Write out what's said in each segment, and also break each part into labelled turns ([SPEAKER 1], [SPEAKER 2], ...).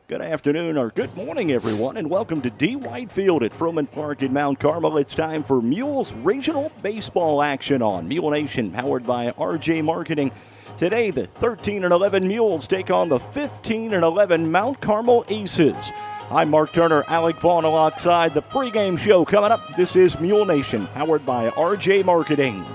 [SPEAKER 1] Good afternoon or good morning, everyone, and welcome to D. White Field at Froman Park in Mount Carmel. It's time for Mules Regional Baseball action on Mule Nation, powered by RJ Marketing. Today, the 13-11 Mules take on the 15-11 Mount Carmel Aces. I'm Mark Turner, Alec Vaughn alongside the pregame show coming up. This is Mule Nation, powered by RJ Marketing.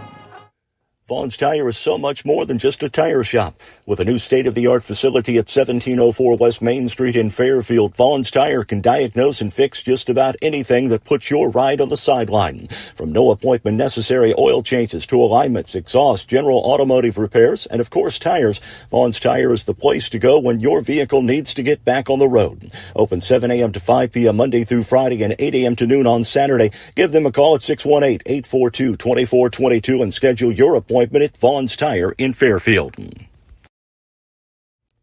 [SPEAKER 1] Vaughn's Tire is so much more than just a tire shop. With a new state-of-the-art facility at 1704 West Main Street in Fairfield, Vaughn's Tire can diagnose and fix just about anything that puts your ride on the sideline. From no appointment necessary oil changes to alignments, exhaust, general automotive repairs, and of course tires, Vaughn's Tire is the place to go when your vehicle needs to get back on the road. Open 7 a.m. to 5 p.m. Monday through Friday and 8 a.m. to noon on Saturday. Give them a call at 618-842-2422 and schedule your appointment at Vaughn's Tire in Fairfield.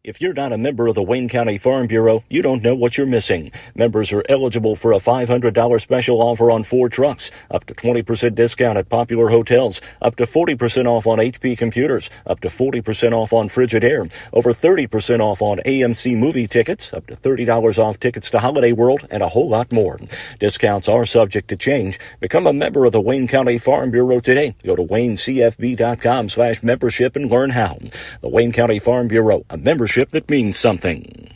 [SPEAKER 1] If you're not a member of the Wayne County Farm Bureau, you don't know what you're missing. Members are eligible for a $500 special offer on 4 trucks, up to 20% discount at popular hotels, up to 40% off on HP computers, up to 40% off on Frigidaire, over 30% off on AMC movie tickets, up to $30 off tickets to Holiday World, and a whole lot more. Discounts are subject to change. Become a member of the Wayne County Farm Bureau today. Go to WayneCFB.com/membership and learn how. The Wayne County Farm Bureau, a membership that means something.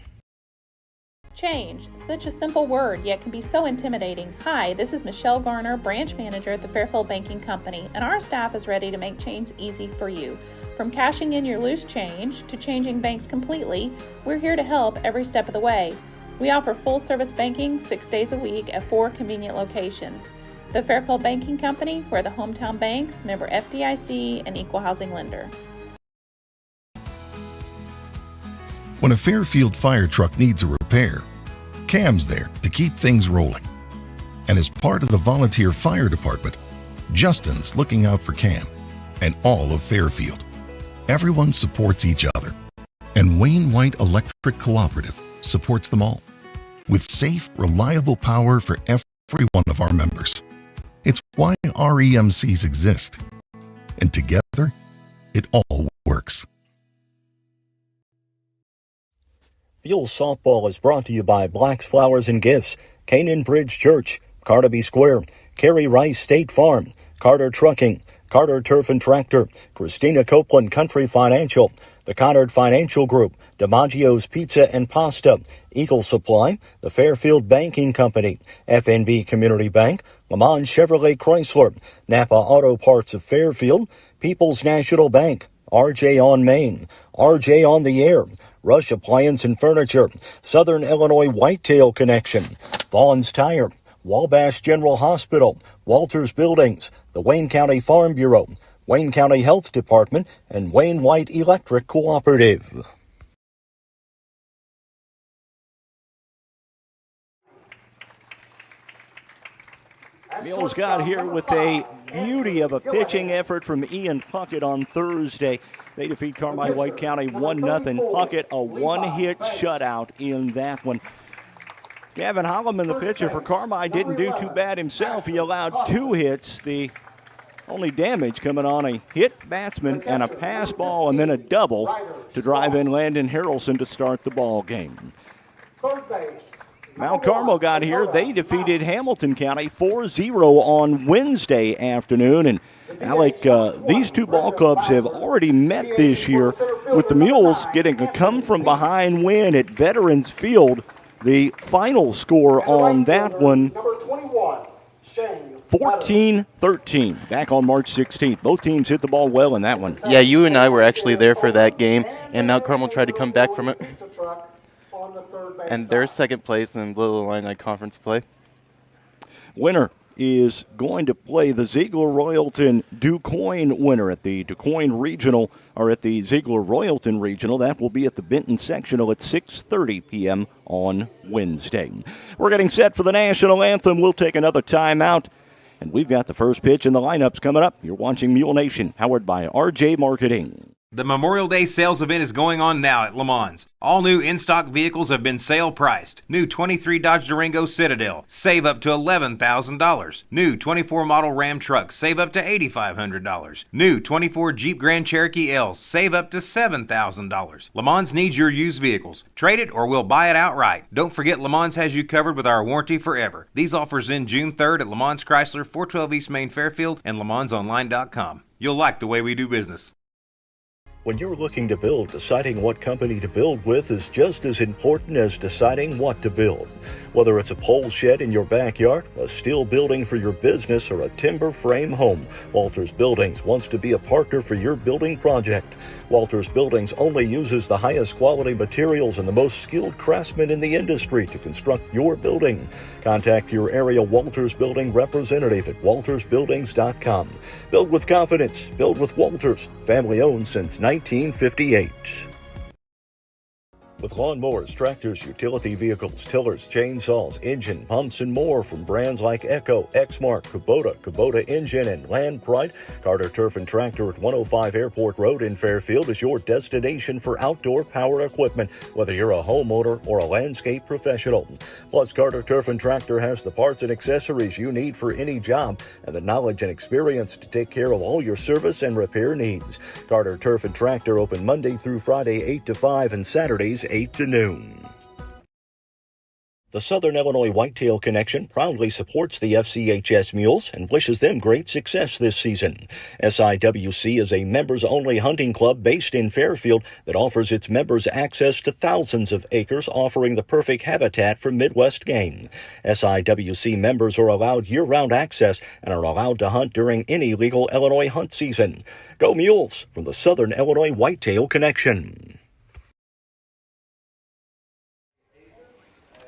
[SPEAKER 2] Change, such a simple word, yet can be so intimidating. Hi, this is Michelle Garner, branch manager at the Fairfield Banking Company, and our staff is ready to make change easy for you. From cashing in your loose change to changing banks completely, we're here to help every step of the way. We offer full-service banking 6 days a week at 4 convenient locations. The Fairfield Banking Company, we're the hometown banks, member FDIC, and equal housing lender.
[SPEAKER 3] When a Fairfield fire truck needs a repair, Cam's there to keep things rolling. And as part of the volunteer fire department, Justin's looking out for Cam and all of Fairfield. Everyone supports each other, and Wayne White Electric Cooperative supports them all with safe, reliable power for every one of our members. It's why REMCs exist, and together, it all works.
[SPEAKER 1] Mule Softball is brought to you by Black's Flowers and Gifts, Canaan Bridge Church, Carnaby Square, Carey Rice State Farm, Carter Trucking, Carter Turf and Tractor, Christina Copeland Country Financial, the Conard Financial Group, DiMaggio's Pizza and Pasta, Eagle Supply, the Fairfield Banking Company, FNB Community Bank, Lamont Chevrolet Chrysler, Napa Auto Parts of Fairfield, People's National Bank, RJ on Main, RJ on the Air, Rush Appliance and Furniture, Southern Illinois Whitetail Connection, Vaughn's Tire, Wabash General Hospital, Walters Buildings, the Wayne County Farm Bureau, Wayne County Health Department, and Wayne White Electric Cooperative. Mules got here with a beauty of a pitching effort from Ian Puckett on Thursday. They defeat Carmel White County 1-0. Puckett, a one-hit shutout in that one. Gavin Holloman, the pitcher for Carmel, didn't do too bad himself. He allowed 2 hits. The only damage coming on a hit batsman and a pass ball and then a double to drive in Landon Harrelson to start the ball game.
[SPEAKER 4] Third base.
[SPEAKER 1] Mount Carmel got here. They defeated Hamilton County 4-0 on Wednesday afternoon. And, Alec, these two ball clubs have already met this year, with the Mules getting a come-from-behind win at Veterans Field. The final score on that one, 14-13, back on March 16th. Both teams hit the ball well in that one.
[SPEAKER 5] Yeah, you and I were actually there for that game, and Mount Carmel tried to come back from it. And they're second place in Little Illini Conference play.
[SPEAKER 1] Winner is going to play the Ziegler-Royalton DuQuoin winner at the DuQuoin Regional, or at the Ziegler-Royalton Regional. That will be at the Benton Sectional at 6:30 p.m. on Wednesday. We're getting set for the national anthem. We'll take another timeout, and we've got the first pitch in the lineups coming up. You're watching Mule Nation, powered by RJ Marketing.
[SPEAKER 6] The Memorial Day sales event is going on now at Le Mans. All new in-stock vehicles have been sale priced. New 23 Dodge Durango Citadel, save up to $11,000. New 24 model Ram truck, save up to $8,500. New 24 Jeep Grand Cherokee L, save up to $7,000. Le Mans needs your used vehicles. Trade it or we'll buy it outright. Don't forget Le Mans has you covered with our warranty forever. These offers end June 3rd at Le Mans Chrysler, 412 East Main Fairfield, and LeMansOnline.com. You'll like the way we do business.
[SPEAKER 1] When you're looking to build, deciding what company to build with is just as important as deciding what to build. Whether it's a pole shed in your backyard, a steel building for your business, or a timber frame home, Walters Buildings wants to be a partner for your building project. Walters Buildings only uses the highest quality materials and the most skilled craftsmen in the industry to construct your building. Contact your area Walters Building representative at waltersbuildings.com. Build with confidence. Build with Walters. Family owned since 1958. With lawnmowers, tractors, utility vehicles, tillers, chainsaws, engine, pumps, and more from brands like Echo, Exmark, Kubota Engine, and Land Pride, Carter Turf and Tractor at 105 Airport Road in Fairfield is your destination for outdoor power equipment, whether you're a homeowner or a landscape professional. Plus, Carter Turf and Tractor has the parts and accessories you need for any job and the knowledge and experience to take care of all your service and repair needs. Carter Turf and Tractor open Monday through Friday 8 to 5 and Saturdays 8 to noon. The Southern Illinois Whitetail Connection proudly supports the FCHS Mules and wishes them great success this season. SIWC is a members-only hunting club based in Fairfield that offers its members access to thousands of acres, offering the perfect habitat for Midwest game. SIWC members are allowed year-round access and are allowed to hunt during any legal Illinois hunt season. Go Mules from the Southern Illinois Whitetail Connection.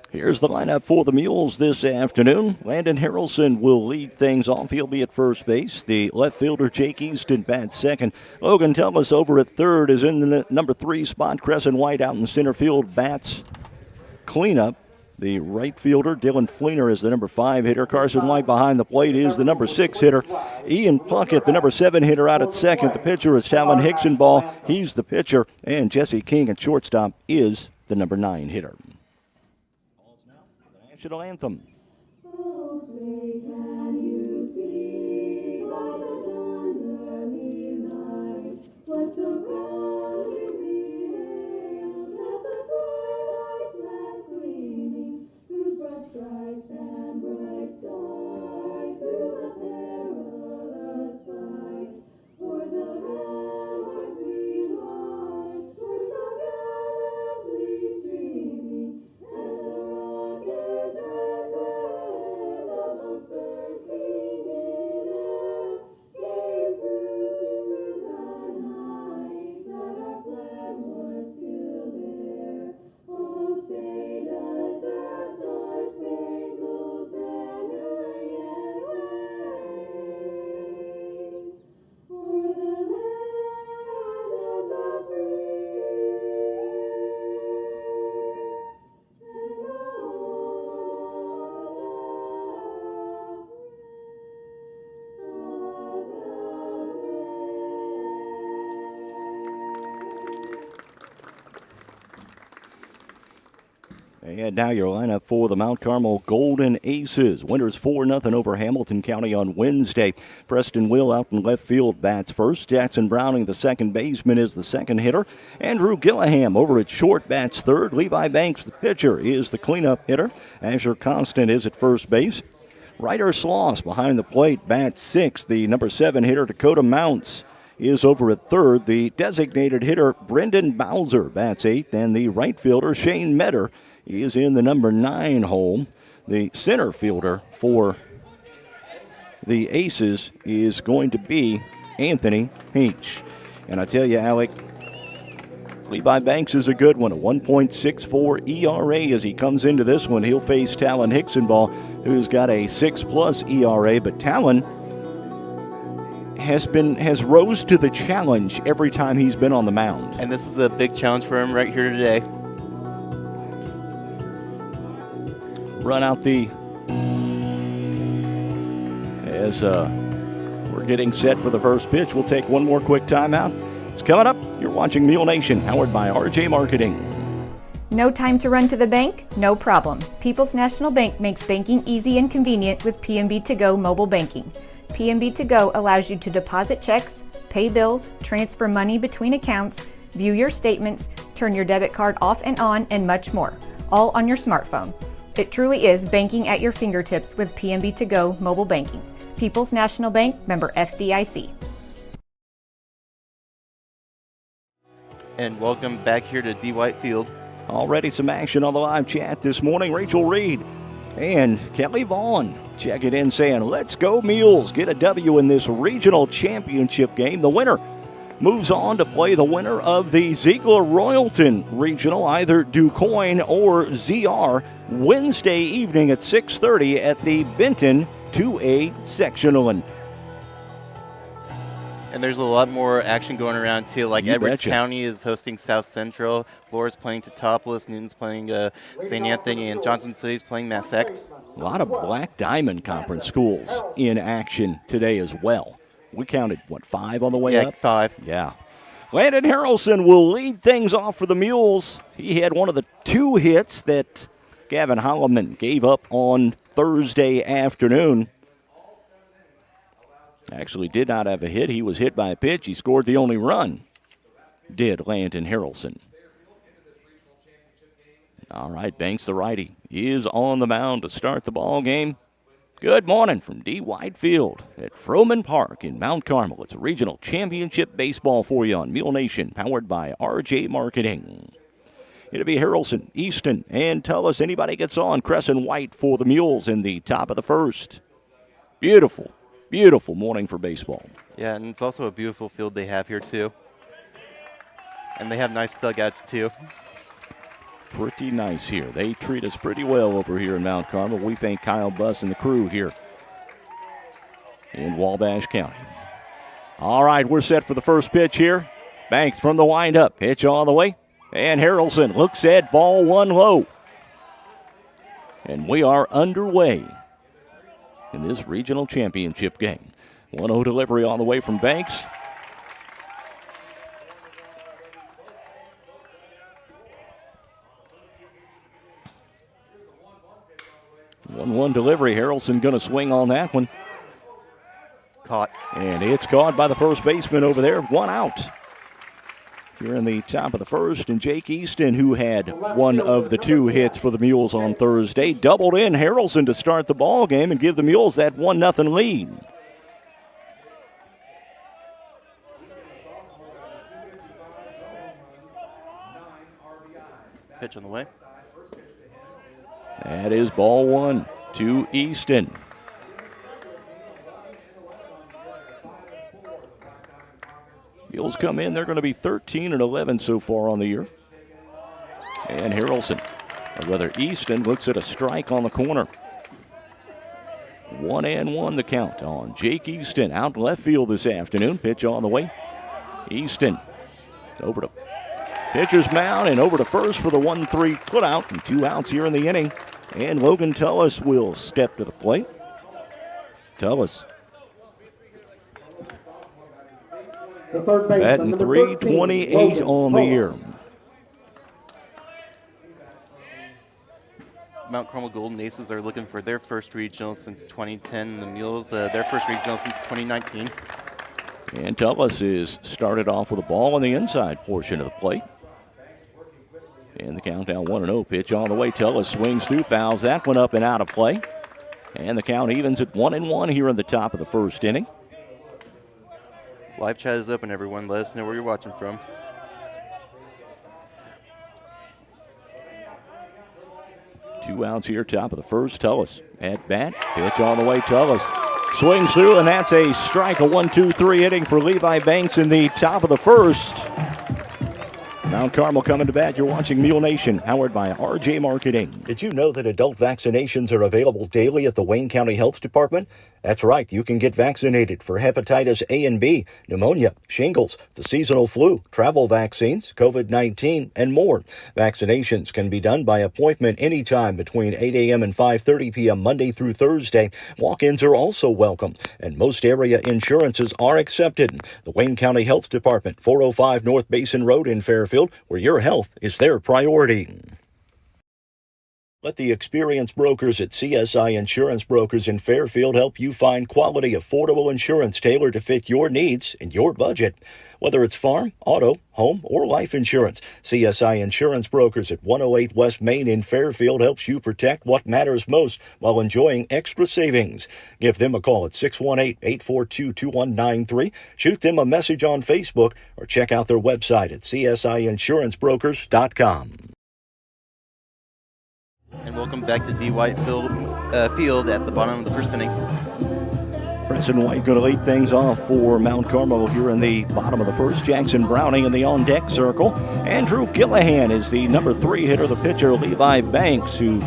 [SPEAKER 1] Here's the lineup for the Mules this afternoon. Landon Harrelson will lead things off. He'll be at first base. The left fielder, Jake Easton, bats second. Logan Tellis over at third is in the number 3 spot. Crescent White out in center field bats cleanup. The right fielder, Dylan Fleener, is the number 5 hitter. Carson White behind the plate is the number 6 hitter. Ian Puckett, the number 7 hitter, out at second. The pitcher is Talon Hicksonball. He's the pitcher. And Jesse King at shortstop is the number 9 hitter. National anthem.
[SPEAKER 7] Oh, say, can you see by the dawn's early light what so proudly we hailed at the twilight's last gleaming, whose broad stripes and bright stars through the perilous fight o'er the ramparts we watched were so gallantly streaming, and the rockets red glare, the bombs bursting in air, gave proof through the night that our flag was still there. Oh, say does that star-spangled banner yet wave o'er the land of the free and
[SPEAKER 1] And now your lineup for the Mount Carmel Golden Aces. Winners 4-0 over Hamilton County on Wednesday. Preston Will out in left field bats first. Jackson Browning, the second baseman, is the second hitter. Andrew Gillaham over at short bats third. Levi Banks, the pitcher, is the cleanup hitter. Asher Constant is at first base. Ryder Sloss behind the plate bats sixth. The number 7 hitter, Dakota Mounts, is over at third. The designated hitter, Brendan Bowser, bats eighth. And the right fielder, Shane Metter, is in the number 9 hole. The center fielder for the Aces is going to be Anthony H. And I tell you, Alec, Levi Banks is a good one, a 1.64 ERA as he comes into this one. He'll face Talon Hicksonball, who's got a 6+ ERA, but Talon has rose to the challenge every time he's been on the mound.
[SPEAKER 5] And this is a big challenge for him right here today.
[SPEAKER 1] Run out as we're getting set for the first pitch. We'll take one more quick timeout. It's coming up. You're watching Mule Nation, powered by RJ Marketing.
[SPEAKER 8] No time to run to the bank? No problem. People's National Bank makes banking easy and convenient with PNB To Go mobile banking. PNB To Go allows you to deposit checks, pay bills, transfer money between accounts, view your statements, turn your debit card off and on, and much more, all on your smartphone. It truly is banking at your fingertips with PNB To Go mobile banking. People's National Bank, member FDIC.
[SPEAKER 5] And welcome back here to D. White Field.
[SPEAKER 1] Already some action on the live chat this morning. Rachel Reed and Kelly Vaughn checking in saying, let's go Mules. Get a W in this regional championship game. The winner moves on to play the winner of the Ziegler-Royalton Regional, either DuQuoin or ZR, Wednesday evening at 6:30 at the Benton 2A sectional.
[SPEAKER 5] And there's a lot more action going around, too. Like Edwards County is hosting South Central. Florida's playing Teutopolis. Newton's playing St. Anthony. And Johnson City's playing Massac.
[SPEAKER 1] A lot of Black Diamond Conference schools in action today as well. We counted, 5 on the way up?
[SPEAKER 5] 5.
[SPEAKER 1] Yeah. Landon Harrelson will lead things off for the Mules. He had one of the 2 hits that Gavin Holloman gave up on Thursday afternoon. Actually did not have a hit. He was hit by a pitch. He scored the only run, did Landon Harrelson. All right, Banks, the righty, is on the mound to start the ball game. Good morning from D. White Field at Froman Park in Mount Carmel. It's a regional championship baseball for you on Mule Nation, powered by RJ Marketing. It'll be Harrelson, Easton, and Tullis. Anybody gets on. Crescent White for the Mules in the top of the first. Beautiful. Beautiful morning for baseball.
[SPEAKER 5] Yeah, and it's also a beautiful field they have here, too. And they have nice dugouts, too.
[SPEAKER 1] Pretty nice here. They treat us pretty well over here in Mount Carmel. We thank Kyle Buss and the crew here in Wabash County. All right, we're set for the first pitch here. Banks from the windup. Pitch all the way. And Harrelson looks at ball 1 low. And we are underway in this regional championship game. 1-0 delivery on the way from Banks. One delivery. Harrelson going to swing on that one.
[SPEAKER 5] Caught.
[SPEAKER 1] And it's caught by the first baseman over there. 1 out. Here in the top of the first, and Jake Easton, who had one of the 2 hits for the Mules on Thursday, doubled in Harrelson to start the ball game and give the Mules that 1-0 lead.
[SPEAKER 5] Pitch on the way.
[SPEAKER 1] That is ball 1 to Easton. Mules come in. They're going to be 13-11 so far on the year. And Harrelson, or rather Easton, looks at a strike on the corner. 1-1 the count on Jake Easton out left field this afternoon. Pitch on the way. Easton over to pitcher's mound and over to first for the 1-3 putout, and 2 outs here in the inning. And Logan Tullis will step to the plate. Tullis
[SPEAKER 4] The third baseman,
[SPEAKER 1] batting
[SPEAKER 4] number
[SPEAKER 1] 328 on the year.
[SPEAKER 5] Mount Carmel Golden Aces are looking for their first regional since 2010. The Mules, their first regional since 2019.
[SPEAKER 1] And Tullis is started off with a ball on the inside portion of the plate. And the countdown 1-0 pitch on the way. Tullis swings through, fouls that one up and out of play. And the count evens at 1-1 here in the top of the first inning.
[SPEAKER 5] Live chat is open, everyone. Let us know where you're watching from.
[SPEAKER 1] Two outs here, top of the first. Tullis at bat. Pitch on the way. Tullis swings through, and that's a strike. A 1-2-3 inning for Levi Banks in the top of the first. Mount Carmel coming to bat. You're watching Mule Nation, powered by RJ Marketing. Did you know that adult vaccinations are available daily at the Wayne County Health Department? That's right. You can get vaccinated for hepatitis A and B, pneumonia, shingles, the seasonal flu, travel vaccines, COVID-19, and more. Vaccinations can be done by appointment anytime between 8 a.m. and 5:30 p.m. Monday through Thursday. Walk-ins are also welcome, and most area insurances are accepted. The Wayne County Health Department, 405 North Basin Road in Fairfield, where your health is their priority. Let the experienced brokers at CSI Insurance Brokers in Fairfield help you find quality, affordable insurance tailored to fit your needs and your budget. Whether it's farm, auto, home, or life insurance, CSI Insurance Brokers at 108 West Main in Fairfield helps you protect what matters most while enjoying extra savings. Give them a call at 618-842-2193. Shoot them a message on Facebook or check out their website at csiinsurancebrokers.com.
[SPEAKER 5] And welcome back to D. White Field at the bottom of the first inning.
[SPEAKER 1] Preston White going to lead things off for Mount Carmel here in the bottom of the first. Jackson Browning in the on-deck circle. Andrew Gillahan is the number 3 hitter. The pitcher, Levi Banks, who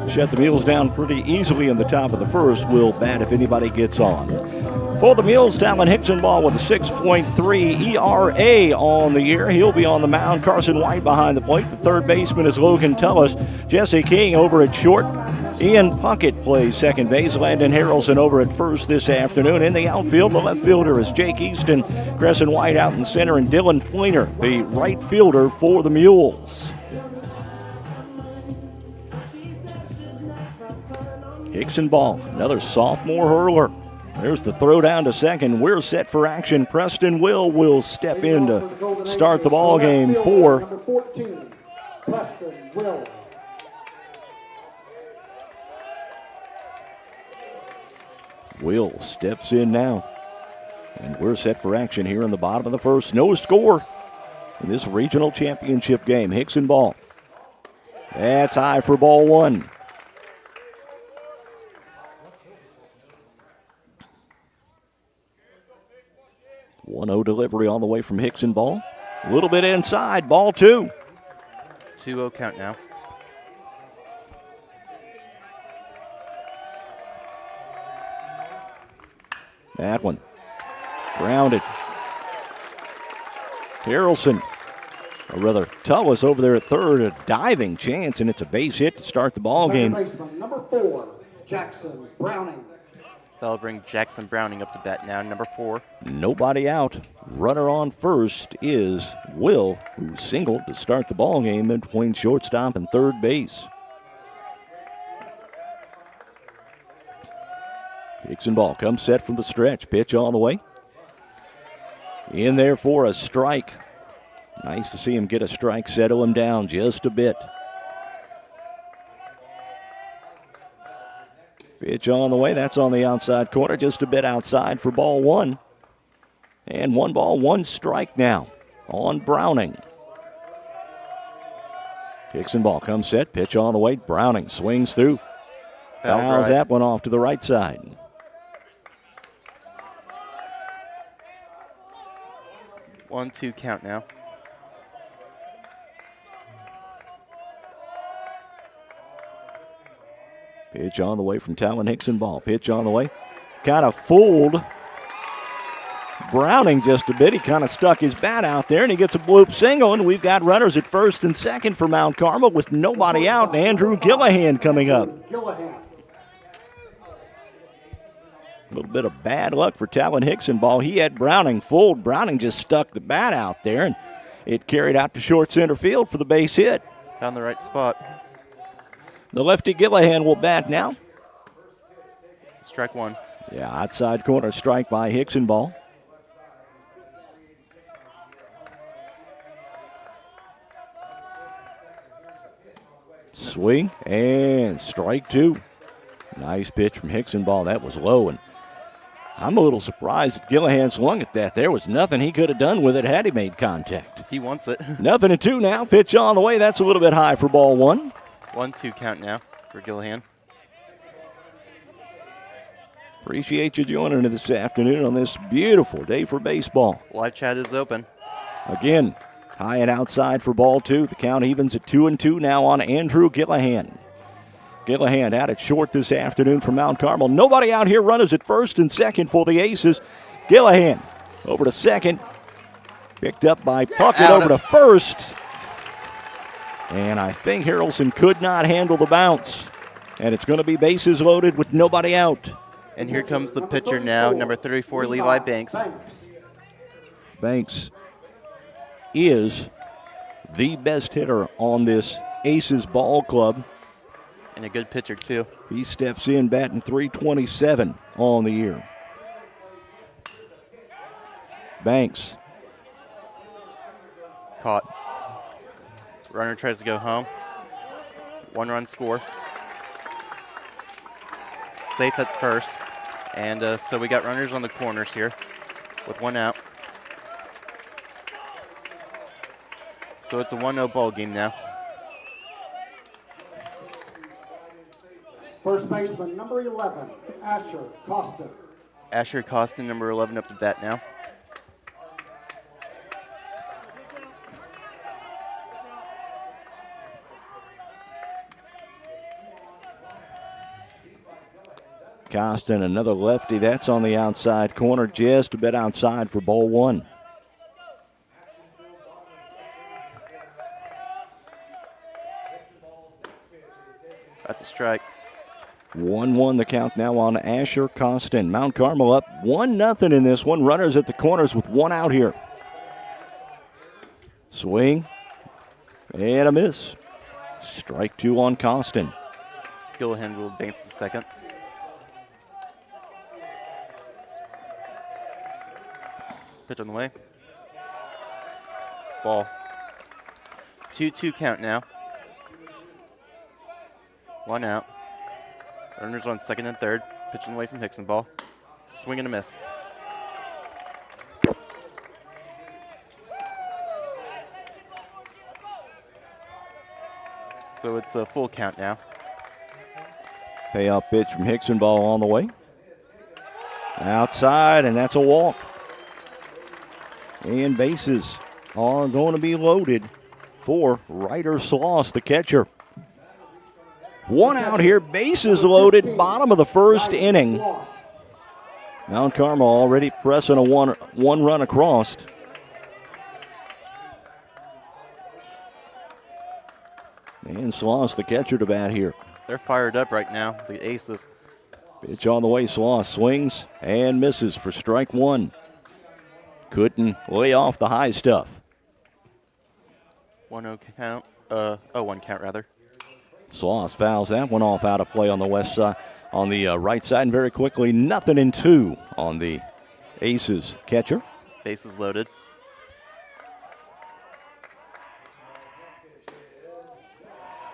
[SPEAKER 1] shut the Mules down pretty easily in the top of the first, will bat if anybody gets on. For the Mules, Talon Hicksonball with a 6.3 ERA on the year. He'll be on the mound. Carson White behind the plate. The third baseman is Logan Tullis. Jesse King over at short. Ian Puckett plays second base. Landon Harrelson over at first this afternoon. In the outfield, the left fielder is Jake Easton. Crescent White out in center, and Dylan Fleener, the right fielder for the Mules. Hicksonball, another sophomore hurler. There's the throw down to second. We're set for action. Preston will step in to start the ball game for
[SPEAKER 4] number 14, Preston Will.
[SPEAKER 1] Will steps in now. And we're set for action here in the bottom of the first. No score in this regional championship game. Hicksonball. That's high for ball one. 1-0 delivery on the way from Hicksonball. A little bit inside, ball two.
[SPEAKER 5] 2-0 count now.
[SPEAKER 1] That one grounded. Harrelson, or rather Tullis over there at third, a diving chance, and it's a base hit to start the ball game.
[SPEAKER 4] Baseman, number 4, Jackson Browning.
[SPEAKER 5] That'll bring Jackson Browning up to bat now, number 4.
[SPEAKER 1] Nobody out. Runner on first is Will, who singled to start the ball game between shortstop and third base. Hicksonball comes set from the stretch. Pitch on the way. In there for a strike. Nice to see him get a strike, settle him down just a bit. Pitch on the way. That's on the outside corner, just a bit outside for ball one. And 1 ball, 1 strike now on Browning. Hicksonball comes set. Pitch on the way. Browning swings through. Fouls that one off to the right side.
[SPEAKER 5] One, 2 count now.
[SPEAKER 1] Pitch on the way from Talon Hicksonball. Pitch on the way. Kind of fooled Browning just a bit. He kind of stuck his bat out there, and he gets a bloop single, and we've got runners at first and second for Mount Carmel with nobody out, and Andrew Gillahan coming up.
[SPEAKER 4] Gillahan.
[SPEAKER 1] A little bit of bad luck for Talon Hicksonball. He had Browning fooled. Browning just stuck the bat out there, and it carried out to short center field for the base hit.
[SPEAKER 5] Found the right spot.
[SPEAKER 1] The lefty Gillahan will bat now.
[SPEAKER 5] Strike 1.
[SPEAKER 1] Yeah, outside corner strike by Hicksonball. Swing and strike 2. Nice pitch from Hicksonball. That was low, and I'm a little surprised that Gillahan swung at that. There was nothing he could have done with it had he made contact.
[SPEAKER 5] He wants it.
[SPEAKER 1] 0-2 now. Pitch on the way. That's a little bit high for ball one.
[SPEAKER 5] 1-2 count now for Gillahan.
[SPEAKER 1] Appreciate you joining us this afternoon on this beautiful day for baseball.
[SPEAKER 5] Live chat is open.
[SPEAKER 1] Again, High and outside for ball 2. The count evens at 2-2 now on Andrew Gillahan. Gillahan had it short this afternoon from Mount Carmel. Nobody out here. Runners at first and second for the Aces. Gillahan over to second. Picked up by Puckett over to first. And I think Harrelson could not handle the bounce. And it's going to be bases loaded with nobody out.
[SPEAKER 5] And here comes the pitcher now, number 34, Levi Banks.
[SPEAKER 1] Banks is the best hitter on this Aces ball club.
[SPEAKER 5] And a good pitcher, too.
[SPEAKER 1] He steps in batting .327 on the year. Banks.
[SPEAKER 5] Caught. Runner tries to go home. 1-run score. Safe at first. And so we got runners on the corners here with 1 out. So it's a 1-0 ball game now.
[SPEAKER 4] First baseman, number 11, Asher Costin.
[SPEAKER 5] Asher Costin, number 11, up to bat now.
[SPEAKER 1] Costin, another lefty. That's on the outside corner, just a bit outside for ball 1.
[SPEAKER 5] That's a strike.
[SPEAKER 1] 1-1 the count now on Asher Costin. Mount Carmel up 1-0 in this one. Runners at the corners with 1 out here. Swing and a miss. Strike 2 on Costin.
[SPEAKER 5] Gillahan will advance to second. Pitch on the way. Ball. 2-2 count now. 1 out. Runners on second and third. Pitching away from Hickson. Ball. Swing and a miss. So it's a full count now.
[SPEAKER 1] Payoff pitch from Hickson, ball on the way. Outside, and that's a walk. And bases are going to be loaded for Ryder Sloss, the catcher. 1 out here, bases loaded, bottom of the first inning. Mount Carmel already pressing a one run across. And Sloss, the catcher, to bat here.
[SPEAKER 5] They're fired up right now, the Aces.
[SPEAKER 1] Pitch on the way, Sloss swings and misses for strike 1. Couldn't lay off the high stuff.
[SPEAKER 5] 1-0 count. 1 count rather.
[SPEAKER 1] Sloss fouls that one off out of play on the west side, on the right side, and very quickly 0-2 on the Aces catcher.
[SPEAKER 5] Bases loaded.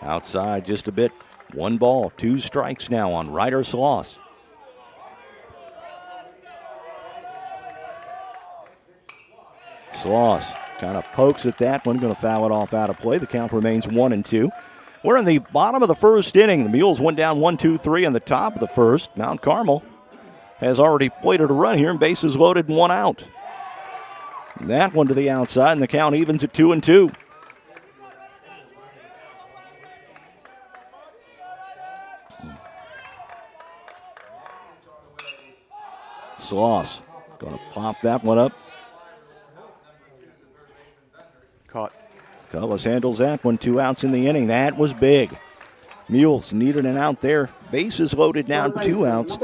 [SPEAKER 1] Outside just a bit. 1 ball, 2 strikes now on Ryder Sloss. Sloss kind of pokes at that one, going to foul it off out of play. The count remains 1-2. We're in the bottom of the first inning. The Mules went down 1-2-3 in the top of the first. Mount Carmel has already plated a run here, and bases loaded and 1 out. That one to the outside, and the count evens at 2-2. Sloss going to pop that one up.
[SPEAKER 5] Caught.
[SPEAKER 1] Tullis handles that one. 2 outs in the inning. That was big. Mules needed an out there. Bases loaded down, 2 outs.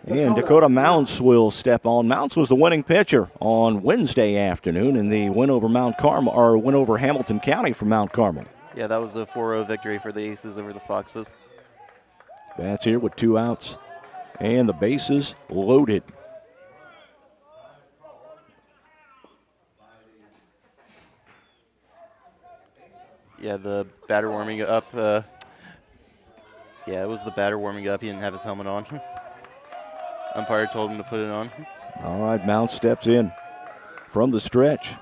[SPEAKER 1] And Dakota Mounts will step on. Mounts was the winning pitcher on Wednesday afternoon in the win over win over Hamilton County for Mount Carmel.
[SPEAKER 5] Yeah, that was a 4-0 victory for the Aces over the Foxes.
[SPEAKER 1] Bats here with 2 outs. And the bases loaded.
[SPEAKER 5] Yeah, the batter warming up. It was the batter warming up. He didn't have his helmet on. Umpire told him to put it on.
[SPEAKER 1] All right, Mount steps in from the stretch.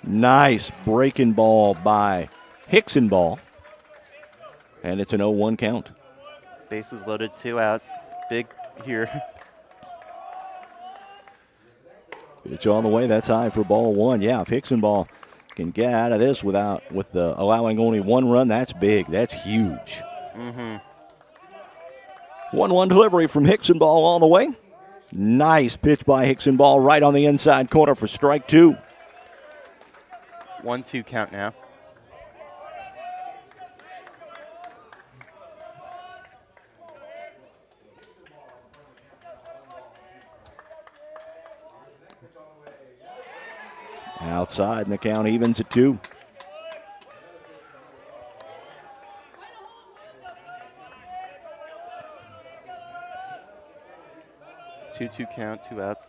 [SPEAKER 1] Nice breaking ball by Hickson ball. And it's an 0-1 count.
[SPEAKER 5] Bases loaded, 2 outs. Big here.
[SPEAKER 1] Pitch on the way. That's high for ball one. Yeah, if Hicksonball can get out of this with allowing only one run, that's big. That's huge. 1-1 delivery from Hicksonball on the way. Nice pitch by Hicksonball right on the inside corner for strike two.
[SPEAKER 5] 1-2 count now.
[SPEAKER 1] Outside, and the count evens at 2.
[SPEAKER 5] Two count, 2 outs.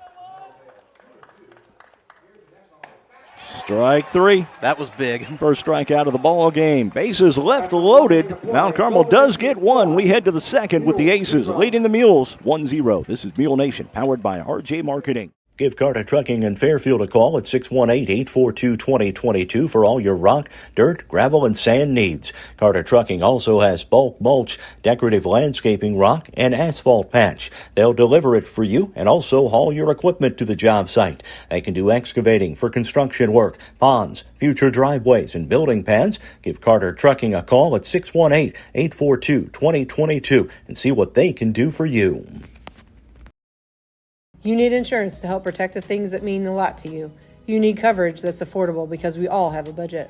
[SPEAKER 1] Strike 3.
[SPEAKER 5] That was big.
[SPEAKER 1] First strike out of the ball game. Bases left loaded. Mount Carmel does get one. We head to the second with the Aces leading the Mules 1-0. This is Mule Nation, powered by RJ Marketing. Give Carter Trucking in Fairfield a call at 618-842-2022 for all your rock, dirt, gravel, and sand needs. Carter Trucking also has bulk mulch, decorative landscaping rock, and asphalt patch. They'll deliver it for you and also haul your equipment to the job site. They can do excavating for construction work, ponds, future driveways, and building pads. Give Carter Trucking a call at 618-842-2022 and see what they can do for you.
[SPEAKER 9] You need insurance to help protect the things that mean a lot to you. You need coverage that's affordable because we all have a budget.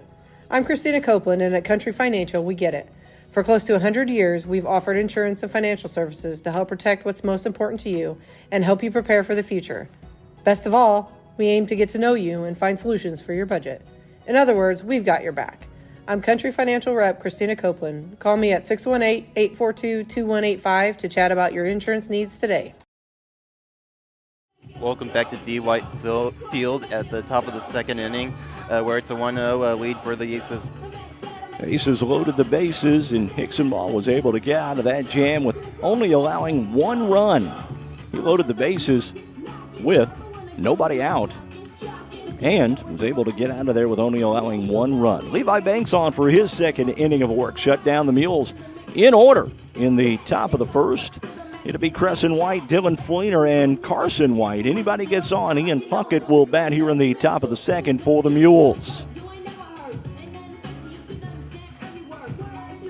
[SPEAKER 9] I'm Christina Copeland, and at Country Financial, we get it. For close to 100 years, we've offered insurance and financial services to help protect what's most important to you and help you prepare for the future. Best of all, we aim to get to know you and find solutions for your budget. In other words, we've got your back. I'm Country Financial Rep Christina Copeland. Call me at 618-842-2185 to chat about your insurance needs today.
[SPEAKER 5] Welcome back to D. White Field at the top of the second inning, where it's a 1-0 lead for the Aces.
[SPEAKER 1] Aces loaded the bases, and Hicksonball was able to get out of that jam with only allowing one run. He loaded the bases with nobody out and was able to get out of there with only allowing one run. Levi Banks on for his second inning of work. Shut down the Mules in order in the top of the first. It'll be Crescent White, Dylan Fleener, and Carson White. Anybody gets on, Ian Puckett will bat here in the top of the second for the Mules.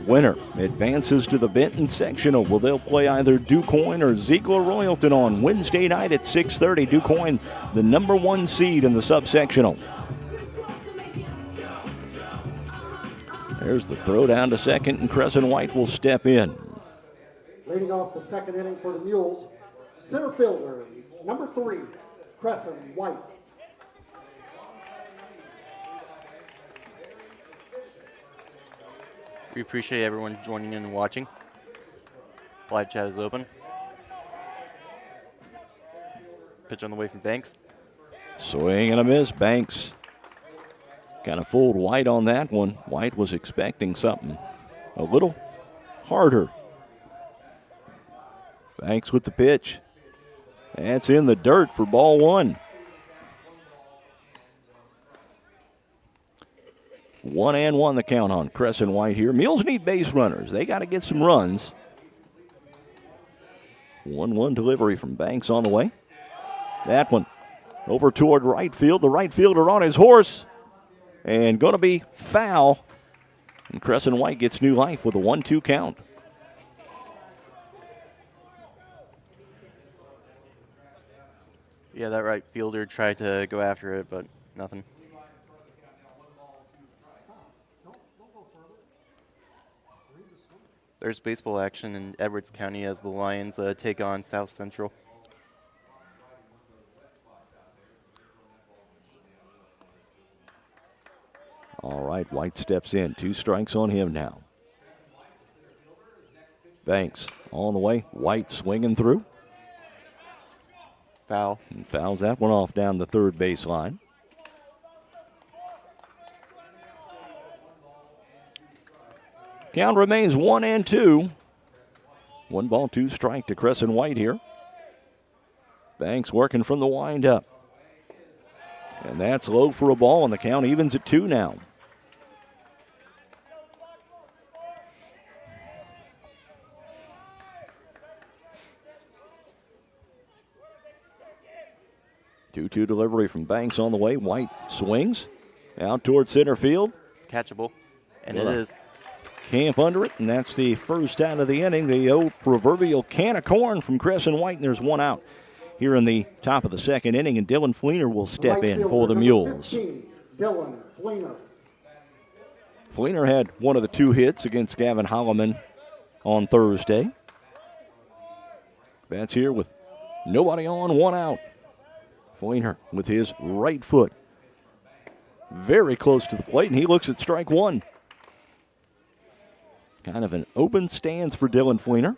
[SPEAKER 1] Winner advances to the Benton Sectional. Well, they'll play either DuQuoin or Ziegler Royalton on Wednesday night at 6:30. DuQuoin, the number 1 seed in the subsectional. There's the throw down to second, and Crescent White will step in.
[SPEAKER 4] Leading off the second inning for the Mules, center fielder, number 3, Crescent White.
[SPEAKER 5] We appreciate everyone joining in and watching. Live chat is open. Pitch on the way from Banks.
[SPEAKER 1] Swing and a miss. Banks kind of fooled White on that one. White was expecting something a little harder. Banks with the pitch. That's in the dirt for ball one. 1-1 the count on Crescent White here. Mules need base runners. They got to get some runs. 1-1 delivery from Banks on the way. That one over toward right field. The right fielder on his horse. And going to be foul. And Crescent White gets new life with a 1-2 count.
[SPEAKER 5] Yeah, that right fielder tried to go after it, but nothing. There's baseball action in Edwards County as the Lions take on South Central.
[SPEAKER 1] All right, White steps in. 2 strikes on him now. Banks on the way. White swinging through.
[SPEAKER 5] Foul.
[SPEAKER 1] And fouls that one off down the third baseline. Count remains 1-2. 1 ball, 2 strike to Crescent White here. Banks working from the windup. And that's low for a ball, and the count evens at 2 now. 2-2 delivery from Banks on the way. White swings out towards center field.
[SPEAKER 5] It's catchable, and it is.
[SPEAKER 1] Camp under it, and that's the first out of the inning. The old proverbial can of corn from Crescent White, and there's one out here in the top of the second inning, and Dylan Fleener will step in for the Mules.
[SPEAKER 4] 15, Dylan Fleener.
[SPEAKER 1] Fleener had one of the 2 hits against Gavin Holloman on Thursday. That's here with nobody on, 1 out. Fleener with his right foot very close to the plate, and he looks at strike 1. Kind of an open stance for Dylan Fleener.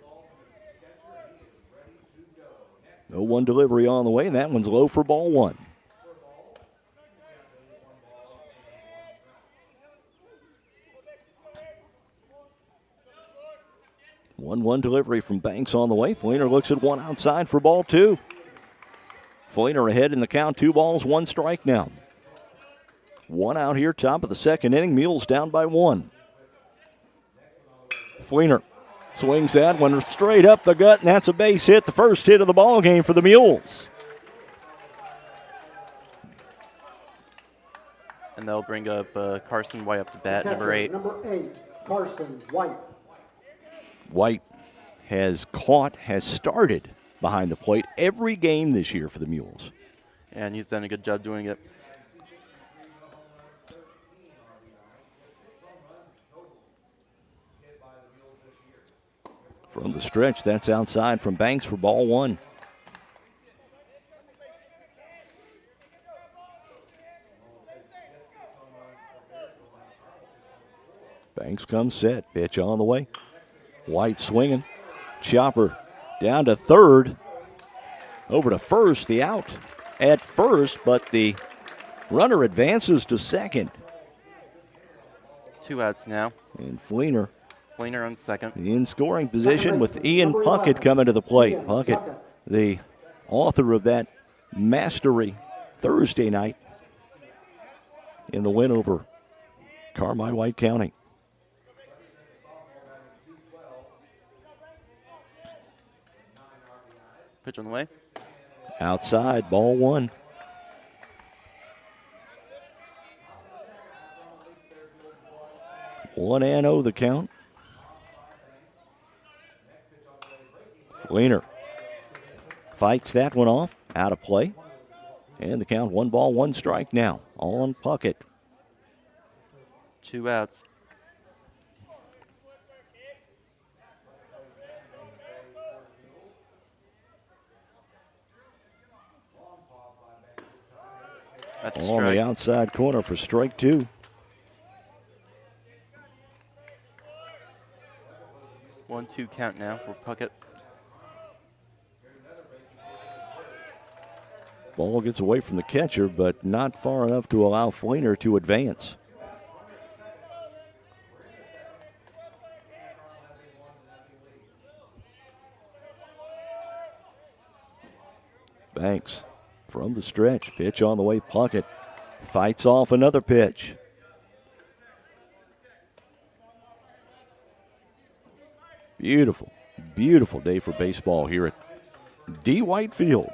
[SPEAKER 1] 0-1 delivery on the way, and that one's low for ball 1. One delivery from Banks on the way. Fleener looks at one outside for ball 2. Fleener ahead in the count, 2 balls, 1 strike now. 1 out here, top of the second inning. Mules down by 1. Fleener swings that one straight up the gut, and that's a base hit, the first hit of the ball game for the Mules.
[SPEAKER 5] And they'll bring up Carson White up to bat, number 8.
[SPEAKER 4] Number 8, Carson White.
[SPEAKER 1] White has started behind the plate every game this year for the Mules.
[SPEAKER 5] And he's done a good job doing it.
[SPEAKER 1] From the stretch, that's outside from Banks for ball 1. Banks comes set, pitch on the way. White swinging, chopper down to third, over to first, the out at first, but the runner advances to second.
[SPEAKER 5] 2 outs now.
[SPEAKER 1] And Fleener
[SPEAKER 5] on second.
[SPEAKER 1] in scoring position with Ian Puckett coming to the plate. Puckett, the author of that mastery Thursday night in the win over Carmel White County.
[SPEAKER 5] Pitch on the way.
[SPEAKER 1] Outside, ball 1. One and 0 the count. Fleener fights that one off, out of play. And the count 1 ball, 1 strike now on Puckett.
[SPEAKER 5] 2 outs. That's a
[SPEAKER 1] on
[SPEAKER 5] strike.
[SPEAKER 1] the outside corner for strike 2.
[SPEAKER 5] 1-2 count now for Puckett.
[SPEAKER 1] Ball gets away from the catcher, but not far enough to allow Fleener to advance. Banks from the stretch, pitch on the way. Puckett fights off another pitch. Beautiful, beautiful day for baseball here at D. White Field.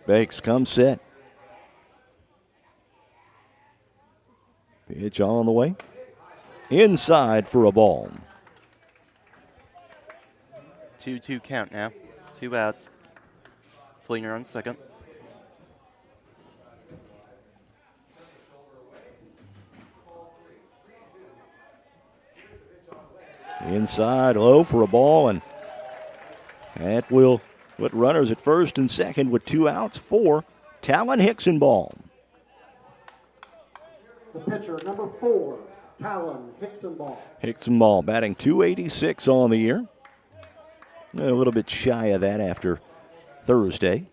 [SPEAKER 1] Banks comes set. Pitch on the way. Inside for a ball.
[SPEAKER 5] 2-2 count now. 2 outs. Fleener on second.
[SPEAKER 1] Inside low for a ball, and that will put runners at first and second with 2 outs for Talon Hickson ball.
[SPEAKER 4] The pitcher, number 4, Talon Hickson ball.
[SPEAKER 1] Hickson ball batting .286 on the year. A little bit shy of that after Thursday,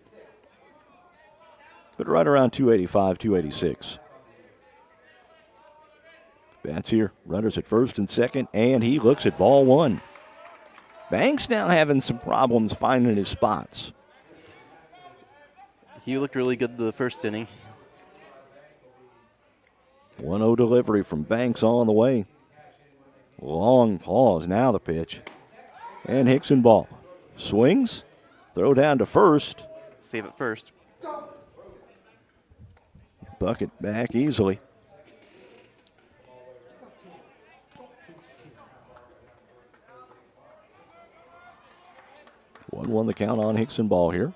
[SPEAKER 1] but right around .285, .286. Bats here, runners at first and second, and he looks at ball 1. Banks now having some problems finding his spots.
[SPEAKER 5] He looked really good the first inning.
[SPEAKER 1] 1-0 delivery from Banks on the way. Long pause, now the pitch. And Hickson ball. Swings, throw down to first.
[SPEAKER 5] Save it first.
[SPEAKER 1] Bucket back easily. One the count on Hickson ball here.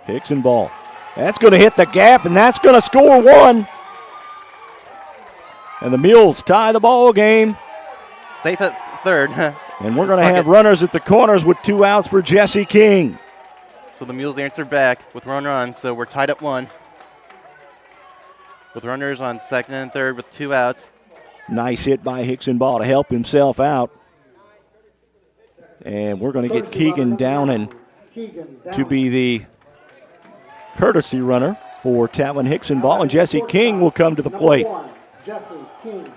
[SPEAKER 1] Hickson ball. That's going to hit the gap, and that's going to score one. And the Mules tie the ball game.
[SPEAKER 5] Safe at third.
[SPEAKER 1] And we're going to have runners at the corners with 2 outs for Jesse King.
[SPEAKER 5] So the Mules answer back with runner on, so we're tied at 1. With runners on second and third with 2 outs.
[SPEAKER 1] Nice hit by Hickson ball to help himself out. And we're going to get Keegan Downing to be the courtesy runner for Talon Hickson ball, and Jesse King will come to the plate.
[SPEAKER 4] Jesse King.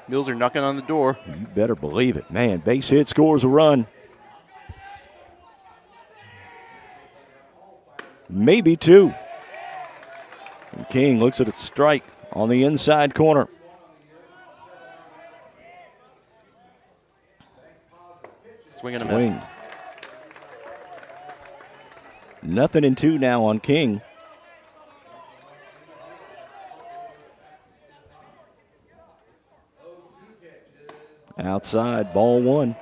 [SPEAKER 5] Mules are knocking on the door.
[SPEAKER 1] You better believe it. Man, base hit scores a run. Maybe 2. And King looks at a strike on the inside corner.
[SPEAKER 5] Swing and a miss.
[SPEAKER 1] Nothing in 2 now on King. Outside, ball 1.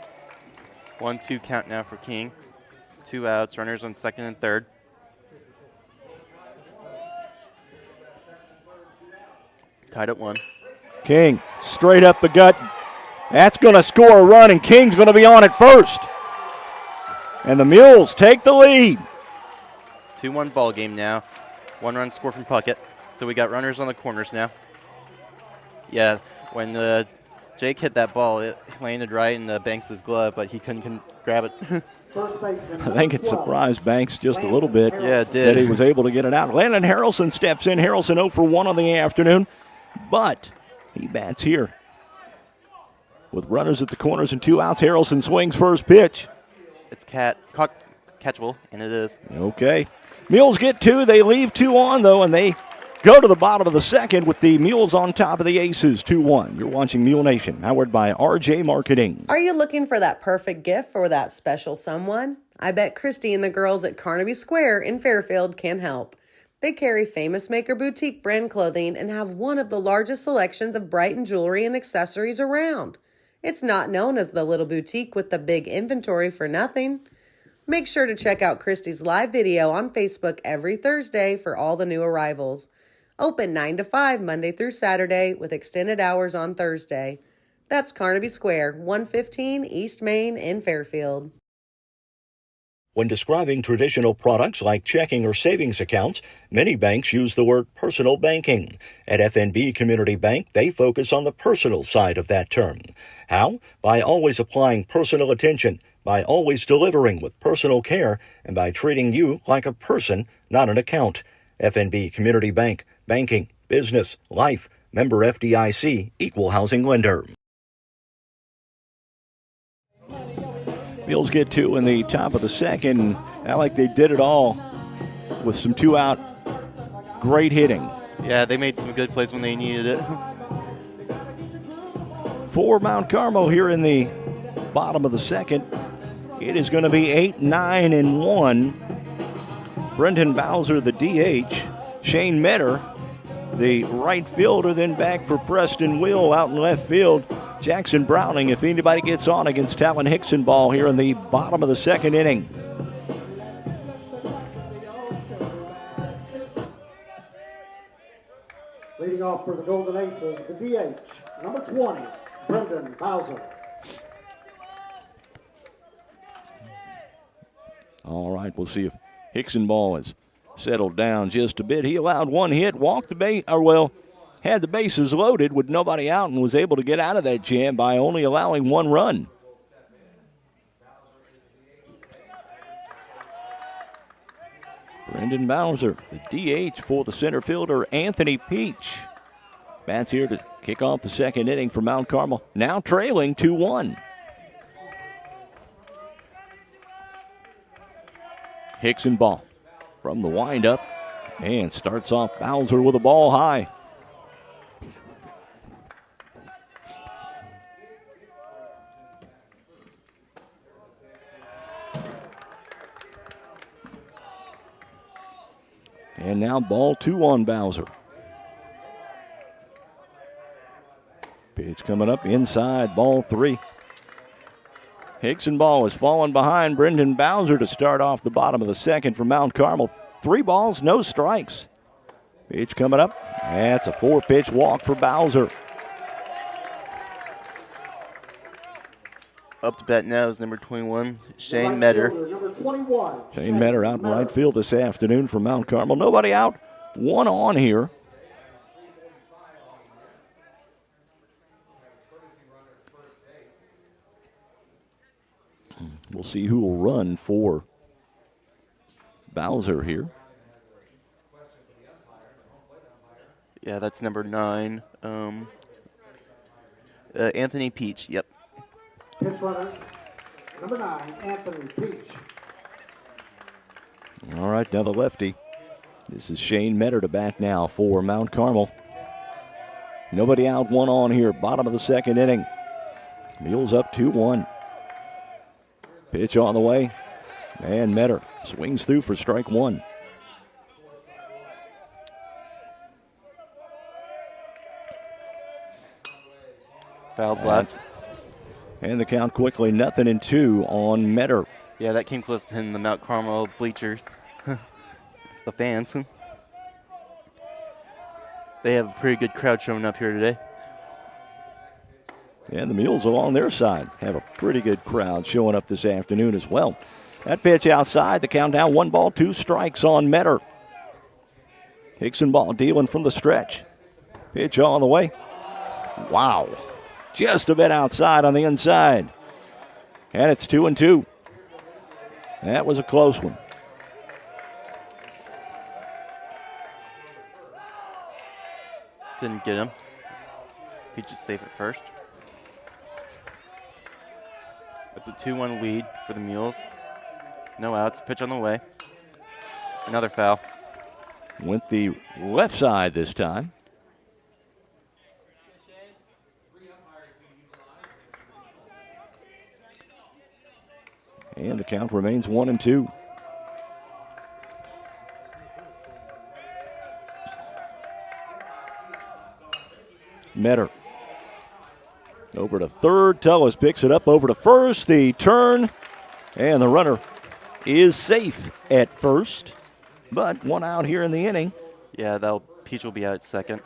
[SPEAKER 5] 1-2 count now for King. 2 outs, runners on second and third. Tied at 1.
[SPEAKER 1] King straight up the gut. That's going to score a run, and King's going to be on at first. And the Mules take the lead.
[SPEAKER 5] 2-1 ball game now. 1 run score from Puckett. So we got runners on the corners now. Yeah, when Jake hit that ball, it landed right in Banks' glove, but he couldn't grab it.
[SPEAKER 4] First baseman.
[SPEAKER 1] I think it surprised Banks just a little bit.
[SPEAKER 5] Yeah, it did.
[SPEAKER 1] That he was able to get it out. Landon Harrelson steps in. Harrelson 0 for 1 on the afternoon, but he bats here. With runners at the corners and 2 outs, Harrelson swings first pitch.
[SPEAKER 5] It's catchable, and it is.
[SPEAKER 1] Okay. Mules get 2. They leave 2 on, though, and they go to the bottom of the second with the Mules on top of the Aces, 2-1. You're watching Mule Nation, powered by RJ Marketing.
[SPEAKER 10] Are you looking for that perfect gift for that special someone? I bet Christy and the girls at Carnaby Square in Fairfield can help. They carry Famous Maker Boutique brand clothing and have one of the largest selections of Brighton jewelry and accessories around. It's not known as the little boutique with the big inventory for nothing. Make sure to check out Christy's live video on Facebook every Thursday for all the new arrivals. Open 9 to 5 Monday through Saturday with extended hours on Thursday. That's Carnaby Square, 115 East Main in Fairfield.
[SPEAKER 1] When describing traditional products like checking or savings accounts, many banks use the word personal banking. At FNB Community Bank, they focus on the personal side of that term. How? By always applying personal attention, by always delivering with personal care, and by treating you like a person, not an account. FNB Community Bank, banking, business, life, member FDIC, equal housing lender. Mules get 2 in the top of the second. I like they did it all with some 2-out great hitting.
[SPEAKER 5] Yeah, they made some good plays when they needed it.
[SPEAKER 1] For Mount Carmel here in the bottom of the second, it is going to be 8-9-1. Brendan Bowser, the DH. Shane Metter, the right fielder, then back for Preston Will out in left field. Jackson Browning, if anybody gets on against Talon Hickson ball here in the bottom of the second inning.
[SPEAKER 4] Leading off for the Golden Aces, the DH, number 20, Brendan Bowser.
[SPEAKER 1] All right, we'll see if Hickson ball has settled down just a bit. He allowed 1 hit, walked the base, had the bases loaded with nobody out and was able to get out of that jam by only allowing 1 run. Brendan Bowser, the DH for the center fielder, Anthony Peach. Bats here to kick off the second inning for Mount Carmel, now trailing 2-1. Hickson ball from the windup and starts off Bowser with a ball high. And now ball 2 on Bowser. Pitch coming up inside, ball 3. Hickson ball has fallen behind Brendan Bowser to start off the bottom of the second for Mount Carmel. 3 balls, no strikes. Pitch coming up. That's a 4-pitch walk for Bowser.
[SPEAKER 5] Up to bat now is number 21, Shane Metter.
[SPEAKER 4] Number 21.
[SPEAKER 1] Shane Metter out in right field this afternoon for Mount Carmel. Nobody out, 1 on here. We'll see who will run for Bowser here.
[SPEAKER 5] Yeah, that's number 9. Anthony Peach, yep.
[SPEAKER 4] Pitch runner, number 9, Anthony Peach.
[SPEAKER 1] All right, now the lefty. This is Shane Metter to bat now for Mount Carmel. Nobody out, 1 on here, bottom of the second inning. Mules up 2-1. Pitch on the way, and Metter swings through for strike 1.
[SPEAKER 5] Fouled left.
[SPEAKER 1] And the count quickly, 0-2 on Metter.
[SPEAKER 5] Yeah, that came close to hitting the Mount Carmel bleachers. The fans. They have a pretty good crowd showing up here today.
[SPEAKER 1] And the Mules along their side have a pretty good crowd showing up this afternoon as well. That pitch outside, the count down, 1 ball, 2 strikes on Metter. Hickson ball dealing from the stretch. Pitch on the way. Wow. Just a bit outside on the inside. And it's 2-2. That was a close one.
[SPEAKER 5] Didn't get him. Peach is safe at first. It's a 2-1 lead for the Mules. No outs. Pitch on the way. Another foul.
[SPEAKER 1] Went the left side this time. And the count remains 1-2. Metter. Over to third. Tullis picks it up over to first. The turn. And the runner is safe at first. But 1 out here in the inning.
[SPEAKER 5] Yeah, Peach will be out at second.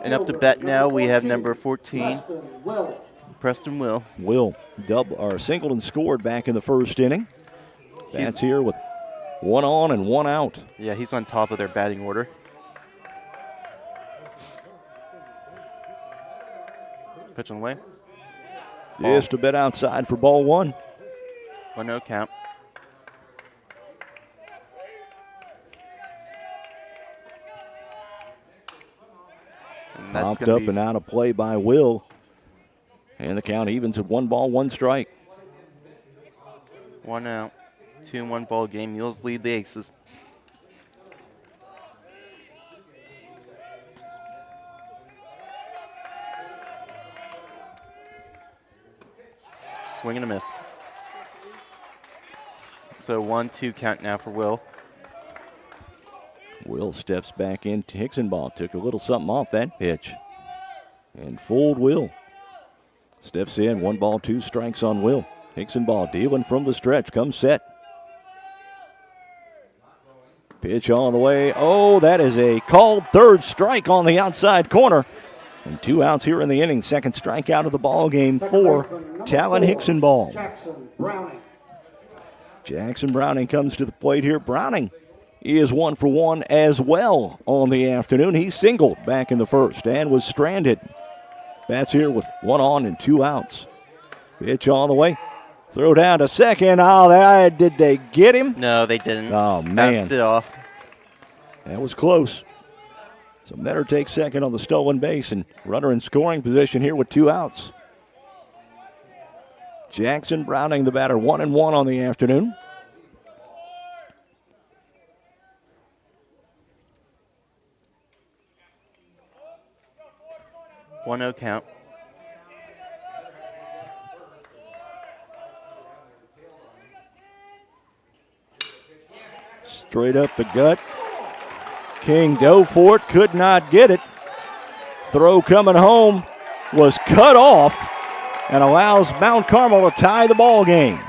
[SPEAKER 5] And up to bat now, we have number 14, Preston Will.
[SPEAKER 1] Will singled and scored back in the first inning. Bats here with 1 on and 1 out.
[SPEAKER 5] Yeah, he's on top of their batting order. Pitch on the way.
[SPEAKER 1] Just a bit outside for ball 1.
[SPEAKER 5] 1-0 count. And that's
[SPEAKER 1] Popped up and out of play by Will. And the count evens at 1 ball, 1 strike.
[SPEAKER 5] 1 out. 2-1 ball game. Mules lead the Aces. Swing and a miss. So 1-2 count now for Will.
[SPEAKER 1] Will steps back into Hickson ball. Took a little something off that pitch. And fooled Will. Steps in, 1 ball, 2 strikes on Will. Hickson ball dealing from the stretch. Comes set. Pitch on the way. Oh, that is a called third strike on the outside corner. And 2 outs here in the inning. Second strikeout of the ball game for Talon Hickson ball. Jackson Browning comes to the plate here. Browning is 1 for 1 as well on the afternoon. He singled back in the first and was stranded. Bats here with 1 on and 2 outs. Pitch on the way. Throw down to second. Oh, did they get him?
[SPEAKER 5] No, they didn't.
[SPEAKER 1] Oh, man.
[SPEAKER 5] Bounced it off.
[SPEAKER 1] That was close. So Metter takes second on the stolen base and runner in scoring position here with 2 outs. Jackson Browning, the batter, 1 and 1 on the afternoon.
[SPEAKER 5] One-0 count.
[SPEAKER 1] Straight up the gut. King dove for it, could not get it. Throw coming home was cut off and allows Mount Carmel to tie the ball game.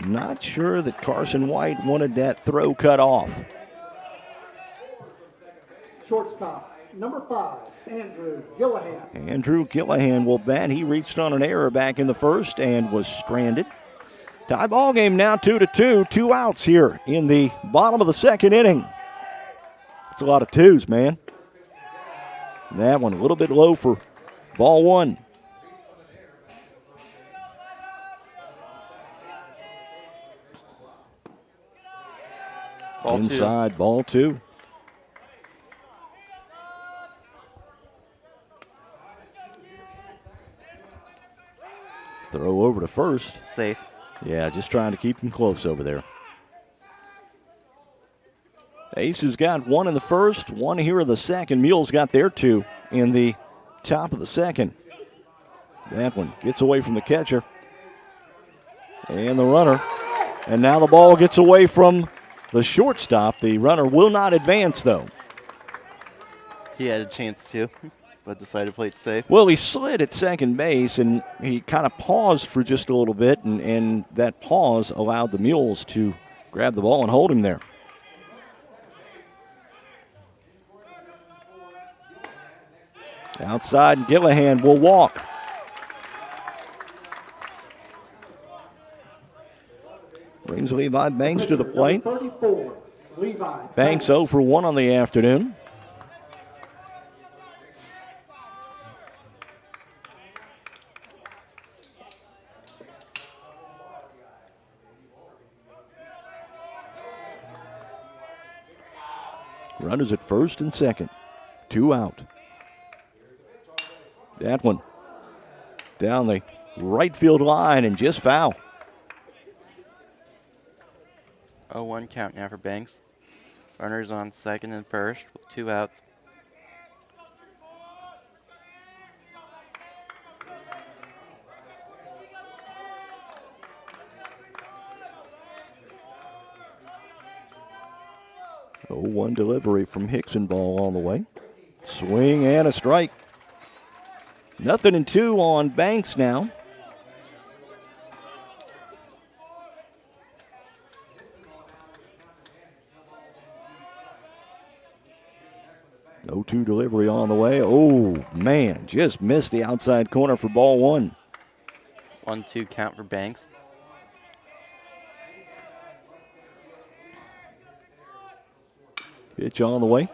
[SPEAKER 1] Not sure that Carson White wanted that throw cut off.
[SPEAKER 4] Shortstop, number 5, Andrew Gillahan.
[SPEAKER 1] Andrew Gillahan will bat. He reached on an error back in the first and was stranded. Tie ball game now 2-2. 2 outs here in the bottom of the second inning. It's a lot of twos, man. That one a little bit low for ball one.
[SPEAKER 5] Ball
[SPEAKER 1] Inside, ball two. Throw over to first.
[SPEAKER 5] Safe.
[SPEAKER 1] Yeah, just trying to keep him close over there. Ace has got one in the first, one here in the second. Mules got their two in the top of the second. That one gets away from the catcher and the runner. And now the ball gets away from the shortstop. The runner will not advance, though.
[SPEAKER 5] He had a chance to, but decided to play it safe.
[SPEAKER 1] Well, he slid at second base, and he kind of paused for just a little bit, and that pause allowed the Mules to grab the ball and hold him there. Outside, Gillahan will walk. Brings Levi Banks to the plate.
[SPEAKER 4] 34, Levi
[SPEAKER 1] Banks 0 for 1 on the afternoon. Runners at first and second. 2 out. That one down the right field line and just foul.
[SPEAKER 5] 0-1 count now for Banks. Runners on second and first with 2 outs.
[SPEAKER 1] One delivery from Hickson, ball on the way. Swing and a strike. 0-2 on Banks now. No 2 delivery on the way. Oh, man, just missed the outside corner for ball 1.
[SPEAKER 5] 1-2 count for Banks.
[SPEAKER 1] Pitch on the way.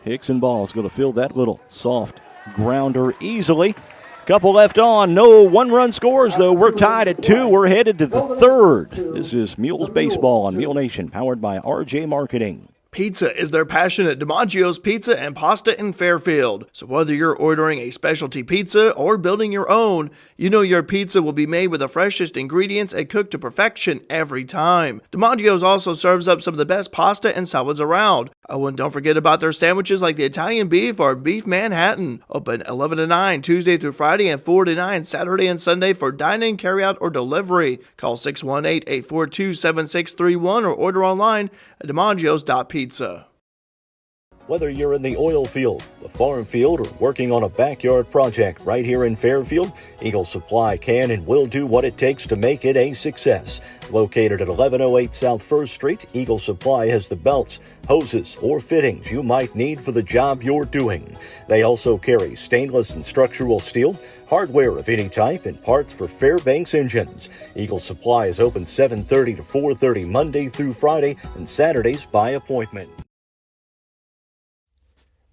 [SPEAKER 1] Hickson ball is going to field that little soft grounder easily. Couple left on. No 1-run scores, though. We're tied at 2. We're headed to the third. This is Mules Baseball on Mule Nation, powered by RJ Marketing.
[SPEAKER 11] Pizza is their passion at DiMaggio's Pizza and Pasta in Fairfield. So whether you're ordering a specialty pizza or building your own, you know your pizza will be made with the freshest ingredients and cooked to perfection every time. DiMaggio's also serves up some of the best pasta and salads around. Oh, and don't forget about their sandwiches like the Italian beef or beef Manhattan. Open 11 to 9 Tuesday through Friday and 4 to 9 Saturday and Sunday for dine-in, carry-out, or delivery. Call 618-842-7631 or order online at DiMaggios.pizza.
[SPEAKER 1] Whether you're in the oil field, the farm field, or working on a backyard project right here in Fairfield, Eagle Supply can and will do what it takes to make it a success. Located at 1108 South 1st Street, Eagle Supply has the belts, hoses, or fittings you might need for the job you're doing. They also carry stainless and structural steel, hardware of any type, and parts for Fairbanks engines. Eagle Supply is open 7:30 to 4:30 Monday through Friday and Saturdays by appointment.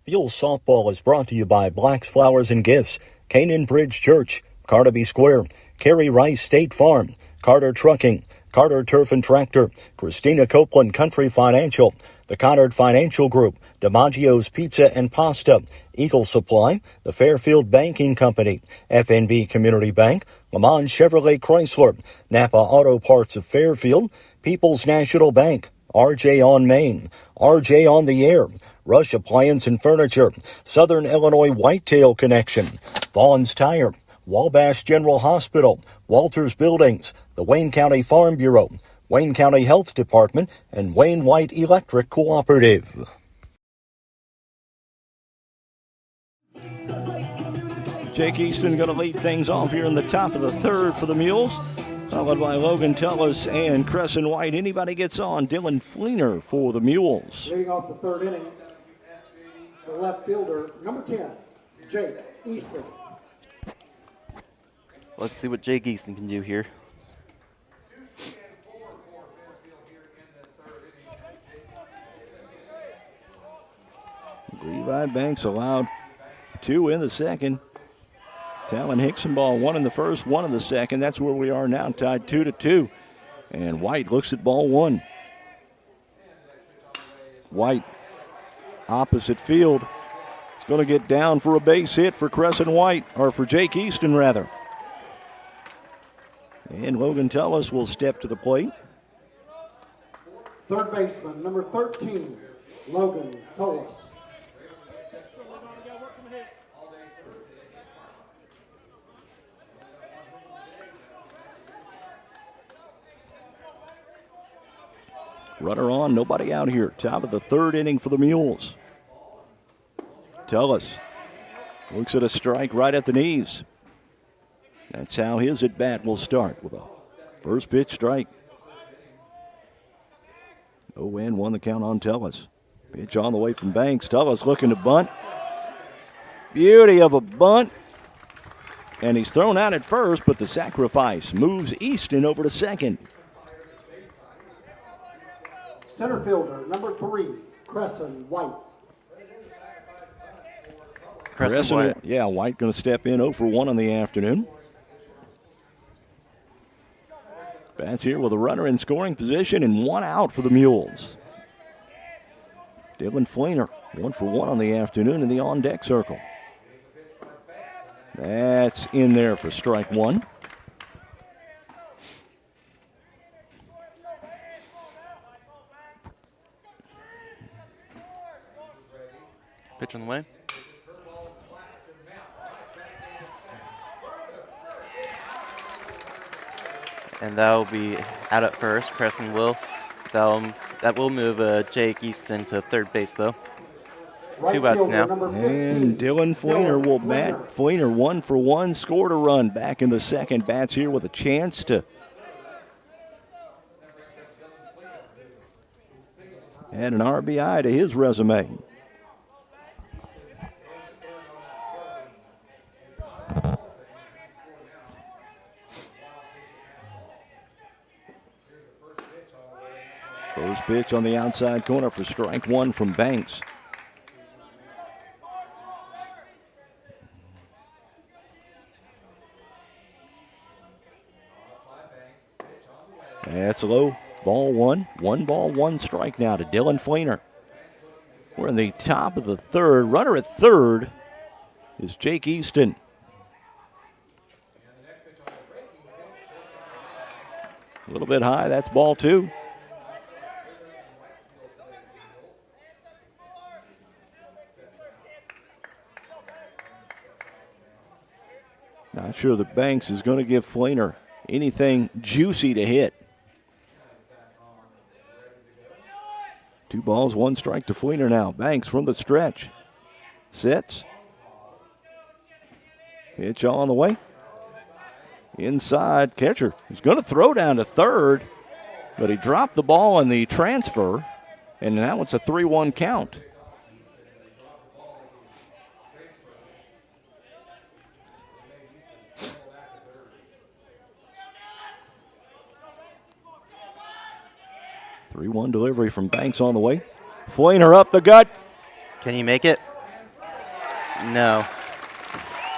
[SPEAKER 1] Mule Softball is brought to you by Black's Flowers and Gifts, Canaan Bridge Church, Carnaby Square, Kerry Rice State Farm, Carter Trucking, Carter Turf and Tractor, Christina Copeland Country Financial, the Conard Financial Group, DiMaggio's Pizza and Pasta, Eagle Supply, the Fairfield Banking Company, FNB Community Bank, Lamont Chevrolet Chrysler, Napa Auto Parts of Fairfield, People's National Bank, RJ on Main, RJ on the Air, Rush Appliance and Furniture, Southern Illinois Whitetail Connection, Vaughn's Tire, Wabash General Hospital, Walters Buildings, the Wayne County Farm Bureau, Wayne County Health Department, and Wayne White Electric Cooperative. Jake Easton going to lead things off here in the top of the third for the Mules, followed by Logan Tullis and Crescent White. Anybody gets on, Dylan Fleener for the Mules.
[SPEAKER 4] Leading off the third inning, the left fielder, number 10, Jake Easton.
[SPEAKER 5] Let's see what Jake Easton can do here.
[SPEAKER 1] Levi Banks allowed 2 in the second. Talon Hickson ball 1 in the first, 1 in the second. That's where we are now, tied 2-2. And White looks at ball 1. White, opposite field. It's going to get down for a base hit for Crescent White, or for Jake Easton, rather. And Logan Tullis will step to the plate.
[SPEAKER 4] Third baseman, number 13, Logan Tullis.
[SPEAKER 1] Runner on, nobody out here. Top of the third inning for the Mules. Tullis looks at a strike right at the knees. That's how his at-bat will start, with a first pitch strike. 0-1 the count on Tullis. Pitch on the way from Banks. Tullis looking to bunt. Beauty of a bunt. And he's thrown out at first, but the sacrifice moves Easton over to second.
[SPEAKER 4] Center fielder, number 3, Crescent White.
[SPEAKER 5] Crescent White.
[SPEAKER 1] Yeah, White going to step in 0-1 on the afternoon. Bats here with a runner in scoring position and 1 out for the Mules. Dylan Fleener, 1-for-1 on the afternoon in the on-deck circle. That's in there for strike 1.
[SPEAKER 5] Pitch on the way. And that'll be out at first. Crescent will. That will move Jake Easton to third base, though.
[SPEAKER 4] Right
[SPEAKER 5] 2 outs
[SPEAKER 4] fielder,
[SPEAKER 5] now.
[SPEAKER 4] number 15,
[SPEAKER 1] And Dylan Fleener will bat. Fleener 1-for-1, scored a run back in the second. Bats here with a chance to add an RBI to his resume. First pitch on the outside corner for strike 1 from Banks. That's low. Ball 1. 1 ball, 1 strike now to Dylan Fleener. We're in the top of the third. Runner at third is Jake Easton. A little bit high. That's ball 2. Not sure that Banks is going to give Fleener anything juicy to hit. 2 balls, 1 strike to Fleener now. Banks from the stretch. Sits. Pitch on the way. Inside, catcher. He's going to throw down to third, but he dropped the ball in the transfer, and now it's a 3-1 count. Three-one delivery from Banks on the way. Fleener up the gut.
[SPEAKER 5] Can he make it? No.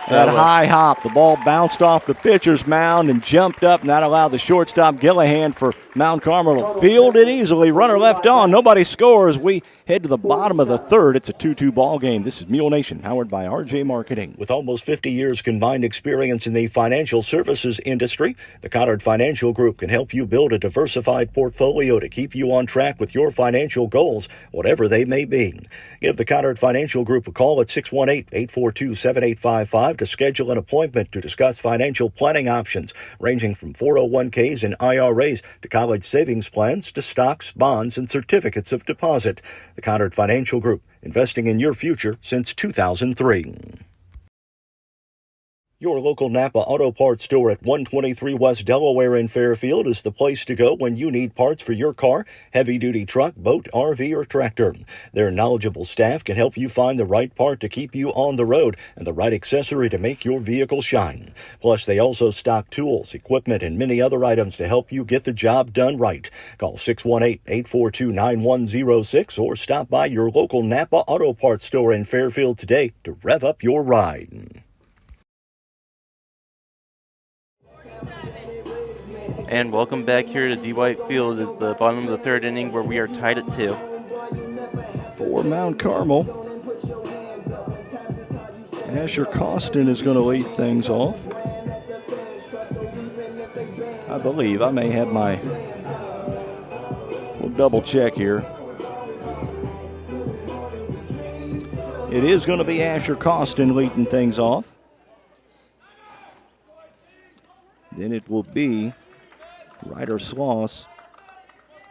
[SPEAKER 1] That high hop. The ball bounced off the pitcher's mound and jumped up, and that allowed the shortstop Gillihan for Mount Carmel to field it easily. Runner left on. Nobody scores. We head to the bottom of the third. It's a 2-2 ball game. This is Mule Nation, powered by RJ Marketing. With almost 50 years combined experience in the financial services industry, the Conard Financial Group can help you build a diversified portfolio to keep you on track with your financial goals, whatever they may be. Give the Conard Financial Group a call at 618-842-7855 to schedule an appointment to discuss financial planning options ranging from 401ks and IRAs to college savings plans to stocks, bonds, and certificates of deposit. The Conard Financial Group, investing in your future since 2003. Your local Napa Auto Parts store at 123 West Delaware in Fairfield is the place to go when you need parts for your car, heavy-duty truck, boat, RV, or tractor. Their knowledgeable staff can help you find the right part to keep you on the road and the right accessory to make your vehicle shine. Plus, they also stock tools, equipment, and many other items to help you get the job done right. Call 618-842-9106 or stop by your local Napa Auto Parts store in Fairfield today to rev up your ride.
[SPEAKER 5] And welcome back here to D. White Field at the bottom of the third inning where we are tied at 2.
[SPEAKER 1] For Mount Carmel, Asher Costin is going to lead things off. I believe I may have my, we'll double check here. It is going to be Asher Costin leading things off. Then it will be Ryder Sloss.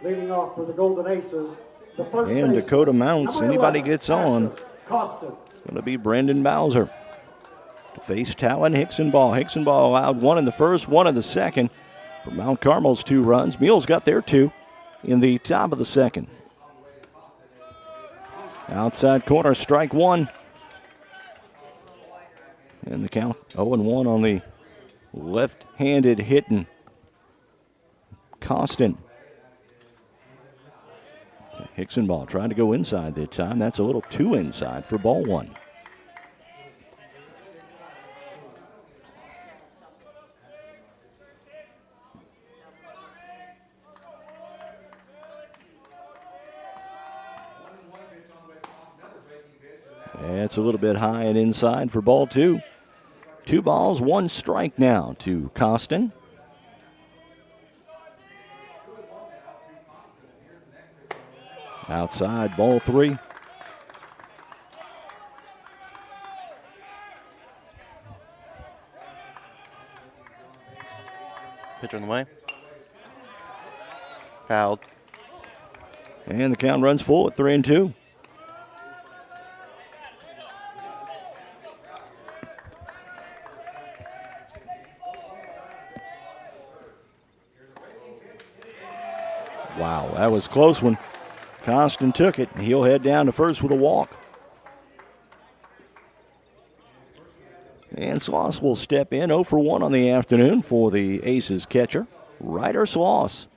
[SPEAKER 4] Leading off for the Golden Aces, the first
[SPEAKER 1] And
[SPEAKER 4] baseman,
[SPEAKER 1] Dakota Mounts.
[SPEAKER 4] number
[SPEAKER 1] Anybody
[SPEAKER 4] 11,
[SPEAKER 1] gets on,
[SPEAKER 4] Asher Costin.
[SPEAKER 1] it's going to be Brendan Bowser. To face Talon Hicksonball. Hicksonball allowed one in the first, one in the second. For Mount Carmel's 2 runs. Mules got their 2 in the top of the second. Outside corner, strike 1. And the count 0-1 on the left-handed hitting Costin. Hicksonball trying to go inside that time. That's a little too inside for ball 1. That's a little bit high and inside for ball 2. 2 balls, 1 strike now to Costin. Outside, ball 3.
[SPEAKER 5] Pitch on the way. Fouled.
[SPEAKER 1] And the count runs full at 3-2. Wow, that was a close one. Costin took it. He'll head down to first with a walk. And Sloss will step in 0 for 1 on the afternoon for the Aces catcher, Ryder Sloss.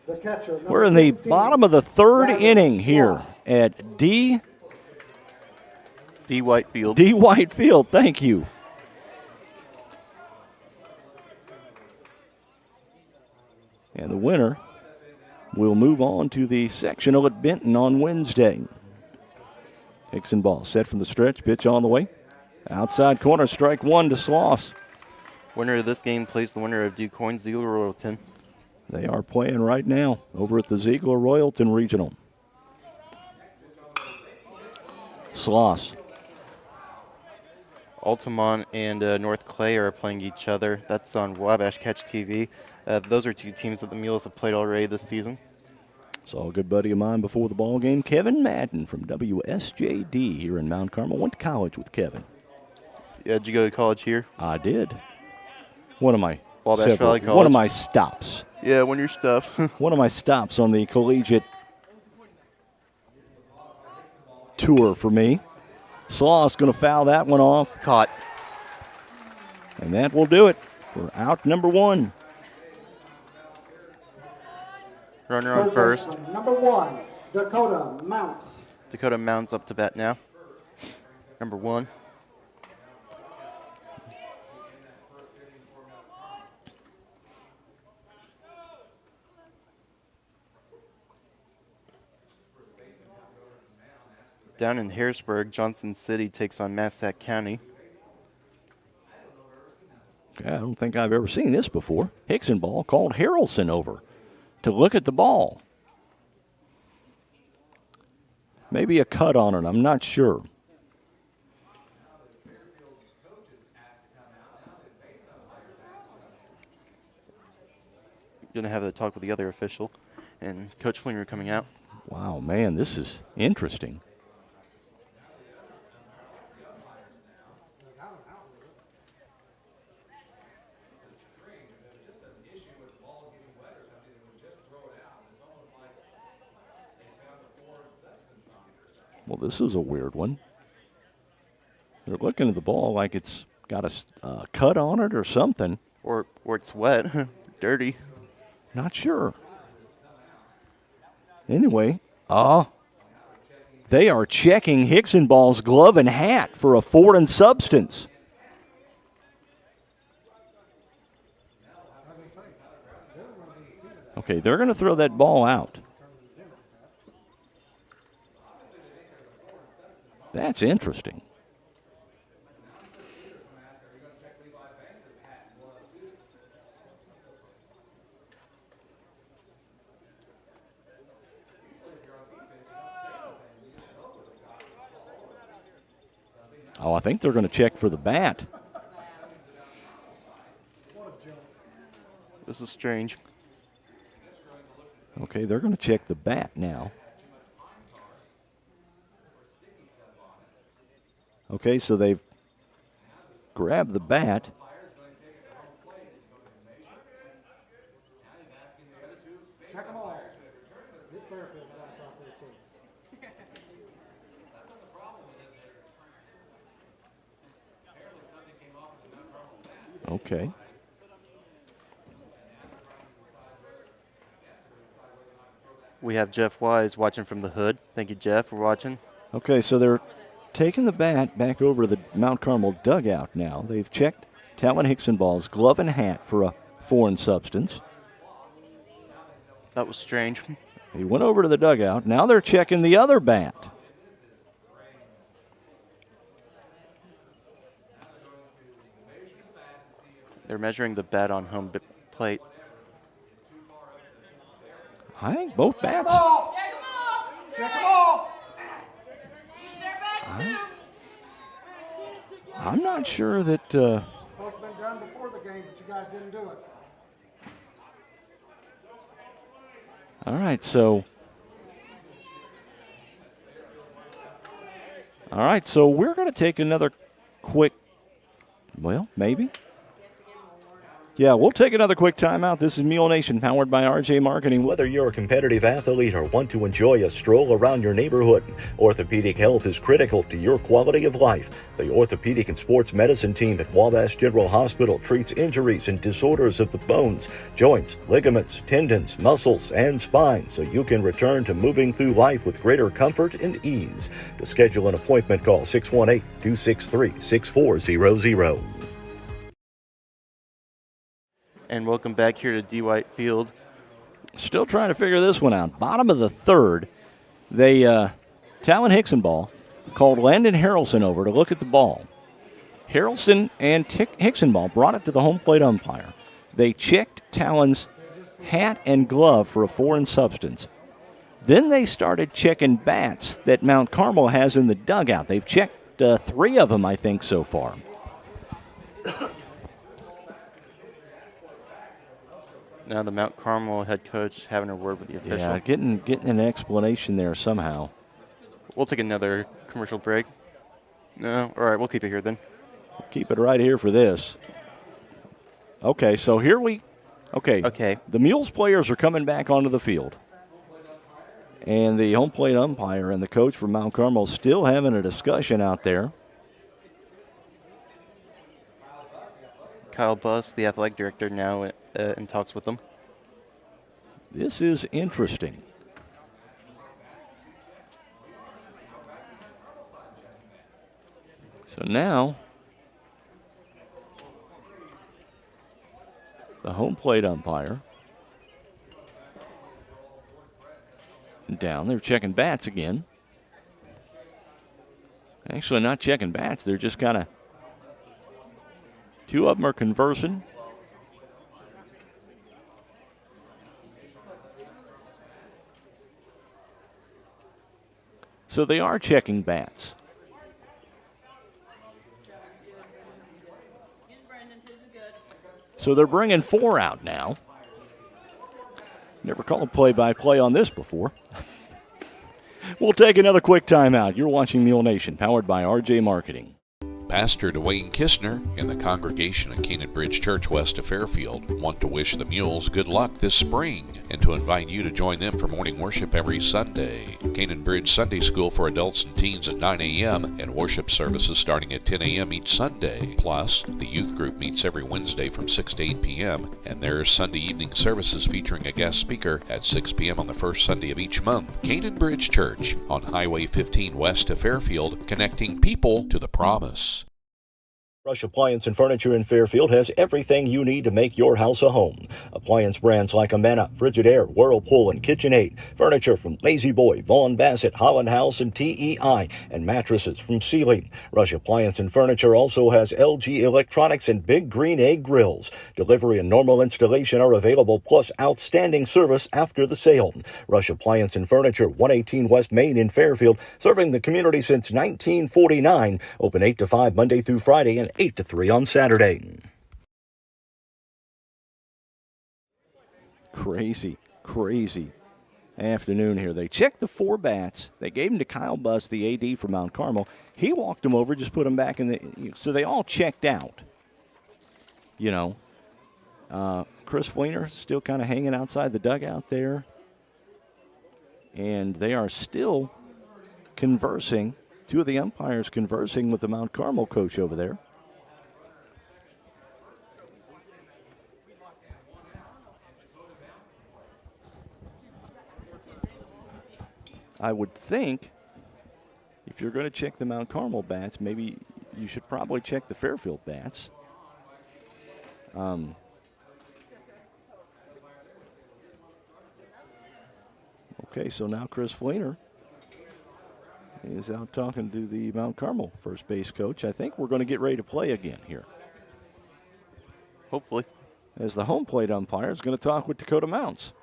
[SPEAKER 4] The catcher,
[SPEAKER 1] We're in the
[SPEAKER 4] 15,
[SPEAKER 1] bottom of the third
[SPEAKER 4] Ryder
[SPEAKER 1] inning here
[SPEAKER 4] Sloss.
[SPEAKER 1] at D.
[SPEAKER 5] White Field.
[SPEAKER 1] D. White Field, thank you. And the winner will move on to the sectional at Benton on Wednesday. Hicksonball set from the stretch, pitch on the way. Outside corner, strike 1 to Sloss.
[SPEAKER 5] Winner of this game plays the winner of DuCoin Ziegler Royalton.
[SPEAKER 1] They are playing right now over at the Ziegler Royalton Regional. Sloss.
[SPEAKER 5] Altamont and North Clay are playing each other. That's on Wabash Catch TV. Those are 2 teams that the Mules have played already this season.
[SPEAKER 1] Saw a good buddy of mine before the ball game, Kevin Madden from WSJD here in Mount Carmel. Went to college with Kevin.
[SPEAKER 5] Yeah, did you go to college here?
[SPEAKER 1] I did. One of my
[SPEAKER 5] Wabash Valley College.
[SPEAKER 1] One of my stops.
[SPEAKER 5] Yeah, one of your stuff.
[SPEAKER 1] One of my stops on the collegiate tour for me. Sloss going to foul that one off.
[SPEAKER 5] Caught.
[SPEAKER 1] And that will do it for out number 1.
[SPEAKER 5] Runner on
[SPEAKER 4] Third
[SPEAKER 5] first.
[SPEAKER 4] baseman, number 1, Dakota Mounts.
[SPEAKER 5] Dakota Mounts up to bat now. Number 1. Down in Harrisburg, Johnson City takes on Massac County.
[SPEAKER 1] I don't think I've ever seen this before. Hickson ball called Harrelson over to look at the ball. Maybe a cut on it, I'm not sure.
[SPEAKER 5] Going to have the talk with the other official, and Coach Flinger coming out.
[SPEAKER 1] Wow, man, this is interesting. Well, this is a weird one. They're looking at the ball like it's got a cut on it or something.
[SPEAKER 5] Or it's wet, dirty.
[SPEAKER 1] Not sure. Anyway, they are checking Hickson ball's glove and hat for a foreign substance. Okay, they're going to throw that ball out. That's interesting. Oh, I think they're going to check for the bat.
[SPEAKER 5] This is strange.
[SPEAKER 1] Okay, they're going to check the bat now. Okay, so they've grabbed the bat.
[SPEAKER 4] Check them all. Get Fairfield's bats out there too.
[SPEAKER 1] Okay.
[SPEAKER 5] We have Jeff Wise watching from the hood. Thank you, Jeff, for watching.
[SPEAKER 1] Okay, so they're taking the bat back over to the Mount Carmel dugout now. They've checked Talon Hickson ball's glove and hat for a foreign substance.
[SPEAKER 5] That was strange.
[SPEAKER 1] He went over to the dugout. Now they're checking the other bat.
[SPEAKER 5] They're measuring the bat on home plate.
[SPEAKER 1] I think both bats.
[SPEAKER 4] Check them all.
[SPEAKER 1] I'm not sure that.
[SPEAKER 4] Supposed to have been done before the game, but you guys didn't do it.
[SPEAKER 1] All right, so. All right, so we're going to take another quick. Well, maybe. Yeah, we'll take another quick timeout. This is Mule Nation, powered by RJ Marketing.
[SPEAKER 12] Whether you're a competitive athlete or want to enjoy a stroll around your neighborhood, orthopedic health is critical to your quality of life. The Orthopedic and Sports Medicine team at Wabash General Hospital treats injuries and disorders of the bones, joints, ligaments, tendons, muscles, and spine so you can return to moving through life with greater comfort and ease. To schedule an appointment, call 618-263-6400.
[SPEAKER 5] And welcome back here to D. White Field.
[SPEAKER 1] Still trying to figure this one out. Bottom of the third, they Talon Hickson ball called Landon Harrelson over to look at the ball. Harrelson and Hickson ball brought it to the home plate umpire. They checked Talon's hat and glove for a foreign substance. Then they started checking bats that Mount Carmel has in the dugout. They've checked 3 of them, I think, so far.
[SPEAKER 5] Now the Mount Carmel head coach having a word with the official.
[SPEAKER 1] Yeah, getting an explanation there somehow.
[SPEAKER 5] We'll take another commercial break. No? All right, we'll keep it here then.
[SPEAKER 1] Keep it right here for this. Okay, so here we... Okay. The Mules players are coming back onto the field. And the home plate umpire and the coach from Mount Carmel still having a discussion out there.
[SPEAKER 5] Kyle Buss, the athletic director, now in talks with them.
[SPEAKER 1] This is interesting. So now, the home plate umpire down. They're checking bats again. Actually, not checking bats. They're just kind of, two of them are conversing. So they are checking bats. So they're bringing 4 out now. Never called play-by-play on this before. We'll take another quick timeout. You're watching Mule Nation, powered by RJ Marketing.
[SPEAKER 13] Pastor Dwayne Kistner and the congregation at Canaan Bridge Church west of Fairfield want to wish the Mules good luck this spring and to invite you to join them for morning worship every Sunday. Canaan Bridge Sunday School for adults and teens at 9 a.m. and worship services starting at 10 a.m. each Sunday. Plus, the youth group meets every Wednesday from 6 to 8 p.m. and there's Sunday evening services featuring a guest speaker at 6 p.m. on the first Sunday of each month. Canaan Bridge Church on Highway 15 west of Fairfield, connecting people to the promise.
[SPEAKER 12] Rush Appliance and Furniture in Fairfield has everything you need to make your house a home. Appliance brands like Amana, Frigidaire, Whirlpool, and KitchenAid. Furniture from Lazy Boy, Vaughn Bassett, Holland House, and TEI. And mattresses from Sealy. Rush Appliance and Furniture also has LG Electronics and Big Green Egg Grills. Delivery and normal installation are available, plus outstanding service after the sale. Rush Appliance and Furniture, 118 West Main in Fairfield, serving the community since 1949. Open 8 to 5 Monday through Friday and 8 to 3 on Saturday.
[SPEAKER 1] Crazy afternoon here. They checked the 4 bats. They gave them to Kyle Buss, the AD from Mount Carmel. He walked them over, just put them back in the. So they all checked out. You know, Chris Fleener still kind of hanging outside the dugout there, and they are still conversing. 2 of the umpires conversing with the Mount Carmel coach over there. I would think if you're going to check the Mount Carmel bats, maybe you should probably check the Fairfield bats. Okay, so now Chris Fleener is out talking to the Mount Carmel first base coach. I think we're going to get ready to play again here.
[SPEAKER 5] Hopefully.
[SPEAKER 1] As the home plate umpire is going to talk with Dakota Mounts.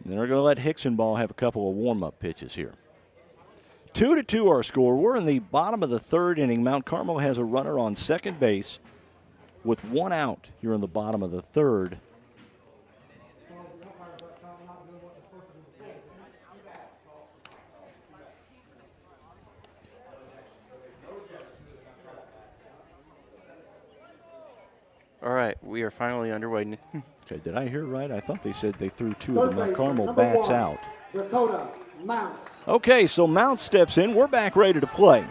[SPEAKER 1] And they're going to let Hicksonball have a couple of warm-up pitches here. 2-2 our score. We're in the bottom of the 3rd inning. Mount Carmel has a runner on second base with 1 out here in the bottom of the 3rd.
[SPEAKER 5] All right, we are finally underway.
[SPEAKER 1] Okay, did I hear right? I thought they said they threw 2 of the Mount Carmel bats out.
[SPEAKER 4] Dakota Mounts.
[SPEAKER 1] Okay, so Mounts steps in. We're back ready to play.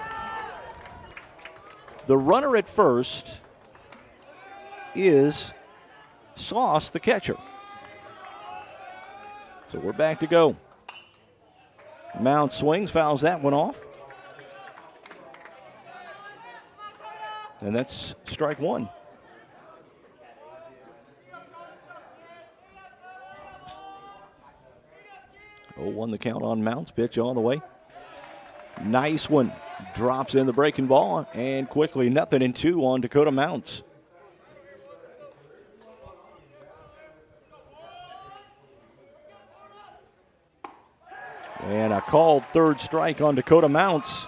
[SPEAKER 1] The runner at first is Sauce, the catcher. So we're back to go. Mounts swings, fouls that one off. And that's strike 1. 0-1 the count on Mounts. Pitch all the way. Nice one. Drops in the breaking ball, and quickly 0-2 on Dakota Mounts. And a called 3rd strike on Dakota Mounts.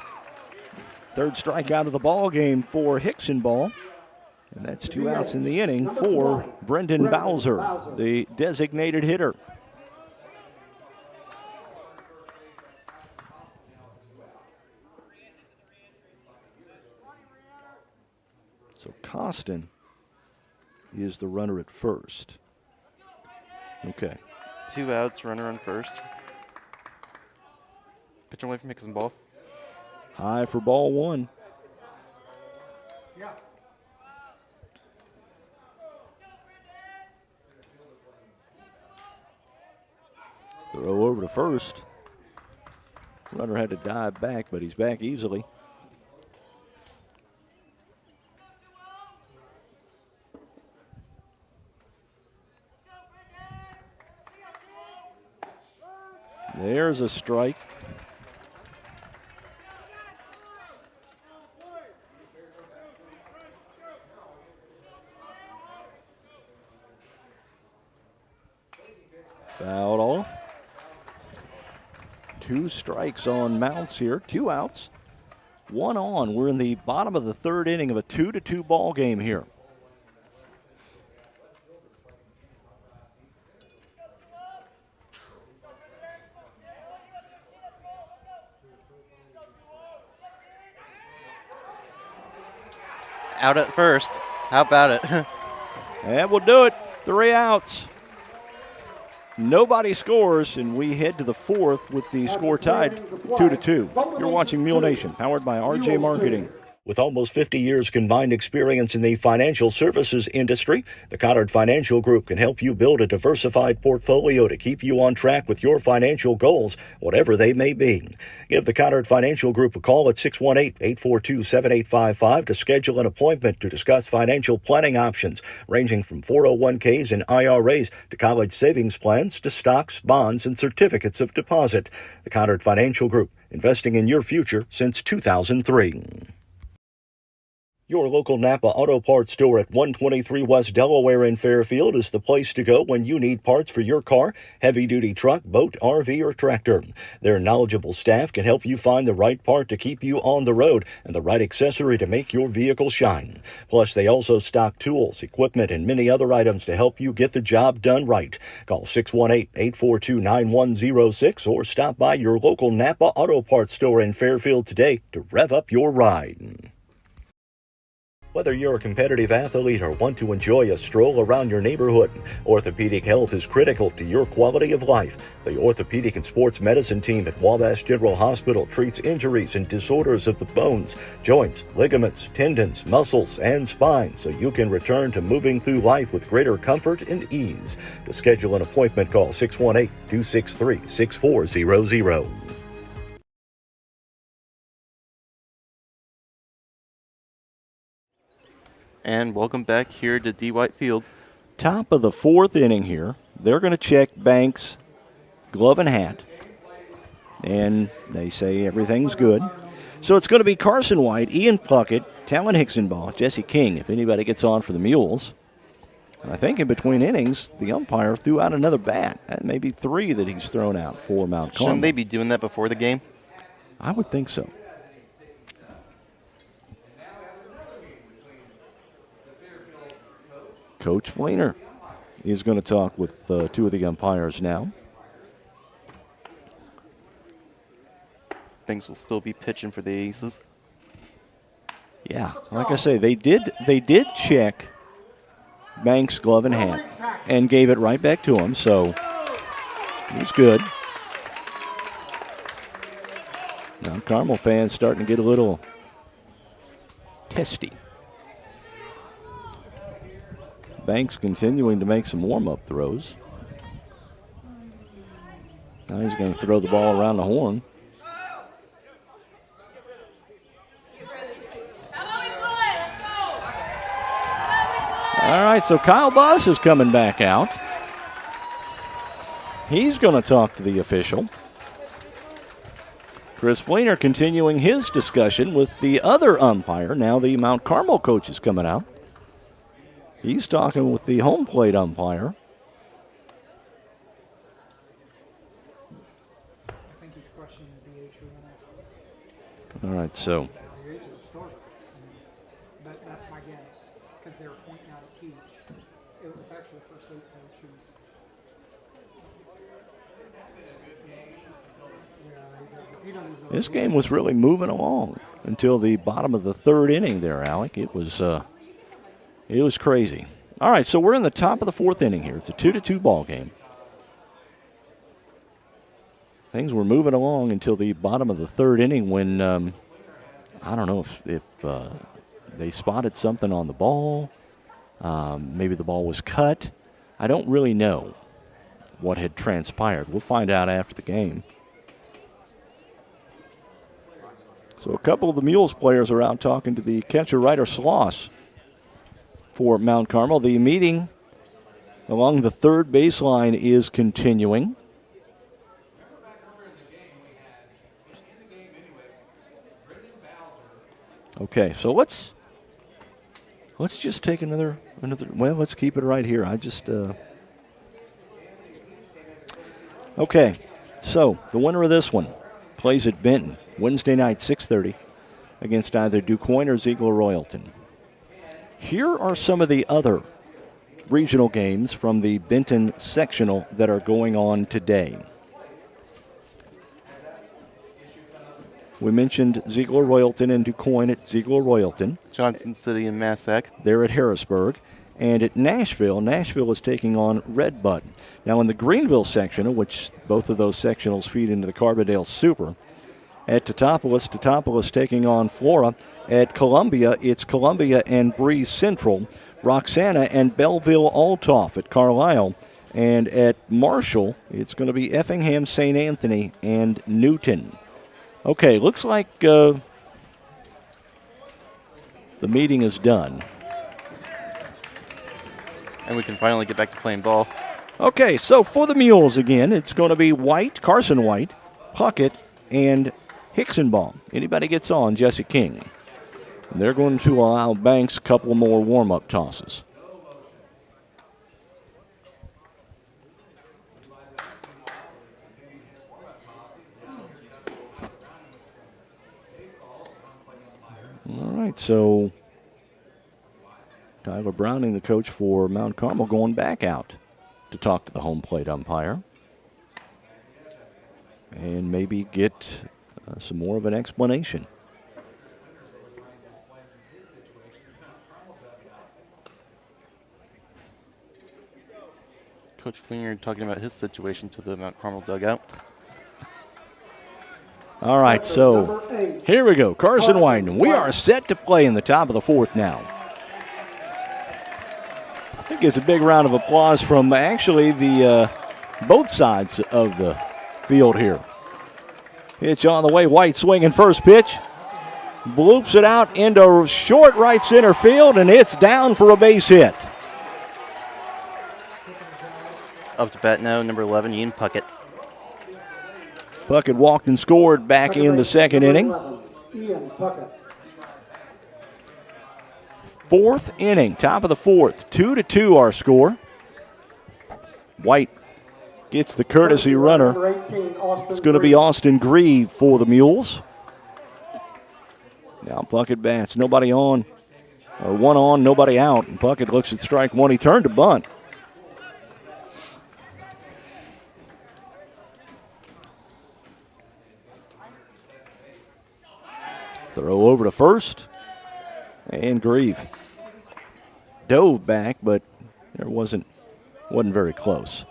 [SPEAKER 1] 3rd strike out of the ball game for Hicksonball. And that's 2 outs in the inning for Brendan Bowser, the designated hitter. So Costin is the runner at first. Okay.
[SPEAKER 5] 2 outs, runner on first. Pitch away from Hicksonball.
[SPEAKER 1] High for ball 1.
[SPEAKER 4] Yeah.
[SPEAKER 1] Throw over to first. Runner had to dive back, but he's back easily. There's a strike. Fouled off. 2 strikes on Mounts here. 2 outs. 1 on. We're in the bottom of the 3rd inning of a 2-2 ball game here.
[SPEAKER 5] Out at first. How about it?
[SPEAKER 1] And we'll do it. 3 outs. Nobody scores, and we head to the 4th with the score tied 2-2. You're watching Mule Nation, powered by RJ Marketing.
[SPEAKER 12] With almost 50 years combined experience in the financial services industry, the Cottard Financial Group can help you build a diversified portfolio to keep you on track with your financial goals, whatever they may be. Give the Cottard Financial Group a call at 618-842-7855 to schedule an appointment to discuss financial planning options, ranging from 401ks and IRAs to college savings plans to stocks, bonds, and certificates of deposit. The Cottard Financial Group, investing in your future since 2003. Your local Napa Auto Parts store at 123 West Delaware in Fairfield is the place to go when you need parts for your car, heavy-duty truck, boat, RV, or tractor. Their knowledgeable staff can help you find the right part to keep you on the road and the right accessory to make your vehicle shine. Plus, they also stock tools, equipment, and many other items to help you get the job done right. Call 618-842-9106 or stop by your local Napa Auto Parts store in Fairfield today to rev up your ride. Whether you're a competitive athlete or want to enjoy a stroll around your neighborhood, orthopedic health is critical to your quality of life. The Orthopedic and Sports Medicine team at Wabash General Hospital treats injuries and disorders of the bones, joints, ligaments, tendons, muscles, and spine so you can return to moving through life with greater comfort and ease. To schedule an appointment, call 618-263-6400.
[SPEAKER 5] And welcome back here to D. White Field.
[SPEAKER 1] Top of the 4th inning here. They're going to check Banks' glove and hat. And they say everything's good. So it's going to be Carson White, Ian Puckett, Talon Hicksonbaugh, Jesse King, if anybody gets on for the Mules. And I think in between innings, the umpire threw out another bat. That may be 3 that he's thrown out for Mount Carmel.
[SPEAKER 5] Shouldn't they be doing that before the game?
[SPEAKER 1] I would think so. Coach Fleener is going to talk with 2 of the umpires now.
[SPEAKER 5] Banks will still be pitching for the Aces.
[SPEAKER 1] Yeah, like I say, they did check Banks' glove and hat and gave it right back to him, so it was good. Now Carmel fans starting to get a little testy. Banks continuing to make some warm-up throws. Now he's going to throw the ball around the horn. All right, so Kyle Buss is coming back out. He's going to talk to the official. Chris Fleener continuing his discussion with the other umpire. Now the Mount Carmel coach is coming out. He's talking with the home plate umpire.
[SPEAKER 14] I think he's questioning the DH or not.
[SPEAKER 1] All right, so.
[SPEAKER 14] The DH is a starter. That's my guess, because they were pointing out a key. It was actually the first baseman who chose.
[SPEAKER 1] This game was really moving along until the bottom of the 3rd inning there, Alec. It was crazy. All right, so we're in the top of the 4th inning here. It's a 2-2 ball game. Things were moving along until the bottom of the 3rd inning when, I don't know if they spotted something on the ball. Maybe the ball was cut. I don't really know what had transpired. We'll find out after the game. So a couple of the Mules players are out talking to the catcher, Ryder Sloss, for Mount Carmel. The meeting along the 3rd baseline is continuing. Okay, so let's just take another. Well, let's keep it right here. Okay, so the winner of this one plays at Benton Wednesday night, 6:30, against either DuQuoin or Ziegler-Royalton. Here are some of the other regional games from the Benton sectional that are going on today. We mentioned Ziegler-Royalton and DuQuoin at Ziegler-Royalton.
[SPEAKER 5] Johnson City and Massac.
[SPEAKER 1] They're at Harrisburg. And at Nashville is taking on Red Bud. Now in the Greenville sectional, which both of those sectionals feed into the Carbondale Super, at Teutopolis taking on Flora. At Columbia, it's Columbia and Breeze Central. Roxana and Belleville-Altoff at Carlisle. And at Marshall, it's going to be Effingham, St. Anthony, and Newton. Okay, looks like the meeting is done.
[SPEAKER 5] And we can finally get back to playing ball.
[SPEAKER 1] Okay, so for the Mules again, it's going to be White, Carson White, Puckett, and Hicksonbaum. Anybody gets on, Jesse King. And they're going to allow Banks a couple more warm-up tosses. All right, so Tyler Browning, the coach for Mount Carmel, going back out to talk to the home plate umpire and maybe get some more of an explanation.
[SPEAKER 5] Coach Flinger talking about his situation to the Mount Carmel dugout.
[SPEAKER 1] All right, so here we go. Carson White. We are set to play in the top of the fourth now. I think it's a big round of applause from actually the both sides of the field here. Pitch on the way. White swinging first pitch. Bloops it out into short right center field, and it's down for a base hit.
[SPEAKER 5] Up to bat now, number 11, Ian Puckett.
[SPEAKER 1] Puckett walked and scored back in the second inning.
[SPEAKER 4] Ian Puckett.
[SPEAKER 1] Fourth inning, top of the fourth. 2-2 our score. White gets the courtesy runner. It's going to be Austin Grieve for the Mules. Now Puckett bats. Nobody on. Or one on, nobody out. And Puckett looks at strike one. He turned to bunt. Throw over to first. And Grieve dove back, but there wasn't very close.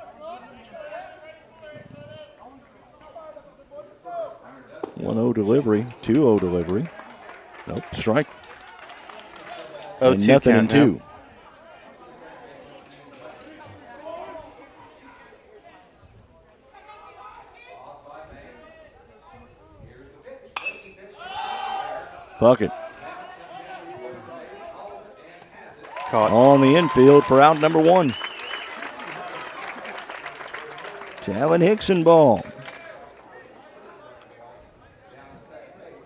[SPEAKER 1] 1-0 delivery, 2-0 delivery. Nope, strike.
[SPEAKER 5] Oh,
[SPEAKER 1] and nothing in two.
[SPEAKER 5] Now.
[SPEAKER 1] Puckett.
[SPEAKER 5] Caught.
[SPEAKER 1] On the infield for out number one. Talon Hicksonbaum.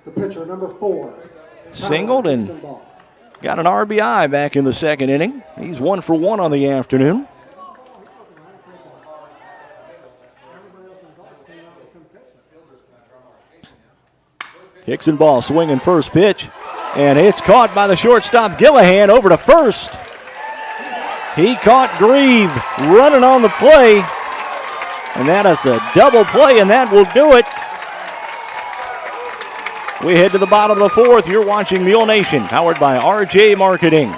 [SPEAKER 4] The pitcher, number 4.
[SPEAKER 1] Singled and got an RBI back in the second inning. He's 1 for 1 on the afternoon. Hicksonbaum swinging first pitch, and it's caught by the shortstop Gillahan over to first. He caught Grieve running on the play, and that is a double play, and that will do it. We head to the bottom of the fourth. You're watching Mule Nation, powered by RJ Marketing.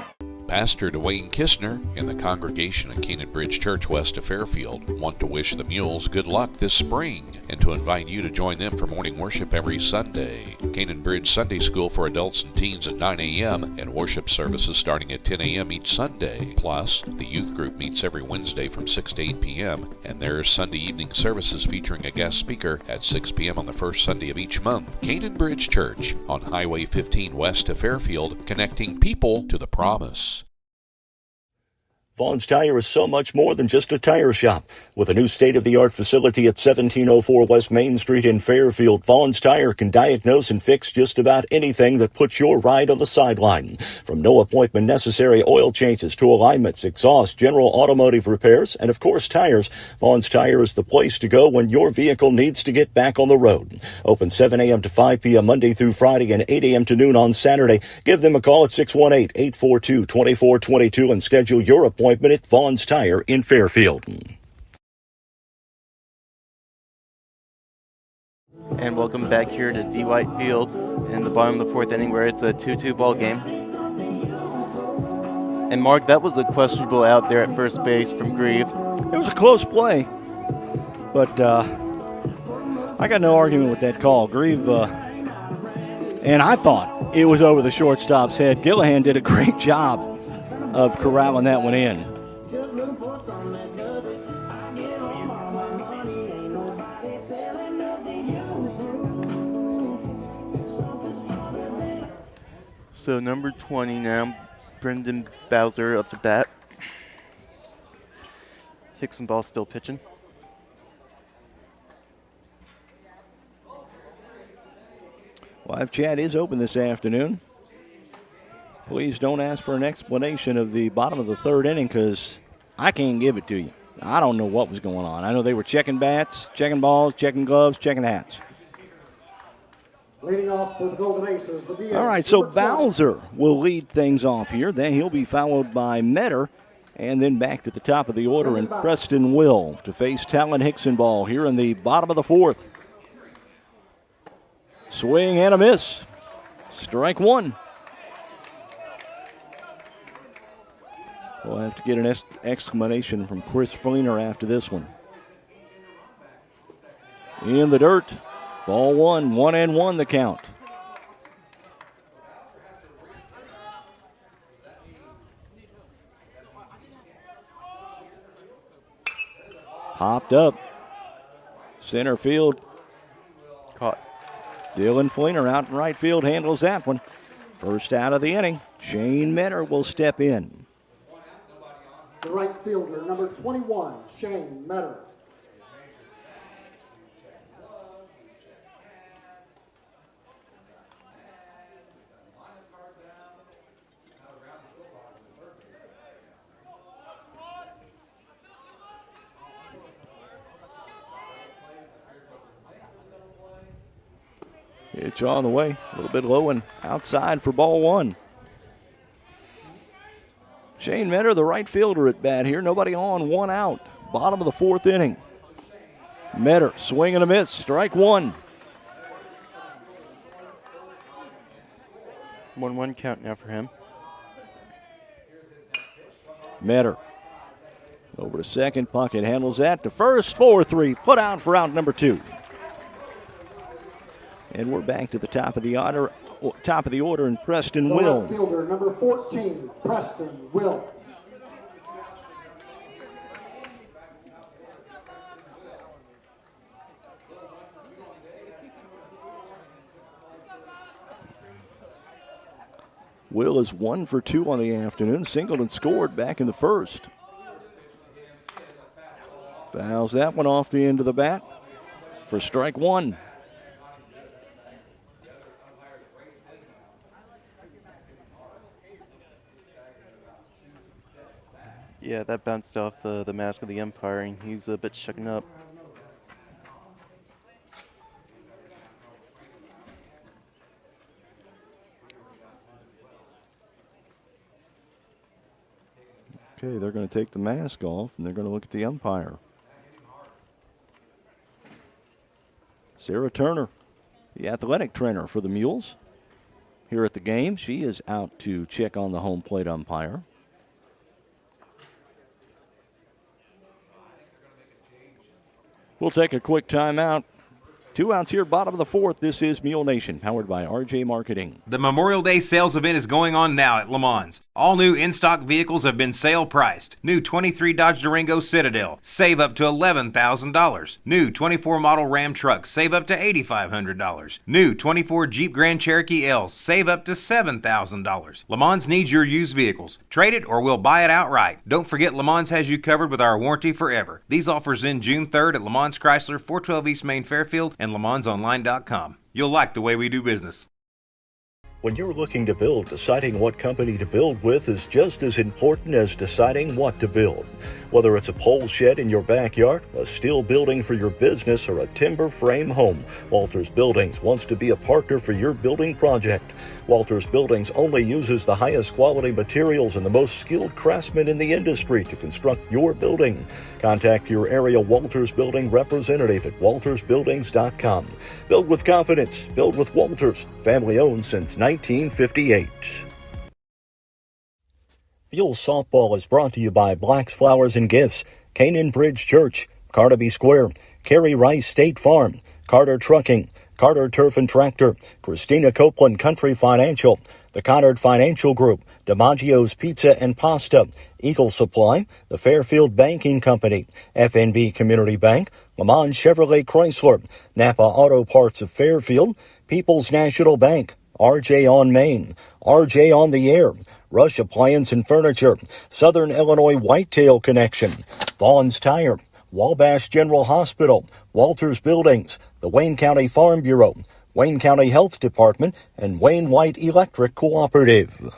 [SPEAKER 13] Pastor Dwayne Kistner and the congregation at Canaan Bridge Church west of Fairfield want to wish the Mules good luck this spring and to invite you to join them for morning worship every Sunday. Canaan Bridge Sunday School for adults and teens at 9 a.m. and worship services starting at 10 a.m. each Sunday. Plus, the youth group meets every Wednesday from 6 to 8 p.m. and there's Sunday evening services featuring a guest speaker at 6 p.m. on the first Sunday of each month. Canaan Bridge Church on Highway 15 west of Fairfield, connecting people to the promise.
[SPEAKER 12] Vaughn's Tire is so much more than just a tire shop. With a new state-of-the-art facility at 1704 West Main Street in Fairfield, Vaughn's Tire can diagnose and fix just about anything that puts your ride on the sideline. From no appointment necessary oil changes to alignments, exhaust, general automotive repairs, and of course tires, Vaughn's Tire is the place to go when your vehicle needs to get back on the road. Open 7 a.m. to 5 p.m. Monday through Friday and 8 a.m. to noon on Saturday. Give them a call at 618-842-2422 and schedule your appointment at Vaughn's Tire in Fairfield.
[SPEAKER 5] And welcome back here to D. White Field in the bottom of the fourth inning where it's a 2-2 ball game. And Mark, that was a questionable out there at first base from Grieve.
[SPEAKER 1] It was a close play, but I got no argument with that call. Grieve, and I thought it was over the shortstop's head. Gillihan did a great job of corralling that one in.
[SPEAKER 5] So number 20 now, Brendan Bowser up to bat. Hickson ball still pitching.
[SPEAKER 1] Live chat is open this afternoon. Please don't ask for an explanation of the bottom of the third inning because I can't give it to you. I don't know what was going on. I know they were checking bats, checking balls, checking gloves, checking hats.
[SPEAKER 4] Leading off for the Golden Aces, the DH.
[SPEAKER 1] All right, so Bowser will lead things off here. Then he'll be followed by Metter. And then back to the top of the order, and Preston Will to face Talon Hickson ball here in the bottom of the fourth. Swing and a miss. Strike one. We'll have to get an exclamation from Chris Fleener after this one. In the dirt. Ball one, 1-1 the count. Popped up. Center field.
[SPEAKER 5] Caught.
[SPEAKER 1] Dylan Fleener out in right field handles that one. First out of the inning. Shane Metter will step in.
[SPEAKER 4] The right fielder, number 21, Shane Metter.
[SPEAKER 1] It's on the way. A little bit low and outside for ball one. Shane Metter, the right fielder at bat here. Nobody on, one out. Bottom of the fourth inning. Metter, swing and a miss. Strike one.
[SPEAKER 5] 1-1 count now for him.
[SPEAKER 1] Metter. Over to second. Puckett handles that to first. 4-3. Put out for out number two. And we're back to the top of the order. And Preston Will.
[SPEAKER 4] Left fielder, number 14, Preston Will.
[SPEAKER 1] Will is 1 for 2 on the afternoon. Singled and scored back in the first. Fouls that one off the end of the bat for strike one.
[SPEAKER 5] Yeah, that bounced off the mask of the umpire, and he's a bit shaken up.
[SPEAKER 1] Okay, they're going to take the mask off, and they're going to look at the umpire. Sarah Turner, the athletic trainer for the Mules, here at the game. She is out to check on the home plate umpire. We'll take a quick timeout. 2 outs here, bottom of the 4th. This is Mule Nation, powered by RJ Marketing.
[SPEAKER 6] The Memorial Day sales event is going on now at Le Mans. All new in-stock vehicles have been sale priced. New 23 Dodge Durango Citadel, save up to $11,000. New 24 model Ram truck, save up to $8,500. New 24 Jeep Grand Cherokee L, save up to $7,000. Le Mans needs your used vehicles. Trade it or we'll buy it outright. Don't forget Le Mans has you covered with our warranty forever. These offers end June 3rd at Le Mans Chrysler, 412 East Main Fairfield, and LeMansOnline.com. You'll like the way we do business.
[SPEAKER 12] When you're looking to build, deciding what company to build with is just as important as deciding what to build. Whether it's a pole shed in your backyard, a steel building for your business, or a timber frame home, Walters Buildings wants to be a partner for your building project. Walters Buildings only uses the highest quality materials and the most skilled craftsmen in the industry to construct your building. Contact your area Walters Building representative at waltersbuildings.com. Build with confidence. Build with Walters. Family owned since 1958. Mules Softball is brought to you by Black's Flowers and Gifts, Canaan Bridge Church, Carnaby Square, Carey Rice State Farm, Carter Trucking, Carter Turf and Tractor, Christina Copeland Country Financial, the Conard Financial Group, DiMaggio's Pizza and Pasta, Eagle Supply, the Fairfield Banking Company, FNB Community Bank, Le Mans Chevrolet Chrysler, Napa Auto Parts of Fairfield, People's National Bank, RJ on Main, RJ on the Air, Rush Appliance and Furniture, Southern Illinois Whitetail Connection, Vaughn's Tire, Wabash General Hospital, Walters Buildings, the Wayne County Farm Bureau, Wayne County Health Department, and Wayne White Electric Cooperative.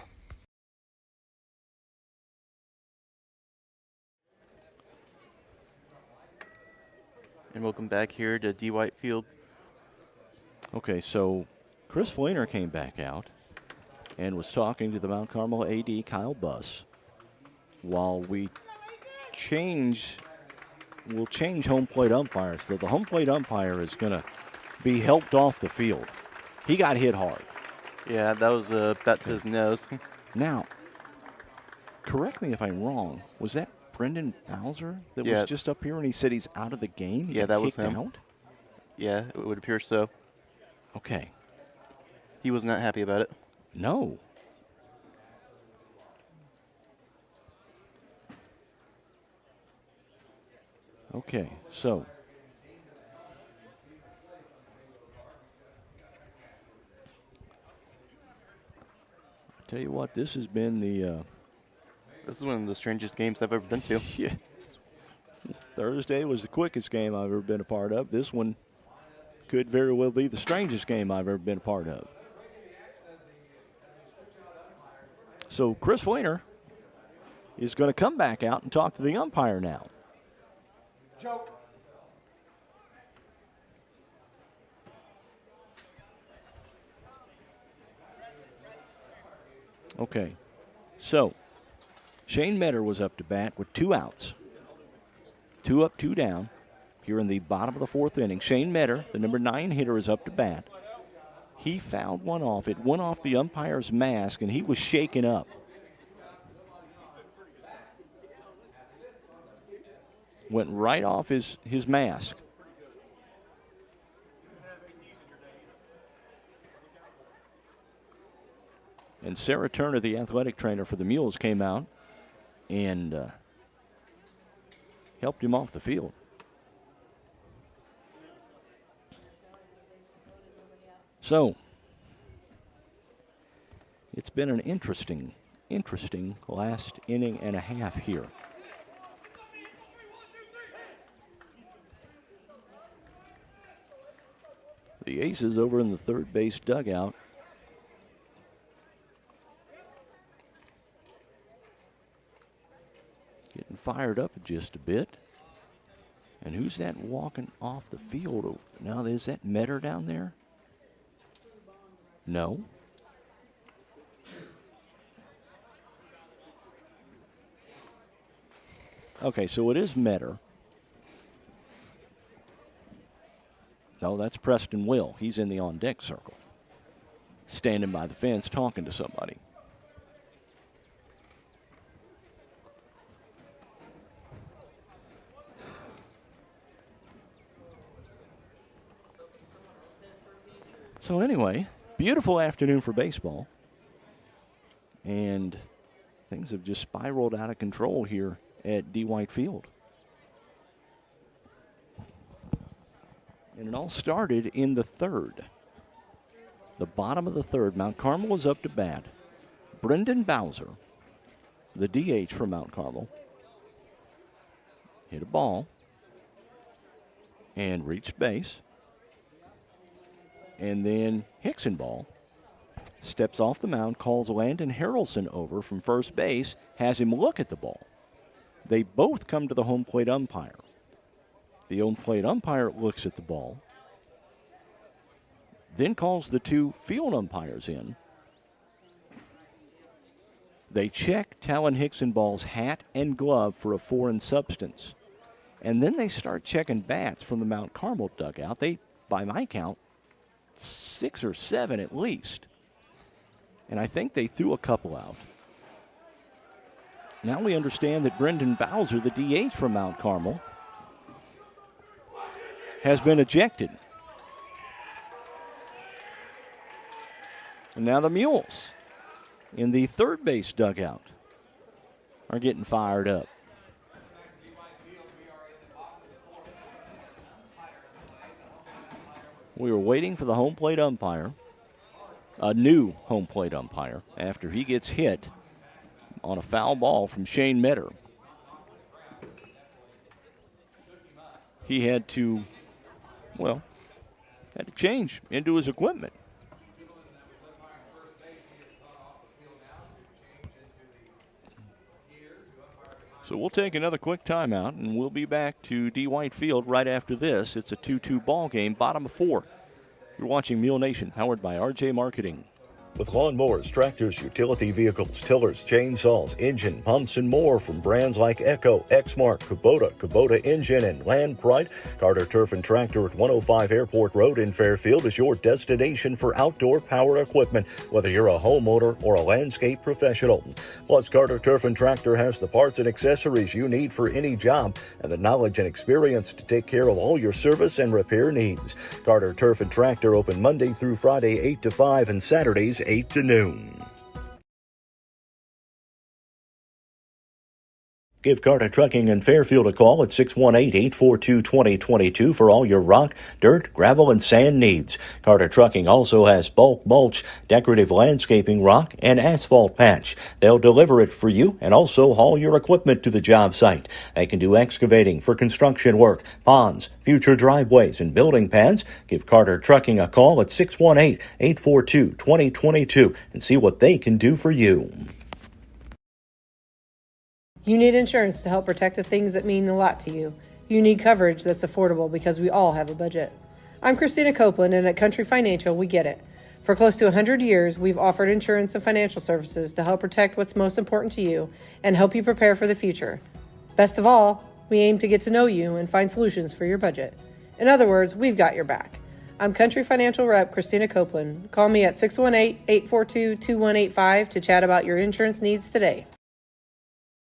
[SPEAKER 5] And welcome back here to D. White Field.
[SPEAKER 1] Okay, so Chris Fleener came back out and was talking to the Mount Carmel AD, Kyle Buss, while we'll change home plate umpires. So the home plate umpire is going to be helped off the field. He got hit hard.
[SPEAKER 5] Yeah, that was a bat to his nose.
[SPEAKER 1] Now, correct me if I'm wrong. Was that Brendan Bowser that was just up here and he said he's out of the game?
[SPEAKER 5] Yeah, that was him.
[SPEAKER 1] Out?
[SPEAKER 5] Yeah, it would appear so.
[SPEAKER 1] Okay.
[SPEAKER 5] He was not happy about it.
[SPEAKER 1] No. Okay, so I tell you what, this has been the
[SPEAKER 5] this is one of the strangest games I've ever been to.
[SPEAKER 1] Yeah. Thursday was the quickest game I've ever been a part of. This one could very well be the strangest game I've ever been a part of. So Chris Fleener is going to come back out and talk to the umpire now.
[SPEAKER 4] Joke.
[SPEAKER 1] Okay, so Shane Metter was up to bat with 2 outs. 2 up, 2 down here in the bottom of the 4th inning. Shane Metter, the number 9 hitter, is up to bat. He fouled one off. It went off the umpire's mask, and he was shaken up. Went right off his mask. And Sarah Turner, the athletic trainer for the Mules, came out and helped him off the field. So, it's been an interesting last inning and a half here. The Aces over in the third base dugout. Getting fired up just a bit. And who's that walking off the field? Now, is that Metter down there? No. Okay, so it is Metter. No, that's Preston Will. He's in the on-deck circle, standing by the fence talking to somebody. So anyway, beautiful afternoon for baseball. And things have just spiraled out of control here at D. White Field. And it all started in the third. The bottom of the third, Mount Carmel is up to bat. Brendan Bowser, the DH for Mount Carmel, hit a ball and reached base. And then Hicksonball steps off the mound, calls Landon Harrelson over from first base, has him look at the ball. They both come to the home plate umpire. The home plate umpire looks at the ball, then calls the two field umpires in. They check Talon Hicksonball's hat and glove for a foreign substance. And then they start checking bats from the Mount Carmel dugout. They, by my count, 6 or 7 at least. And I think they threw a couple out. Now we understand that Brendan Bowser, the DH from Mount Carmel, has been ejected. And now the Mules in the third base dugout are getting fired up. We were waiting for the home plate umpire, a new home plate umpire, after he gets hit on a foul ball from Shane Metter. He had to change into his equipment. So we'll take another quick timeout, and we'll be back to D. White Field right after this. It's a 2-2 ball game, bottom of 4. You're watching Mule Nation, powered by RJ Marketing.
[SPEAKER 12] With lawnmowers, tractors, utility vehicles, tillers, chainsaws, engine, pumps, and more from brands like Echo, Exmark, Kubota Engine, and Land Pride, Carter Turf and Tractor at 105 Airport Road in Fairfield is your destination for outdoor power equipment, whether you're a homeowner or a landscape professional. Plus, Carter Turf and Tractor has the parts and accessories you need for any job and the knowledge and experience to take care of all your service and repair needs. Carter Turf and Tractor open Monday through Friday 8 to 5 and Saturdays 8 to noon. Give Carter Trucking in Fairfield a call at 618-842-2022 for all your rock, dirt, gravel, and sand needs. Carter Trucking also has bulk mulch, decorative landscaping rock, and asphalt patch. They'll deliver it for you and also haul your equipment to the job site. They can do excavating for construction work, ponds, future driveways, and building pads. Give Carter Trucking a call at 618-842-2022 and see what they can do for you.
[SPEAKER 9] You need insurance to help protect the things that mean a lot to you. You need coverage that's affordable because we all have a budget. I'm Christina Copeland, and at Country Financial, we get it. For close to 100 years, we've offered insurance and financial services to help protect what's most important to you and help you prepare for the future. Best of all, we aim to get to know you and find solutions for your budget. In other words, we've got your back. I'm Country Financial Rep Christina Copeland. Call me at 618-842-2185 to chat about your insurance needs today.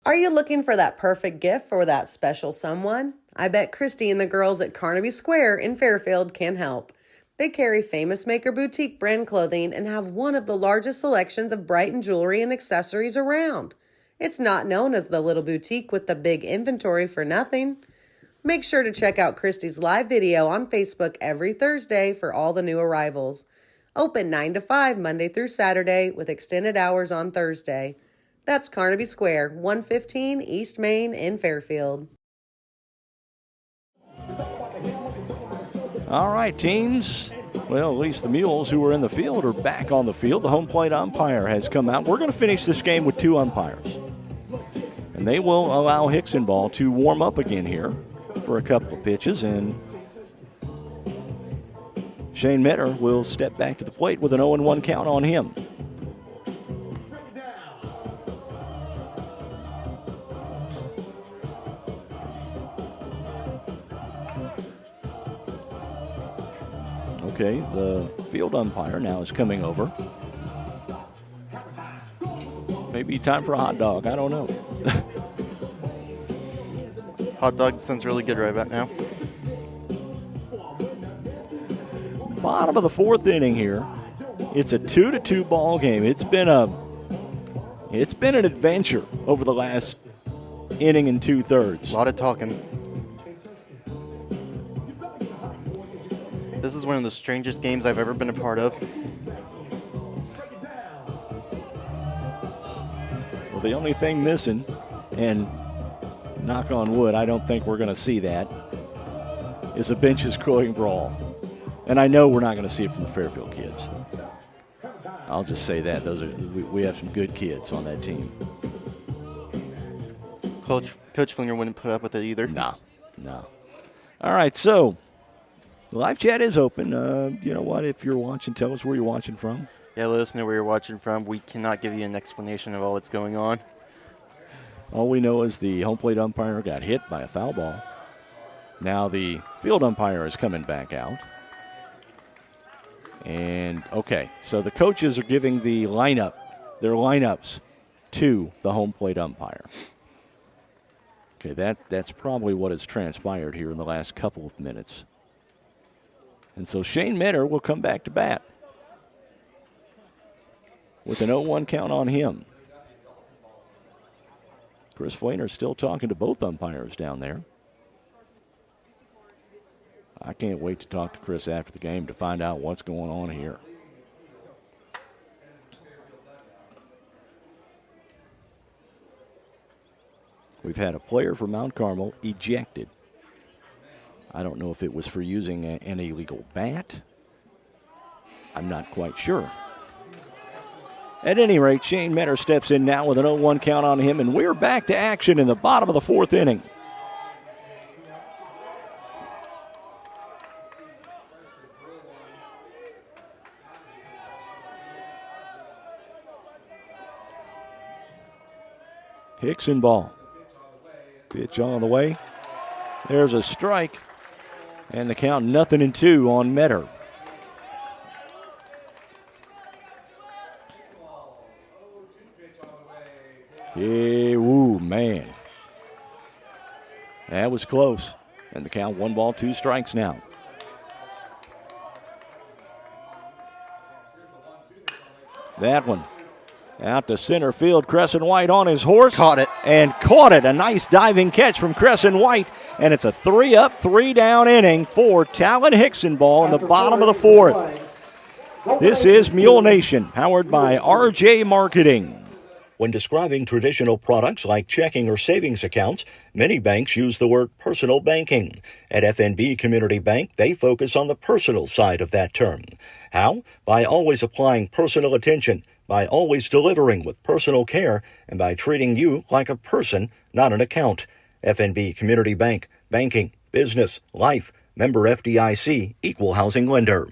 [SPEAKER 10] Are you looking for that perfect gift for that special someone? I bet Christy and the girls at Carnaby Square in Fairfield can help. They carry Famous Maker Boutique brand clothing and have one of the largest selections of Brighton jewelry and accessories around. It's not known as the little boutique with the big inventory for nothing. Make sure to check out Christy's live video on Facebook every Thursday for all the new arrivals. Open 9 to 5 Monday through Saturday with extended hours on Thursday. That's Carnaby Square, 115 East Main in Fairfield.
[SPEAKER 1] All right, teams. Well, at least the Mules who were in the field are back on the field. The home plate umpire has come out. We're going to finish this game with 2 umpires. And they will allow Hicksonball to warm up again here for a couple of pitches. And Shane Metter will step back to the plate with an 0-1 count on him. Okay, the field umpire now is coming over. Maybe time for a hot dog. I don't know.
[SPEAKER 5] Hot dog sounds really good right about now.
[SPEAKER 1] Bottom of the fourth inning here. It's a 2-2 ball game. It's been an adventure over the last inning and 2/3.
[SPEAKER 5] A lot of talking. This is one of the strangest games I've ever been a part of.
[SPEAKER 1] Well, the only thing missing, and knock on wood, I don't think we're going to see that, is a benches growing brawl. And I know we're not going to see it from the Fairfield kids. I'll just say that. We have some good kids on that team.
[SPEAKER 5] Coach Flinger wouldn't put up with it either.
[SPEAKER 1] No. All right, so the live chat is open. You know what? If you're watching, tell us where you're watching from.
[SPEAKER 5] Yeah, let us know where you're watching from. We cannot give you an explanation of all that's going on.
[SPEAKER 1] All we know is the home plate umpire got hit by a foul ball. Now the field umpire is coming back out. And, okay, so the coaches are giving their lineups to the home plate umpire. Okay, that's probably what has transpired here in the last couple of minutes. And so Shane Metter will come back to bat with an 0-1 count on him. Chris Flainer's still talking to both umpires down there. I can't wait to talk to Chris after the game to find out what's going on here. We've had a player from Mount Carmel ejected. I don't know if it was for using an illegal bat. I'm not quite sure. At any rate, Shane Metter steps in now with an 0-1 count on him, and we're back to action in the bottom of the fourth inning. Hickson ball. Pitch on the way. There's a strike. And the count 0-2 on Metter. Yeah, woo, man. That was close. And the count 1-2 strikes now. That one. Out to center field, Crescent White on his horse.
[SPEAKER 5] Caught it.
[SPEAKER 1] And caught it. A nice diving catch from Crescent White. And it's a 3-up, 3-down inning for Talon Hickson ball in the bottom of the fourth. This is Mule Nation, powered by RJ Marketing.
[SPEAKER 12] When describing traditional products like checking or savings accounts, many banks use the word personal banking. At FNB Community Bank, they focus on the personal side of that term. How? By always applying personal attention, by always delivering with personal care, and by treating you like a person, not an account. FNB Community Bank, banking, business, life, member FDIC, equal housing lender.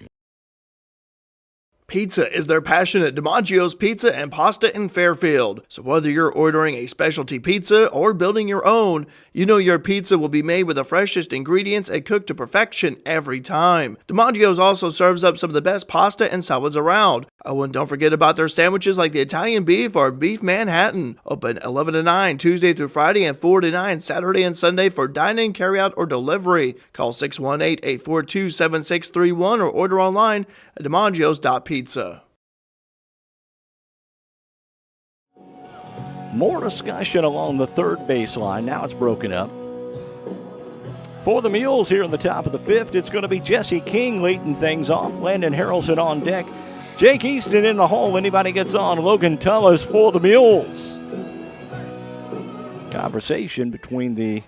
[SPEAKER 11] Pizza is their passion at DiMaggio's Pizza and Pasta in Fairfield. So whether you're ordering a specialty pizza or building your own, you know your pizza will be made with the freshest ingredients and cooked to perfection every time. DiMaggio's also serves up some of the best pasta and salads around. Oh, and don't forget about their sandwiches like the Italian beef or beef Manhattan. Open 11 to 9 Tuesday through Friday and 4 to 9 Saturday and Sunday for dine-in, carry-out, or delivery. Call 618-842-7631 or order online at DiMaggios.pizza.
[SPEAKER 1] More discussion along the third baseline. Now it's broken up. For the Mules here in the top of the fifth, it's going to be Jesse King leading things off. Landon Harrelson on deck. Jake Easton in the hole. Anybody gets on. Logan Tullis for the Mules. Conversation between the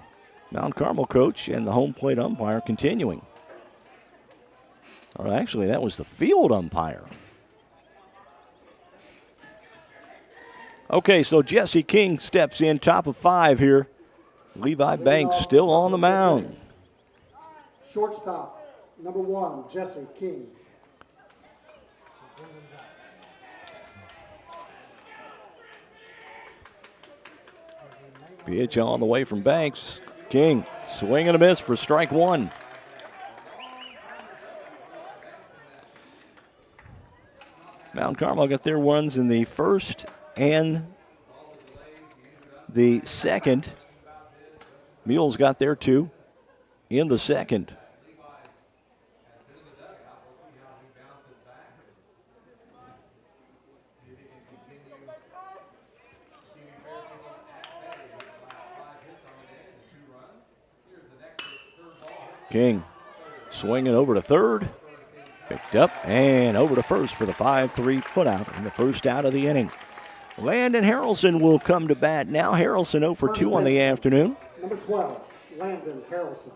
[SPEAKER 1] Mount Carmel coach and the home plate umpire continuing. Or actually, that was the field umpire. Okay, so Jesse King steps in, top of 5 here. Levi Banks still on the mound.
[SPEAKER 4] Shortstop, number 1, Jesse King.
[SPEAKER 1] Pitch on the way from Banks. King, swing and a miss for strike 1. Mount Carmel got their ones in the first and the second. Mules got their 2 in the second. King swinging over to third. Picked up and over to first for the 5-3 putout in the first out of the inning. Landon Harrelson will come to bat now. Harrelson 0 for 2 on the afternoon.
[SPEAKER 4] Number 12, Landon Harrelson.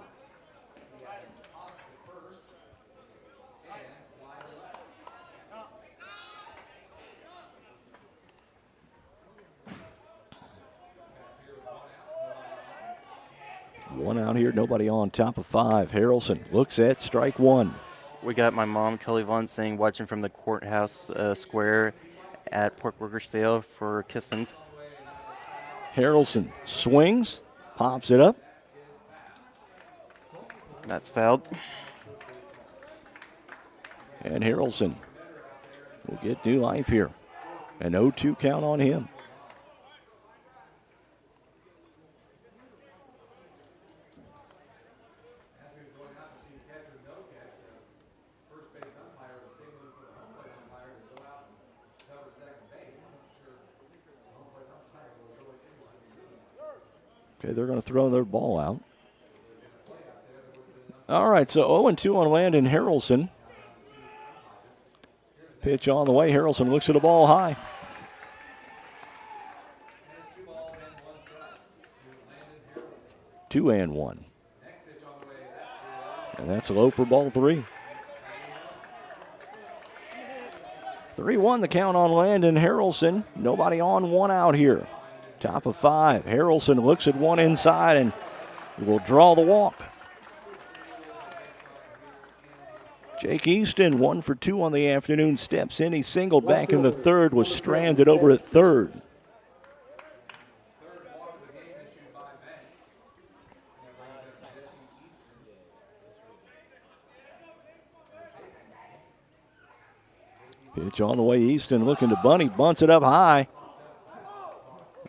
[SPEAKER 1] One out here, nobody on, top of 5. Harrelson looks at strike 1.
[SPEAKER 5] We got my mom, Kelly Vaughn, saying watching from the courthouse square at Pork Worker Sale for Kissins.
[SPEAKER 1] Harrelson swings, pops it up.
[SPEAKER 5] That's fouled.
[SPEAKER 1] And Harrelson will get new life here. An 0-2 count on him. Okay, they're going to throw their ball out. All right, so 0-2 on Landon Harrelson. Pitch on the way. Harrelson looks at the ball high. Two and one. And that's low for ball 3. 3-1 the count on Landon Harrelson. Nobody on, 1 out here. Top of 5. Harrelson looks at one inside and will draw the walk. Jake Easton 1 for 2 on the afternoon. Steps in. He singled back in the third. Was stranded over at third. Pitch on the way. Easton looking to bunt. He bunts it up high.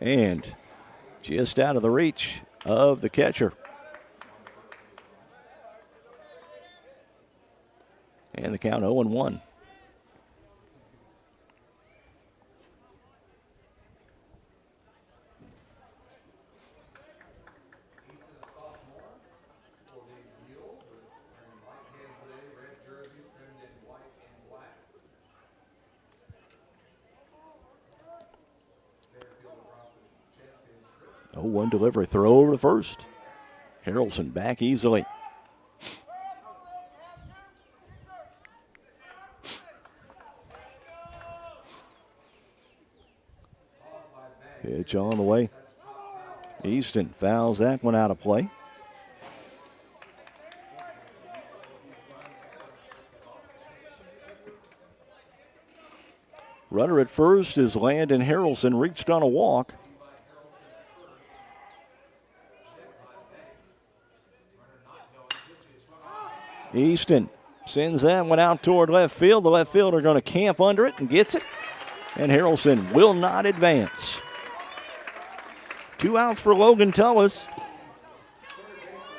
[SPEAKER 1] And just out of the reach of the catcher. And the count 0-1. One delivery, throw over to first. Harrelson back easily. Pitch on the way. Easton fouls that one out of play. Runner at first is Landon Harrelson, reached on a walk. Easton sends that one out toward left field. The left fielder going to camp under it and gets it. And Harrelson will not advance. 2 outs for Logan Tullis.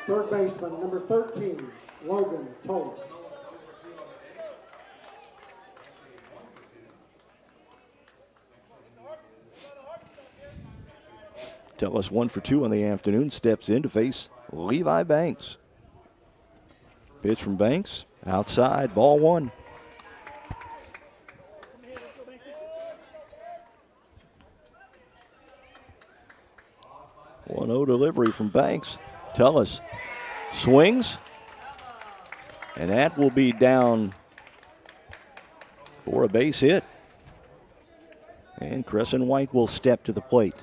[SPEAKER 4] Third baseman, number 13, Logan Tullis.
[SPEAKER 1] Tullis 1 for 2 on the afternoon. Steps in to face Levi Banks. Pitch from Banks, outside, ball 1. One 0 delivery from Banks. Tullis swings, and that will be down for a base hit. And Crescent White will step to the plate.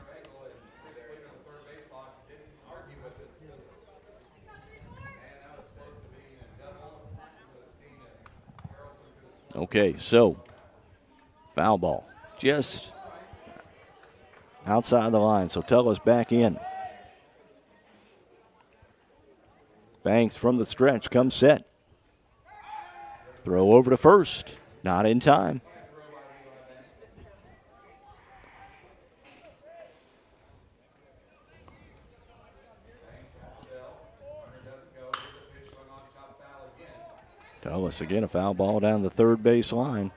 [SPEAKER 1] Okay, so foul ball just outside the line. So Tullis back in. Banks from the stretch comes set. Throw over to first. Not in time. Tullis again, a foul ball down the third base line.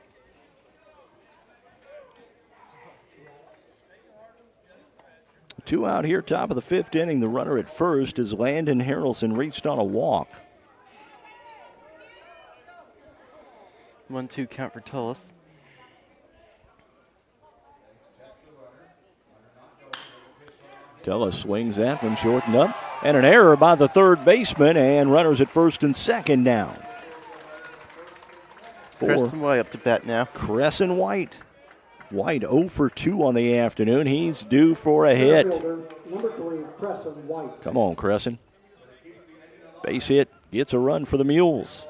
[SPEAKER 1] Two out here, top of the 5th inning. The runner at first is Landon Harrelson, reached on a walk.
[SPEAKER 5] 1-2 count for Tullis.
[SPEAKER 1] Tullis swings that one shortened up. And an error by the third baseman, and runners at first and second now.
[SPEAKER 5] Crescent White up to bat now.
[SPEAKER 1] Crescent White. White 0 for 2 on the afternoon. He's due for a hit.
[SPEAKER 4] Number 3, Crescent White.
[SPEAKER 1] Come on, Crescent. Base hit. Gets a run for the Mules.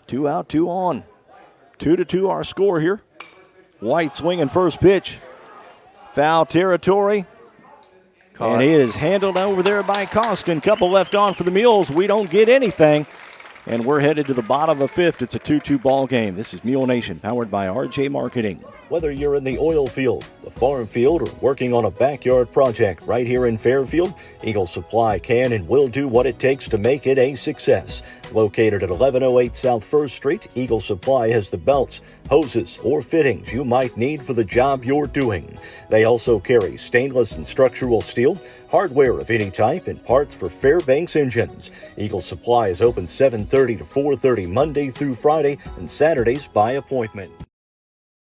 [SPEAKER 1] Two out, 2 on. 2-2 our score here. White swinging first pitch. Foul territory.
[SPEAKER 5] Caught.
[SPEAKER 1] And it is handled over there by Costin. Couple left on for the Mules. We don't get anything. And we're headed to the bottom of the 5th. It's a 2-2 ball game. This is Mule Nation, powered by RJ Marketing.
[SPEAKER 12] Whether you're in the oil field, the farm field, or working on a backyard project right here in Fairfield, Eagle Supply can and will do what it takes to make it a success. Located at 1108 South 1st Street, Eagle Supply has the belts, hoses, or fittings you might need for the job you're doing. They also carry stainless and structural steel, hardware of any type, and parts for Fairbanks engines. Eagle Supply is open 7:30 to 4:30 Monday through Friday and Saturdays by appointment.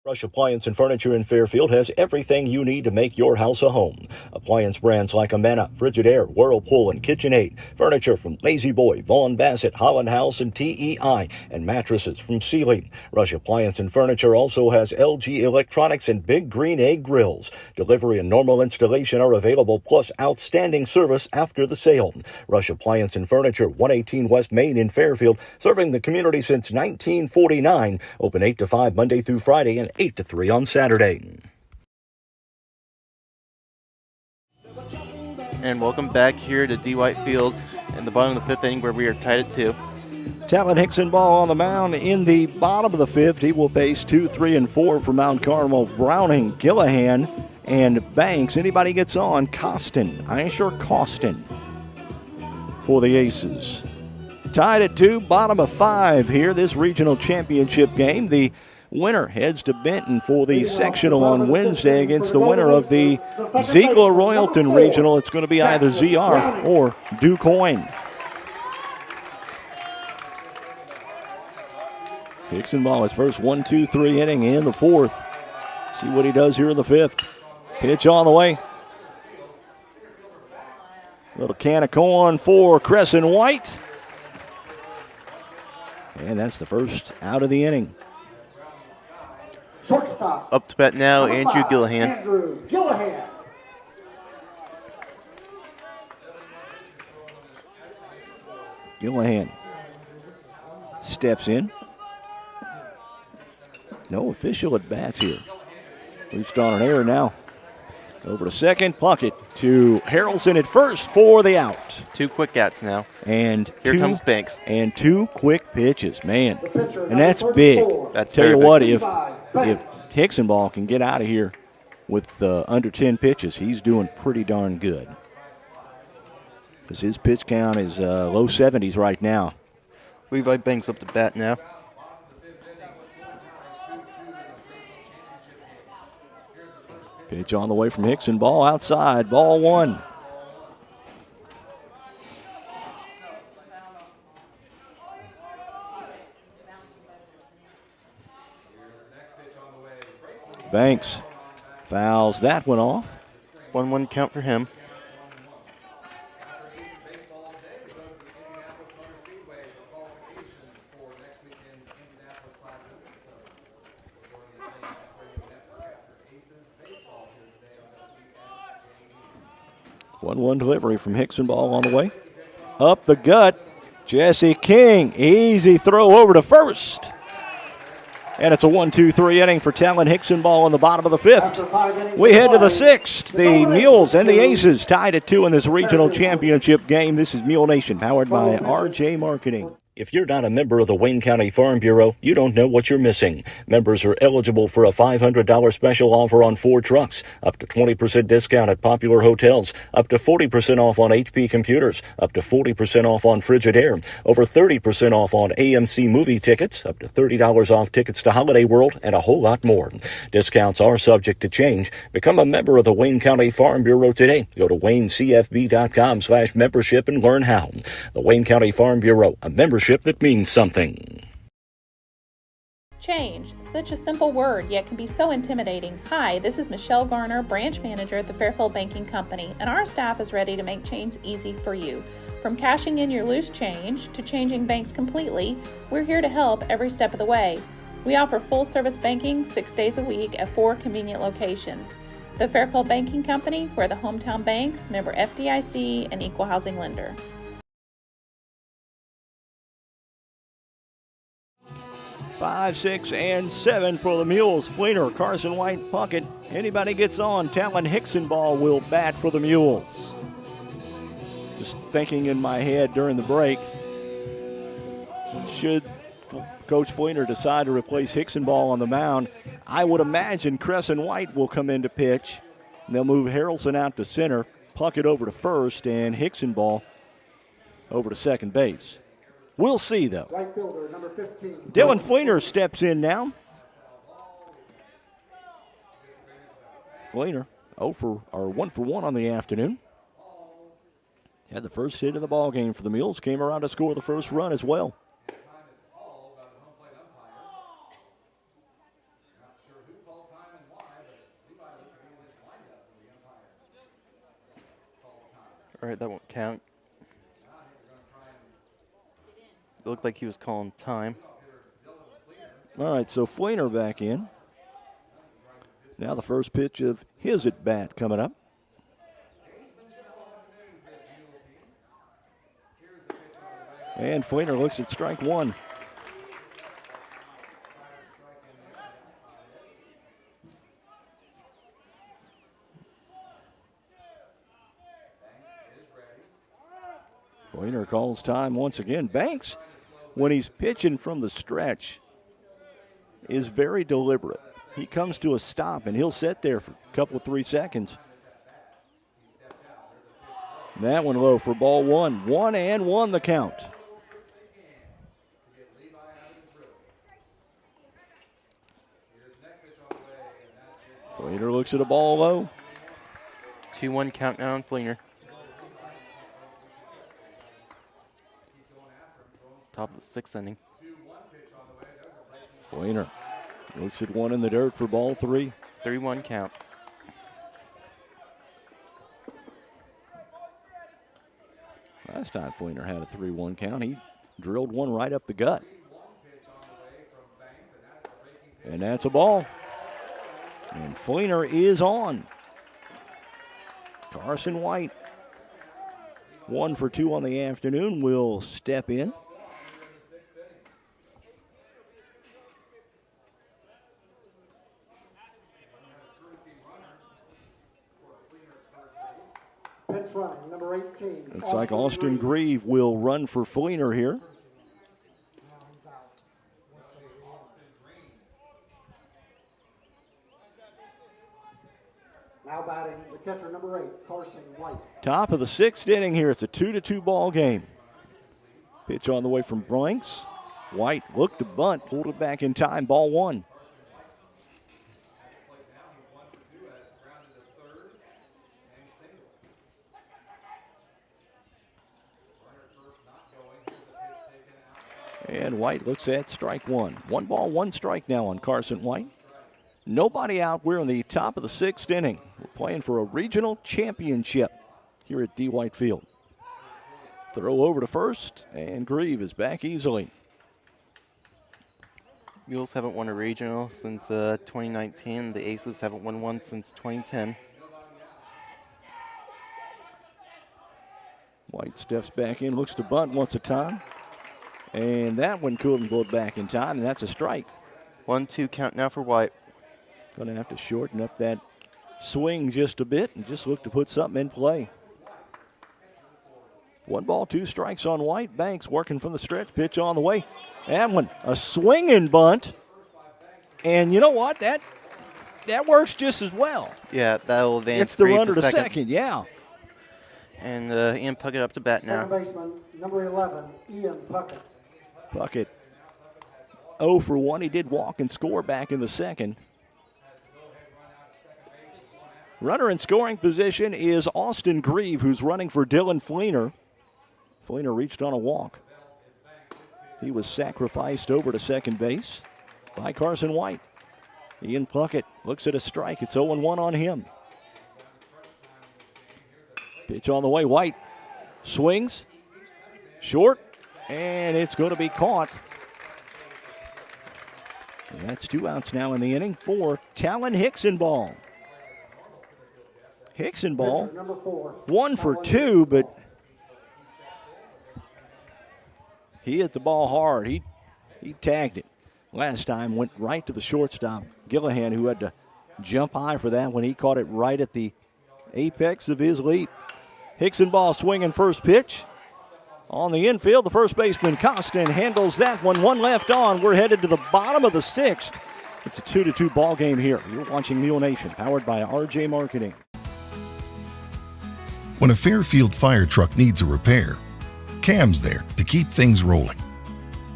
[SPEAKER 12] Rush Appliance and Furniture in Fairfield has everything you need to make your house a home. Appliance brands like Amana, Frigidaire, Whirlpool, and KitchenAid. Furniture from Lazy Boy, Vaughn Bassett, Holland House, and TEI. And mattresses from Sealy. Rush Appliance and Furniture also has LG Electronics and Big Green Egg Grills. Delivery and normal installation are available, plus outstanding service after the sale. Rush Appliance and Furniture, 118 West Main in Fairfield, serving the community since 1949. Open 8 to 5 Monday through Friday and 8 to 3 on Saturday.
[SPEAKER 5] And welcome back here to D. White Field in the bottom of the 5th inning where we are tied at 2.
[SPEAKER 1] Talon Hickson ball on the mound in the bottom of the 5th. He will face 2, 3, and 4 for Mount Carmel. Browning, Gillahan, and Banks. Anybody gets on, Costin. Costin for the Aces. Tied at 2, bottom of 5 here, this regional championship game. The winner heads to Benton for the sectional on Wednesday against the winner of the Ziegler-Royalton Regional. It's going to be either ZR or DuCoin. Hickson ball his first 1-2-3 inning in the 4th. See what he does here in the 5th. Pitch on the way. Little can of corn for Crescent White. And that's the first out of the inning.
[SPEAKER 4] Shortstop.
[SPEAKER 5] Up to bat now, Andrew Gillahan.
[SPEAKER 4] Andrew Gillahan.
[SPEAKER 1] Gillahan steps in. No official at bats here. Reached on an error now. Over to second, Puckett to Harrelson at first for the out.
[SPEAKER 5] 2 quick outs now.
[SPEAKER 1] And
[SPEAKER 5] here comes Banks.
[SPEAKER 1] And 2 quick pitches, man. And that's big.
[SPEAKER 5] That's
[SPEAKER 1] Tell you
[SPEAKER 5] big.
[SPEAKER 1] what, if Hickson ball can get out of here with under 10 pitches, he's doing pretty darn good. Because his pitch count is low 70s right now.
[SPEAKER 5] Levi Banks up to bat now.
[SPEAKER 1] Pitch on the way from Hickson. Ball outside. Ball 1. Banks fouls that one off.
[SPEAKER 5] 1-1 count for him.
[SPEAKER 1] One delivery from Hickson ball on the way. Up the gut. Jesse King. Easy throw over to first. And it's a 1-2-3 inning for Talon Hickson ball on the bottom of the 5th. We head to the 6th. The Mules and the Aces tied at 2 in this regional championship game. This is Mule Nation, powered by RJ Marketing.
[SPEAKER 12] If you're not a member of the Wayne County Farm Bureau, you don't know what you're missing. Members are eligible for a $500 special offer on 4 trucks, up to 20% discount at popular hotels, up to 40% off on HP computers, up to 40% off on Frigidaire, over 30% off on AMC movie tickets, up to $30 off tickets to Holiday World, and a whole lot more. Discounts are subject to change. Become a member of the Wayne County Farm Bureau today. Go to WayneCFB.com/membership and learn how. The Wayne County Farm Bureau, a membership that means something.
[SPEAKER 2] Change, such a simple word, yet can be so intimidating. Hi, this is Michelle Garner, branch manager at the Fairfield Banking Company, and our staff is ready to make change easy for you. From cashing in your loose change to changing banks completely, we're here to help every step of the way. We offer full-service banking 6 days a week at 4 convenient locations. The Fairfield Banking Company, we're the hometown banks, member FDIC, and equal housing lender.
[SPEAKER 1] 5, 6, and 7 for the Mules. Fleener, Carson White, Puckett. Anybody gets on, Talon Hicksonball will bat for the Mules. Just thinking in my head during the break, should Coach Fleener decide to replace Hicksonball on the mound, I would imagine Crescent White will come in to pitch. And they'll move Harrelson out to center, Puckett over to first, and Hicksonball over to second base. We'll see, though.
[SPEAKER 4] Right fielder, number 15.
[SPEAKER 1] Dylan Fleener steps in now. Fleener 1 for 1 on the afternoon. Had the first hit of the ball game for the Mules. Came around to score the first run as well.
[SPEAKER 5] All right, that won't count. It looked like he was calling time.
[SPEAKER 1] All right, so Fleener back in. Now the first pitch of his at-bat coming up. And Fleener looks at strike 1. Fleener calls time once again. Banks, when he's pitching from the stretch, is very deliberate. He comes to a stop, and he'll sit there for a couple, 3 seconds. That one low for ball 1. 1-1 the count. Fleener looks at a ball low.
[SPEAKER 5] 2-1 count now on Fleener. Top of the 6th inning.
[SPEAKER 1] Fleener looks at one in the dirt for ball 3.
[SPEAKER 5] 3-1 count.
[SPEAKER 1] Last time Fleener had a 3-1 count, he drilled one right up the gut. And that's a ball. And Fleener is on. Carson White, 1 for 2 on the afternoon, will step in.
[SPEAKER 4] Pinch running, number 18.
[SPEAKER 1] Looks like Austin Grieve will run for Fleener here.
[SPEAKER 4] Now batting the catcher, number 8, Carson White.
[SPEAKER 1] Top of the 6th inning here. It's a 2-2 ball game. Pitch on the way from Blanks. White looked to bunt, pulled it back in time. Ball 1. And White looks at strike 1. 1 ball, 1 strike now on Carson White. Nobody out. We're in the top of the 6th inning. We're playing for a regional championship here at D. White Field. Throw over to first, and Grieve is back easily.
[SPEAKER 5] Mules haven't won a regional since 2019. The Aces haven't won one since 2010.
[SPEAKER 1] White steps back in, looks to bunt once a time. And that one couldn't go back in time, and that's a strike.
[SPEAKER 5] 1-2 count now for White.
[SPEAKER 1] Going to have to shorten up that swing just a bit and just look to put something in play. 1 ball, 2 strikes on White. Banks working from the stretch. Pitch on the way. That one, a swinging bunt. And you know what? That works just as well.
[SPEAKER 5] Yeah, that'll advance.
[SPEAKER 1] It's the
[SPEAKER 5] Brave
[SPEAKER 1] runner to second, yeah.
[SPEAKER 5] And Ian Puckett up to bat now.
[SPEAKER 4] Second baseman, number 11, Ian Puckett.
[SPEAKER 1] Puckett 0 for 1. He did walk and score back in the second. Runner in scoring position is Austin Grieve, who's running for Dylan Fleener. Fleener reached on a walk. He was sacrificed over to second base by Carson White. Ian Puckett looks at a strike. It's 0-1 on him. Pitch on the way. White swings. Short. And it's going to be caught. And that's 2 outs now in the inning for Talon Hicksonball. Hicksonball,
[SPEAKER 4] Pitcher, number 4,
[SPEAKER 1] 1 for 2, but he hit the ball hard. He tagged it. Last time went right to the shortstop, Gillihan, who had to jump high for that when he caught it right at the apex of his leap. Hicksonball swinging first pitch. On the infield, the first baseman, Costin, handles that one. 1 left on. We're headed to the bottom of the 6th. It's a 2-2 ball game here. You're watching Mule Nation, powered by RJ Marketing.
[SPEAKER 3] When a Fairfield fire truck needs a repair, Cam's there to keep things rolling.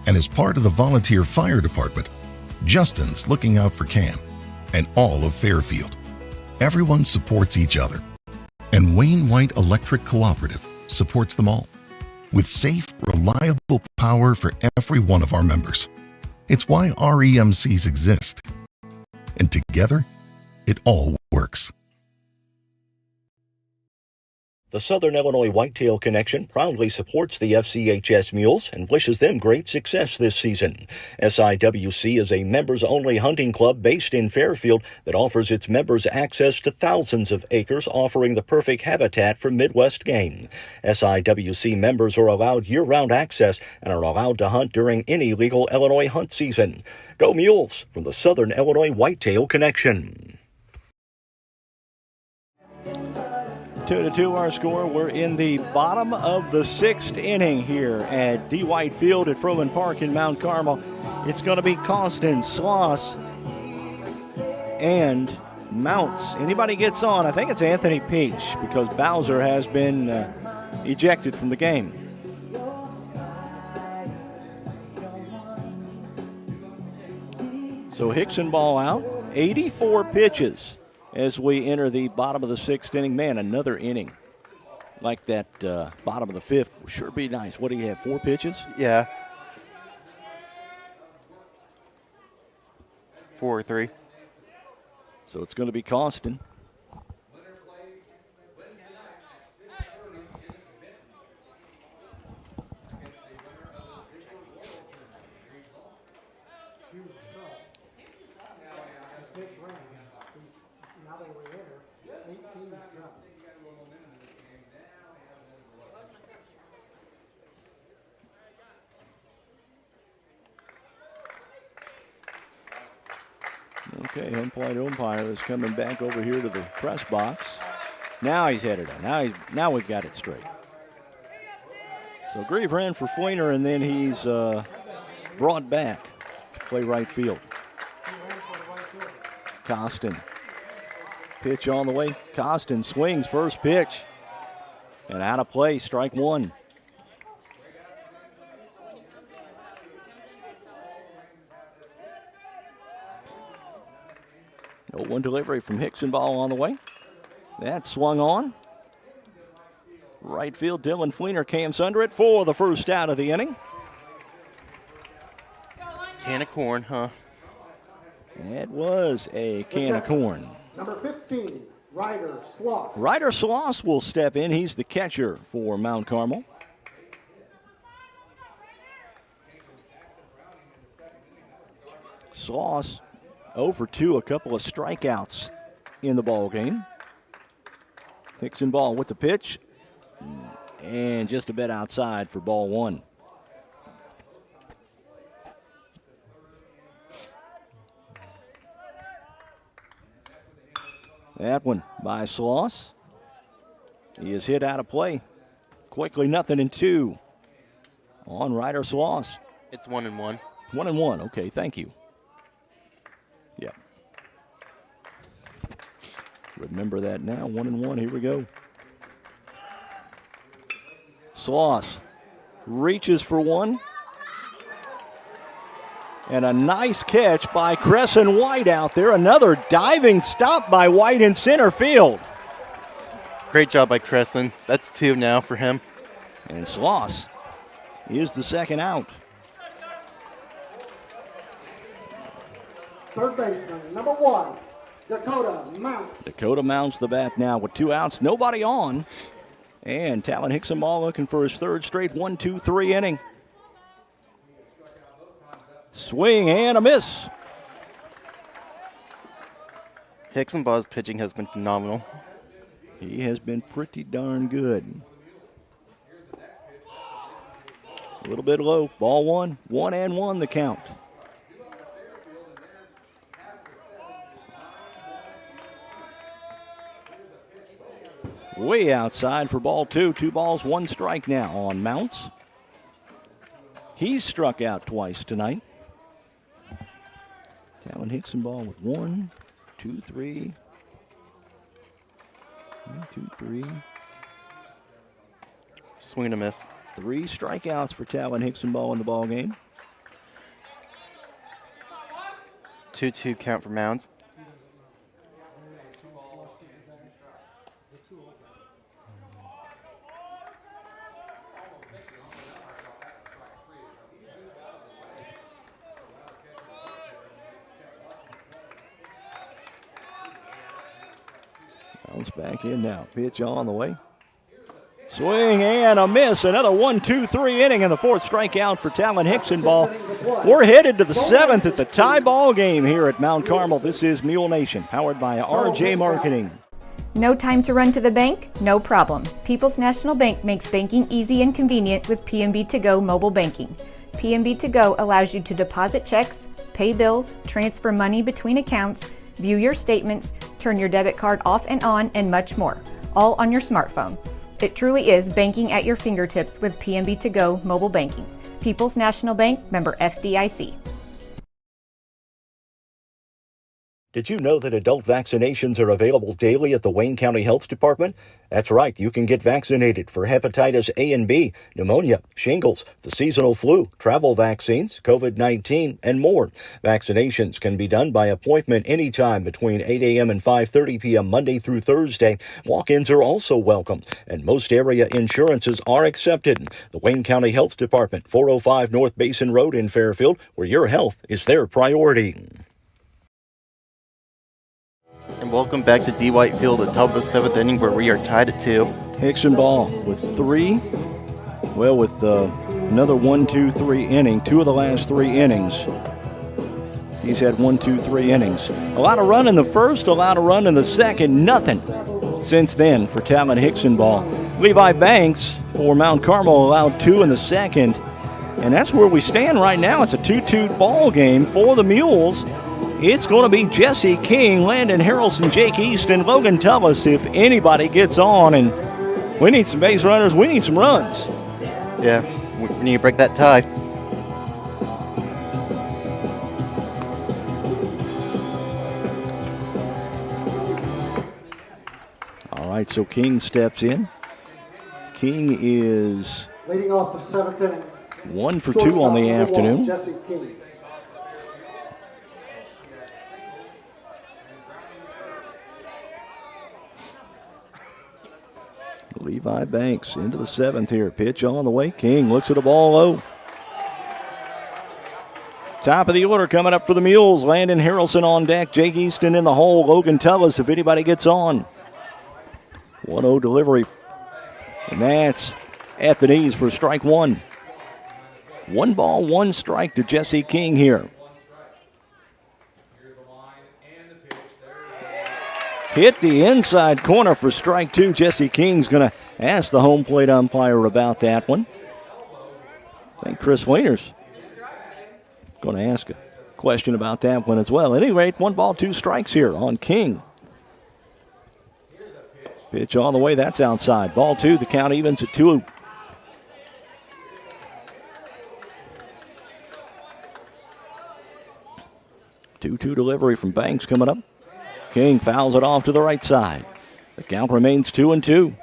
[SPEAKER 3] And as part of the volunteer fire department, Justin's looking out for Cam and all of Fairfield. Everyone supports each other. And Wayne White Electric Cooperative supports them all, with safe, reliable power for every one of our members. It's why REMCs exist. And together, it all works.
[SPEAKER 12] The Southern Illinois Whitetail Connection proudly supports the FCHS Mules and wishes them great success this season. SIWC is a members-only hunting club based in Fairfield that offers its members access to thousands of acres, offering the perfect habitat for Midwest game. SIWC members are allowed year-round access and are allowed to hunt during any legal Illinois hunt season. Go Mules from the Southern Illinois Whitetail Connection.
[SPEAKER 1] 2-2 our score. We're in the bottom of the 6th inning here at D. White Field at Froman Park in Mount Carmel. It's going to be Costin, Sloss, and Mounts. Anybody gets on, I think it's Anthony Peach, because Bowser has been ejected from the game. So Hicksonball out, 84 pitches. As we enter the bottom of the 6th inning. Man, another inning like that bottom of the 5th would sure be nice. What do you have, 4 pitches?
[SPEAKER 5] Yeah. 4 or 3.
[SPEAKER 1] So it's going to be Costin. Okay, home plate umpire is coming back over here to the press box. Now he's headed on. Now we've got it straight. So Grieve ran for Fleener, and then he's brought back to play right field. Costin. Pitch on the way. Costin swings first pitch. And out of play, strike 1. One delivery from Hicksonball on the way. That swung on. Right field, Dylan Fleener camps under it for the first out of the inning.
[SPEAKER 5] Can of corn, huh?
[SPEAKER 1] It was a can of corn.
[SPEAKER 4] Number 15, Ryder Sloss.
[SPEAKER 1] Ryder Sloss will step in. He's the catcher for Mount Carmel. Sloss 0 for 2, a couple of strikeouts in the ball game. Hicksonball with the pitch, and just a bit outside for ball 1. That one by Sloss. He is hit out of play. Quickly, 0-2 on Ryder Sloss.
[SPEAKER 5] It's 1-1.
[SPEAKER 1] 1-1. Okay, thank you. Yeah. Remember that now. 1-1. Here we go. Sloss reaches for one. And a nice catch by Crescent White out there. Another diving stop by White in center field.
[SPEAKER 5] Great job by Crescent. That's 2 now for him.
[SPEAKER 1] And Sloss is the second out.
[SPEAKER 4] Third baseman, number 1, Dakota Mounts.
[SPEAKER 1] Dakota mounts the bat now with 2 outs, nobody on. And Talon Hicksonball looking for his third straight 1-2-3 inning. Swing and a miss.
[SPEAKER 5] Hicksonball's pitching has been phenomenal.
[SPEAKER 1] He has been pretty darn good. A little bit low. Ball 1. 1-1 the count. Way outside for ball 2. 2 balls, 1 strike now on Mounts. He's struck out twice tonight. Talon Hicksonball with 1, 2, 3. 1, 2, 3.
[SPEAKER 5] Swing and a miss.
[SPEAKER 1] 3 strikeouts for Talon Hicksonball in the ball game.
[SPEAKER 5] 2-2 count for Mounds.
[SPEAKER 1] Bounce back in now. Pitch on the way. Swing and a miss. Another 1-2-3 inning and the 4th strikeout for Talon Hicksonball. We're headed to the 7th. It's a tie ball game here at Mount Carmel. This is Mule Nation, powered by RJ Marketing.
[SPEAKER 8] No time to run to the bank? No problem. People's National Bank makes banking easy and convenient with PNB To Go mobile banking. PNB To Go allows you to deposit checks, pay bills, transfer money between accounts, view your statements, turn your debit card off and on, and much more, all on your smartphone. It truly is banking at your fingertips with PNB To Go mobile banking. People's National Bank, member FDIC.
[SPEAKER 12] Did you know that adult vaccinations are available daily at the Wayne County Health Department? That's right, you can get vaccinated for hepatitis A and B, pneumonia, shingles, the seasonal flu, travel vaccines, COVID-19, and more. Vaccinations can be done by appointment anytime between 8 a.m. and 5:30 p.m. Monday through Thursday. Walk-ins are also welcome, and most area insurances are accepted. The Wayne County Health Department, 405 North Basin Road in Fairfield, where your health is their priority.
[SPEAKER 5] And welcome back to D. White Field at the top of the 7th inning where we are tied at 2.
[SPEAKER 1] Hicksonball with 3. Well, with another 1-2-3 inning, 2 of the last 3 innings. He's had 1-2-3 innings. A lot of run in the first, a lot of run in the second. Nothing since then for Talon Hicksonball. Levi Banks for Mount Carmel allowed 2 in the second. And that's where we stand right now. It's a 2-2 ball game for the Mules. It's going to be Jesse King, Landon Harrelson, Jake East, and Logan Tullis if anybody gets on. And we need some base runners. We need some runs.
[SPEAKER 5] Yeah, we need to break that tie.
[SPEAKER 1] All right, so King steps in. King is
[SPEAKER 4] Leading off the 7th inning.
[SPEAKER 1] 1 for 2 on the afternoon.
[SPEAKER 4] Jesse King.
[SPEAKER 1] Levi Banks into the 7th here. Pitch on the way. King looks at a ball low. Top of the order coming up for the Mules. Landon Harrelson on deck. Jake Easton in the hole. Logan Tullis if anybody gets on. 1-0 delivery. And that's at the knees for strike 1. 1 ball, 1 strike to Jesse King here. Hit the inside corner for strike 2. Jesse King's going to ask the home plate umpire about that one. I think Chris Weiner's going to ask a question about that one as well. At any rate, 1 ball, 2 strikes here on King. Pitch on the way. That's outside. Ball 2. The count evens at 2. 2-2 delivery from Banks coming up. King fouls it off to the right side. The count remains 2-2.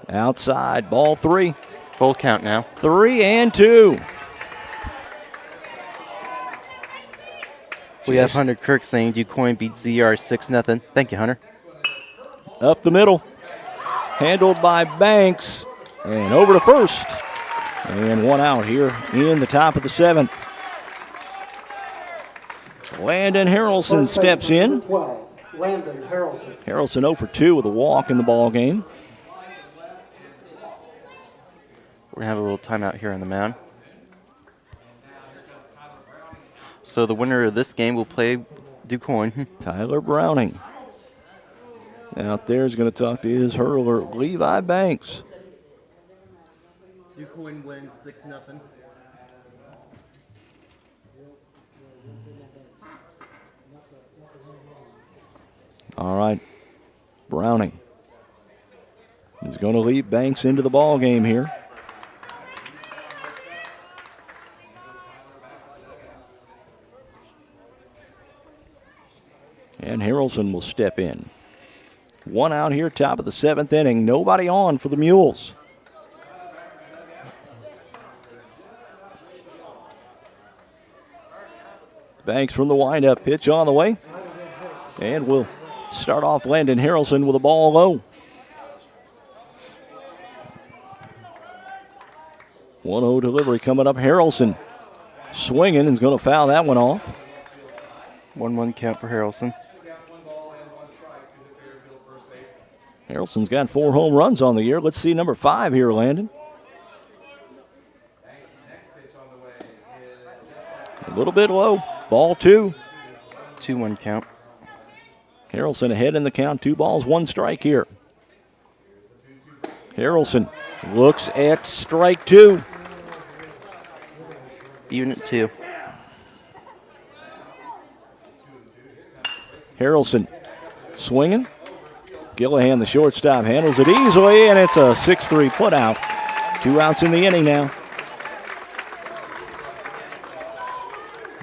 [SPEAKER 1] Outside, ball 3.
[SPEAKER 5] Full count now.
[SPEAKER 1] 3-2.
[SPEAKER 5] We have Hunter Kirk saying DuCoin beat ZR 6-0. Thank you, Hunter.
[SPEAKER 1] Up the middle. Handled by Banks. And over to first. And one out here in the top of the 7th. Landon Harrelson steps in.
[SPEAKER 4] 12, Landon Harrelson.
[SPEAKER 1] Harrelson 0 for 2 with a walk in the ball game.
[SPEAKER 5] We're going to have a little timeout here on the mound. So the winner of this game will play DuCoin.
[SPEAKER 1] Tyler Browning. Out there is going to talk to his hurler, Levi Banks.
[SPEAKER 5] DuCoin wins 6-0.
[SPEAKER 1] All right, Browning is going to lead Banks into the ball game here. And Harrelson will step in. One out here, top of the 7th inning. Nobody on for the Mules. Banks from the windup. Pitch on the way. And we'll start off Landon Harrelson with a ball low. 1-0 delivery coming up. Harrelson swinging and is going to foul that one off.
[SPEAKER 5] 1-1 count for Harrelson.
[SPEAKER 1] Harrelson's got 4 home runs on the year. Let's see number 5 here, Landon. A little bit low. Ball 2.
[SPEAKER 5] 2-1 count.
[SPEAKER 1] Harrelson ahead in the count. 2 balls, 1 strike here. Harrelson looks at strike 2.
[SPEAKER 5] Even at 2.
[SPEAKER 1] Harrelson swinging. Gillihan, the shortstop, handles it easily, and it's a 6-3 putout. 2 outs in the inning now.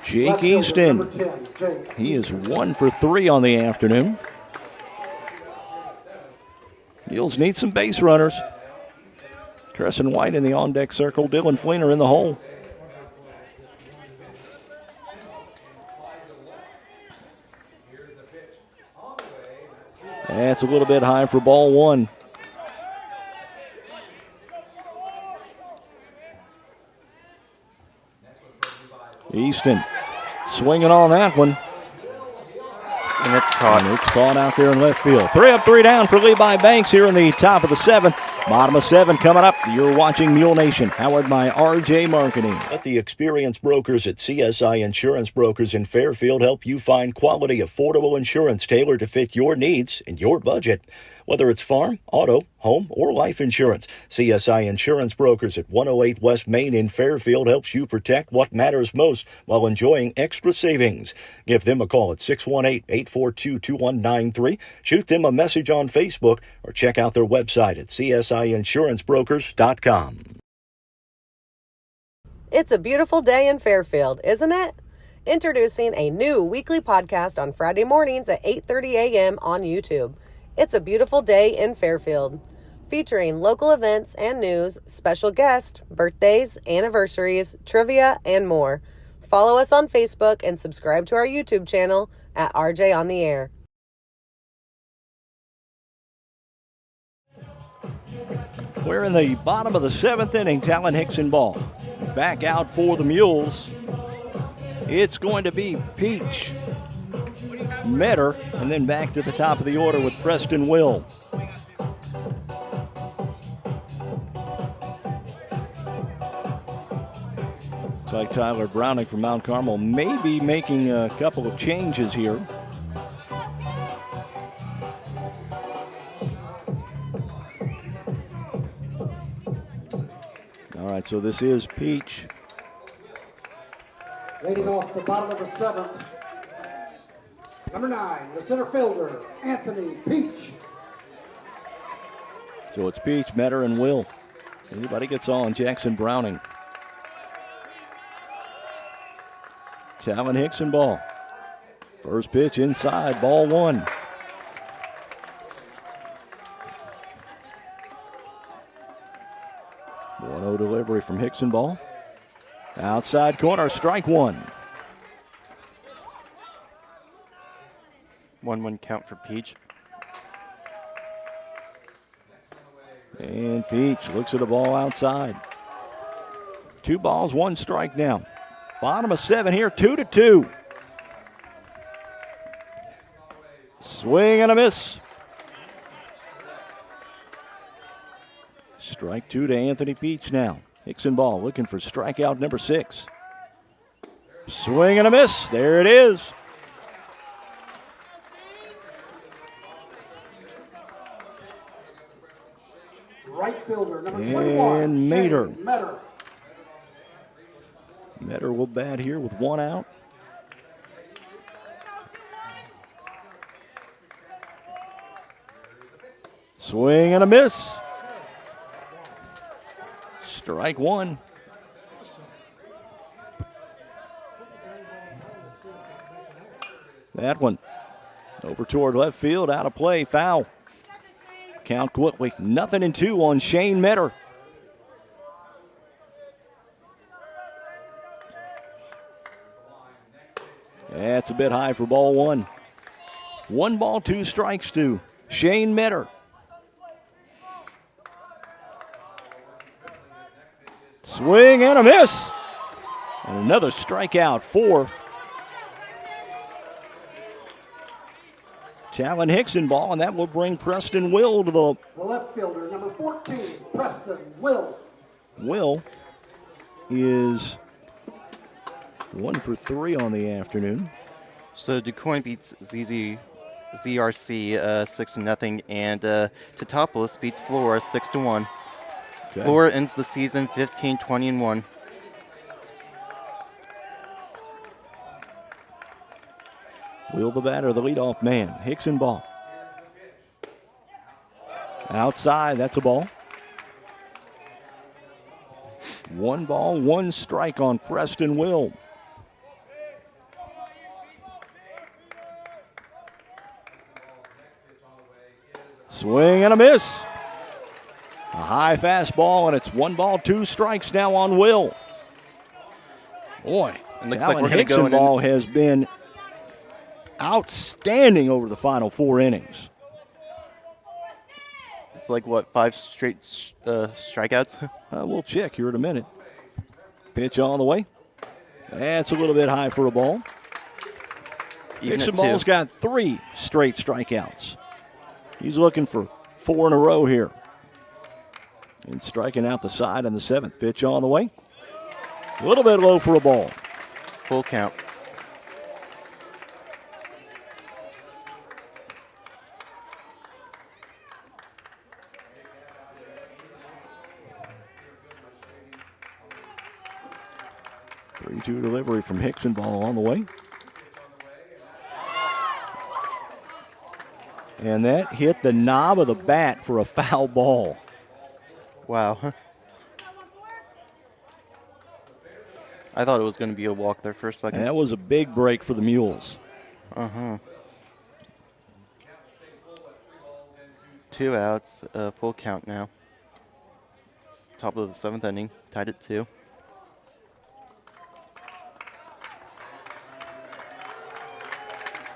[SPEAKER 1] Jake Easton. He is 1 for 3 on the afternoon. Mules need some base runners. Crescent White in the on-deck circle. Dylan Fleener in the hole. That's a little bit high for ball 1. Easton swinging on that one.
[SPEAKER 5] And it's caught.
[SPEAKER 1] And it's caught out there in left field. 3 up, 3 down for Levi Banks here in the top of the 7th. Bottom of 7 coming up. You're watching Mule Nation, powered by RJ Marketing.
[SPEAKER 12] Let the experienced brokers at CSI Insurance Brokers in Fairfield help you find quality, affordable insurance tailored to fit your needs and your budget. Whether it's farm, auto, home, or life insurance, CSI Insurance Brokers at 108 West Main in Fairfield helps you protect what matters most while enjoying extra savings. Give them a call at 618-842-2193. Shoot them a message on Facebook or check out their website at CSIInsuranceBrokers.com.
[SPEAKER 10] It's a beautiful day in Fairfield, isn't it? Introducing a new weekly podcast on Friday mornings at 8:30 a.m. on YouTube. It's a beautiful day in Fairfield, featuring local events and news, special guests, birthdays, anniversaries, trivia, and more. Follow us on Facebook and subscribe to our YouTube channel at RJ on the Air.
[SPEAKER 1] We're in the bottom of the 7th inning. Talon Hickson ball. Back out for the Mules. It's going to be Peach, Metter, and then back to the top of the order with Preston Will. Looks like Tyler Browning from Mount Carmel may be making a couple of changes here. All right, so this is Peach.
[SPEAKER 4] Leading off the bottom of the 7th, number 9, the center fielder, Anthony Peach.
[SPEAKER 1] So it's Peach, Metter, and Will. Anybody gets on, Jackson Browning. Talon Hickson ball. First pitch inside, ball one. One-0 delivery from Hickson ball. Outside corner, strike one.
[SPEAKER 5] 1-1 count for Peach.
[SPEAKER 1] And Peach looks at the ball outside. 2 balls, 1 strike now. Bottom of 7 here, 2-2. Swing and a miss. Strike 2 to Anthony Peach now. Hickson ball looking for strikeout number 6. Swing and a miss. There it is.
[SPEAKER 4] Right fielder, number 21,
[SPEAKER 1] And
[SPEAKER 4] Shane
[SPEAKER 1] Mater.
[SPEAKER 4] Metter.
[SPEAKER 1] Metter will bat here with 1 out. Swing and a miss. Strike 1. That one over toward left field, out of play, foul. Count quickly, 0-2 on Shane Metter. That's a bit high for ball 1. 1 ball, 2 strikes to Shane Metter. Swing and a miss. And another strikeout for Talon Hickson ball, and that will bring Preston Will to the
[SPEAKER 4] left fielder, number 14, Preston Will.
[SPEAKER 1] Will is 1 for 3 on the afternoon.
[SPEAKER 5] So DuQuoin beats ZRC 6-0, and Teutopolis beats Flora 6-1.
[SPEAKER 1] Okay.
[SPEAKER 5] Flora ends the season 15-20-1.
[SPEAKER 1] Will the batter, the leadoff man. Hickson ball. Outside, that's a ball. 1 ball, 1 strike on Preston Will. Swing and a miss. A high fastball, and it's 1 ball, 2 strikes now on Will. Boy,
[SPEAKER 5] It looks
[SPEAKER 1] Talon
[SPEAKER 5] like we're going to go
[SPEAKER 1] Hickson
[SPEAKER 5] in.
[SPEAKER 1] ball has been outstanding over the final 4 innings.
[SPEAKER 5] It's like, what, 5 straight strikeouts?
[SPEAKER 1] We'll check here in a minute. Pitch on the way. That's a little bit high for a ball.
[SPEAKER 5] Even
[SPEAKER 1] Hickson
[SPEAKER 5] at
[SPEAKER 1] ball's
[SPEAKER 5] 2.
[SPEAKER 1] got 3 straight strikeouts. He's looking for 4 in a row here. And striking out the side in the 7th. Pitch on the way. A little bit low for a ball.
[SPEAKER 5] Full count.
[SPEAKER 1] Three-two delivery from Hickson ball on the way. And that hit the knob of the bat for a foul ball.
[SPEAKER 5] Wow. I thought it was going to be a walk there for a second.
[SPEAKER 1] And that was a big break for the Mules.
[SPEAKER 5] 2 outs, full count now. Top of the 7th inning, tied at 2.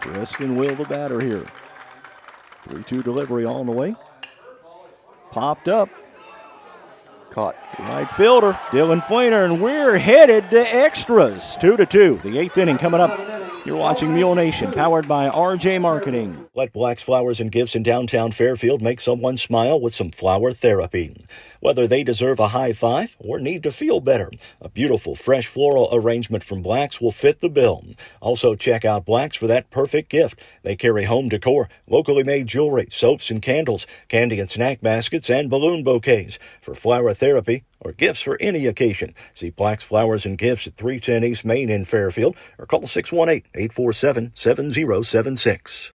[SPEAKER 1] Preston Will, the batter here. 3-2 delivery on the way. Popped up.
[SPEAKER 5] Caught.
[SPEAKER 1] Right fielder, Dylan Fleener, and we're headed to extras. 2-2. The 8th inning coming up. You're watching Mule Nation, powered by RJ Marketing.
[SPEAKER 12] Let Black's Flowers and Gifts in downtown Fairfield make someone smile with some flower therapy. Whether they deserve a high five or need to feel better, a beautiful fresh floral arrangement from Black's will fit the bill. Also check out Black's for that perfect gift. They carry home decor, locally made jewelry, soaps and candles, candy and snack baskets, and balloon bouquets. For flower therapy or gifts for any occasion, see Black's Flowers and Gifts at 310 East Main in Fairfield or call 618-847-7076.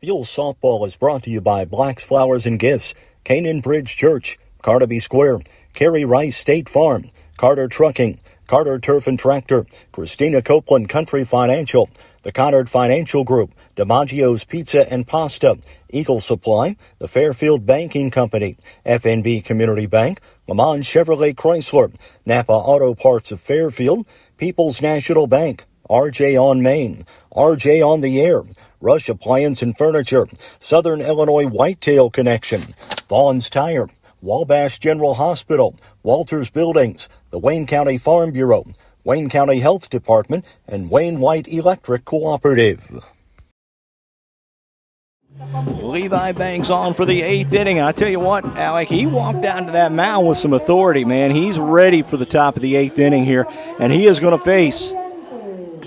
[SPEAKER 12] Mules softball is brought to you by Black's Flowers and Gifts, Canaan Bridge Church, Carnaby Square, Carey Rice State Farm, Carter Trucking, Carter Turf and Tractor, Christina Copeland Country Financial, the Conard Financial Group, DiMaggio's Pizza and Pasta, Eagle Supply, the Fairfield Banking Company, FNB Community Bank, Le Mans Chevrolet Chrysler, Napa Auto Parts of Fairfield, People's National Bank, RJ on Main, RJ on the Air, Rush Appliance and Furniture, Southern Illinois Whitetail Connection, Vaughn's Tire, Wabash General Hospital, Walters Buildings, the Wayne County Farm Bureau, Wayne County Health Department, and Wayne White Electric Cooperative.
[SPEAKER 1] Levi Banks on for the 8th inning. I tell you what, Alec, he walked down to that mound with some authority, man. He's ready for the top of the 8th inning here, and he is going to face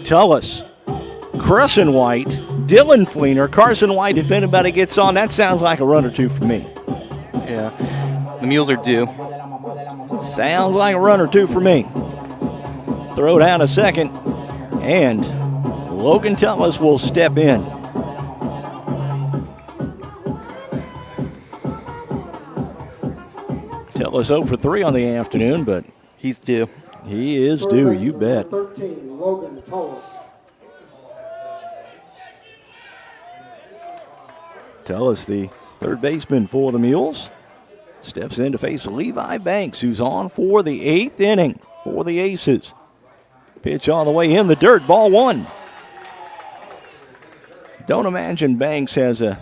[SPEAKER 1] Tullis, Crescent White, Dylan Fleener, Carson White. If anybody gets on, that sounds like a run or two for me.
[SPEAKER 5] Yeah, the Mules are due.
[SPEAKER 1] Sounds like a run or two for me. Throw down a second, and Logan Tullis will step in. Tullis 0 for 3 on the afternoon, but
[SPEAKER 5] he's due.
[SPEAKER 1] He is due, you bet.
[SPEAKER 4] 13, Logan Tullis.
[SPEAKER 1] Tullis, the third baseman for the Mules, steps in to face Levi Banks, who's on for the 8th inning for the Aces. Pitch on the way in the dirt, ball one. Don't imagine Banks has a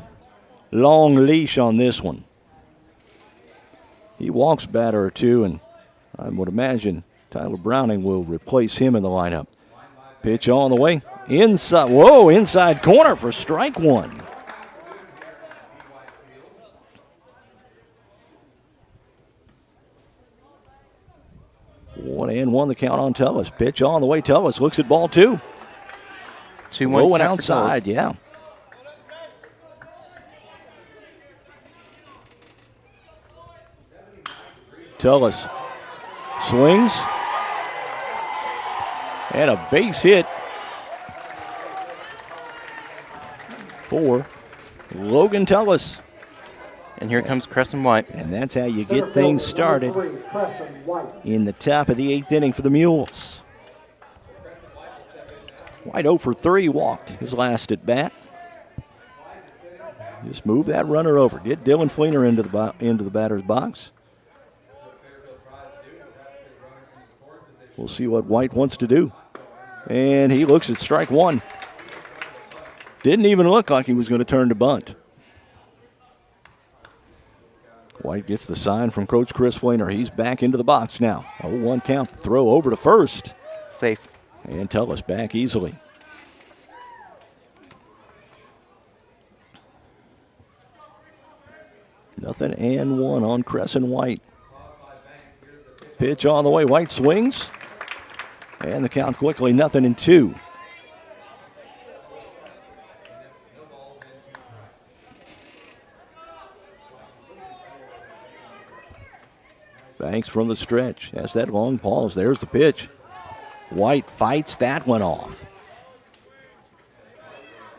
[SPEAKER 1] long leash on this one. He walks a batter or two, and I would imagine Tyler Browning will replace him in the lineup. Pitch on the way, inside, whoa, inside corner for strike one. One and one, the count on Tullis. Pitch on the way. Tullis looks at ball two.
[SPEAKER 5] 2-1
[SPEAKER 1] going outside, yeah. Tullis swings. And a base hit for Logan Tullis.
[SPEAKER 5] And here comes Crescent White.
[SPEAKER 1] And that's how you get things started in the top of the 8th inning for the Mules. White 0 for 3, walked his last at bat. Just move that runner over. Get Dylan Fleener into the batter's box. We'll see what White wants to do. And he looks at strike one. Didn't even look like he was going to turn to bunt. White gets the sign from Coach Chris Fleener. He's back into the box now. 0-1 count. Throw over to first.
[SPEAKER 5] Safe.
[SPEAKER 1] And Tullis back easily. Nothing and one on Crescent White. Pitch on the way. White swings. And the count quickly, 0-2. Banks from the stretch has that long pause. There's the pitch. White fights that one off.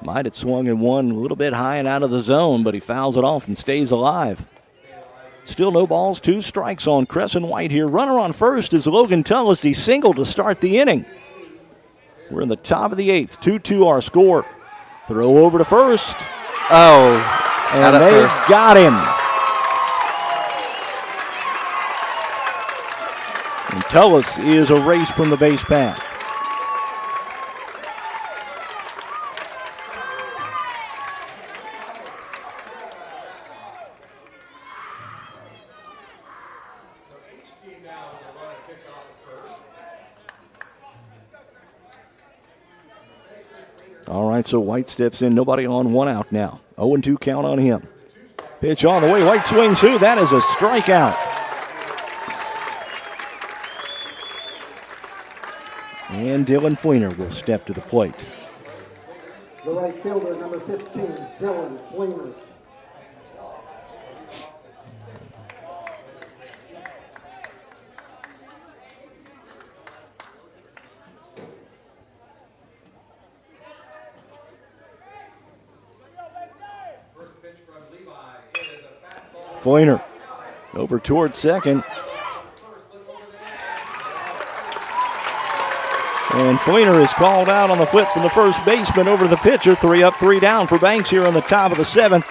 [SPEAKER 1] Might have swung and one a little bit high and out of the zone, but he fouls it off and stays alive. Still no balls, 2 strikes on Crescent White here. Runner on first is Logan Tullis. He singled to start the inning. We're in the top of the 8th. 2-2 our score. Throw over to first.
[SPEAKER 5] Oh,
[SPEAKER 1] and they've got him. And Tullis is erased from the base path. All right, so White steps in. Nobody on, 1 out now. 0-2 count on him. Pitch on the way. White swings through. That is a strikeout. And Dylan Fleener will step to the plate.
[SPEAKER 4] The right fielder, number 15, Dylan Fleener.
[SPEAKER 1] Fleener over towards second. And Fleener is called out on the flip from the first baseman over to the pitcher. 3 up, 3 down for Banks here on the top of the 7th.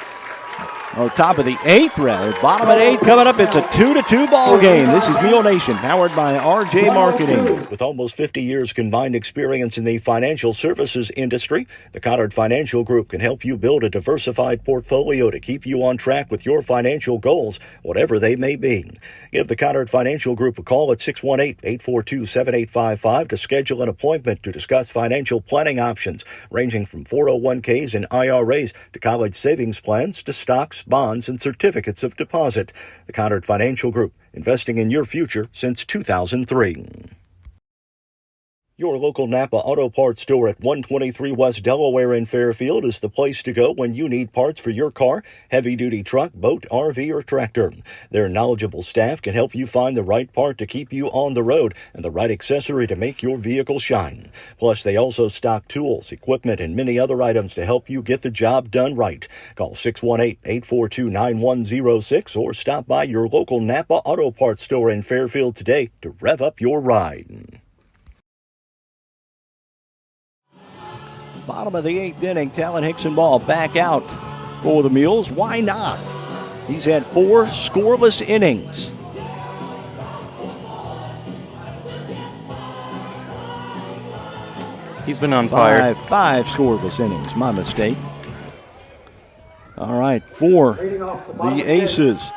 [SPEAKER 1] Or top of the 8th, rather. Bottom of 8 coming up. It's a 2-2 ball game. This is Mule Nation, powered by RJ Marketing.
[SPEAKER 12] With almost 50 years combined experience in the financial services industry, the Conard Financial Group can help you build a diversified portfolio to keep you on track with your financial goals, whatever they may be. Give the Conard Financial Group a call at 618-842-7855 to schedule an appointment to discuss financial planning options, ranging from 401ks and IRAs to college savings plans to stocks, bonds, and certificates of deposit. The Conard Financial Group, investing in your future since 2003. Your local Napa Auto Parts store at 123 West Delaware in Fairfield is the place to go when you need parts for your car, heavy-duty truck, boat, RV, or tractor. Their knowledgeable staff can help you find the right part to keep you on the road and the right accessory to make your vehicle shine. Plus, they also stock tools, equipment, and many other items to help you get the job done right. Call 618-842-9106 or stop by your local Napa Auto Parts store in Fairfield today to rev up your ride.
[SPEAKER 1] Bottom of the 8th inning, Talon Hickson ball back out for the Mules. Why not? He's had 4 scoreless innings.
[SPEAKER 5] He's been on fire.
[SPEAKER 1] Five scoreless innings. My mistake. All right, for the Aces,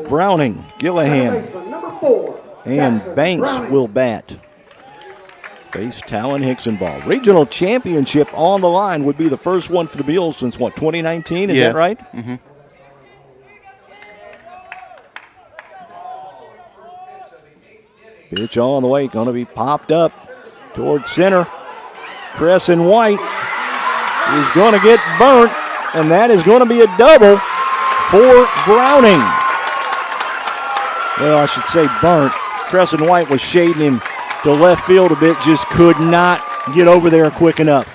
[SPEAKER 1] Browning, Gillihan,
[SPEAKER 4] Number 4,
[SPEAKER 1] and Banks will bat. Face Talon Hickson ball. Regional championship on the line would be the first one for the Mules since, 2019? Is that right?
[SPEAKER 5] Mm-hmm.
[SPEAKER 1] Pitch on the way, going to be popped up towards center. Crescent White is going to get burnt, and that is going to be a double for Browning. Well, I should say burnt. Crescent White was shading him to left field a bit, just could not get over there quick enough.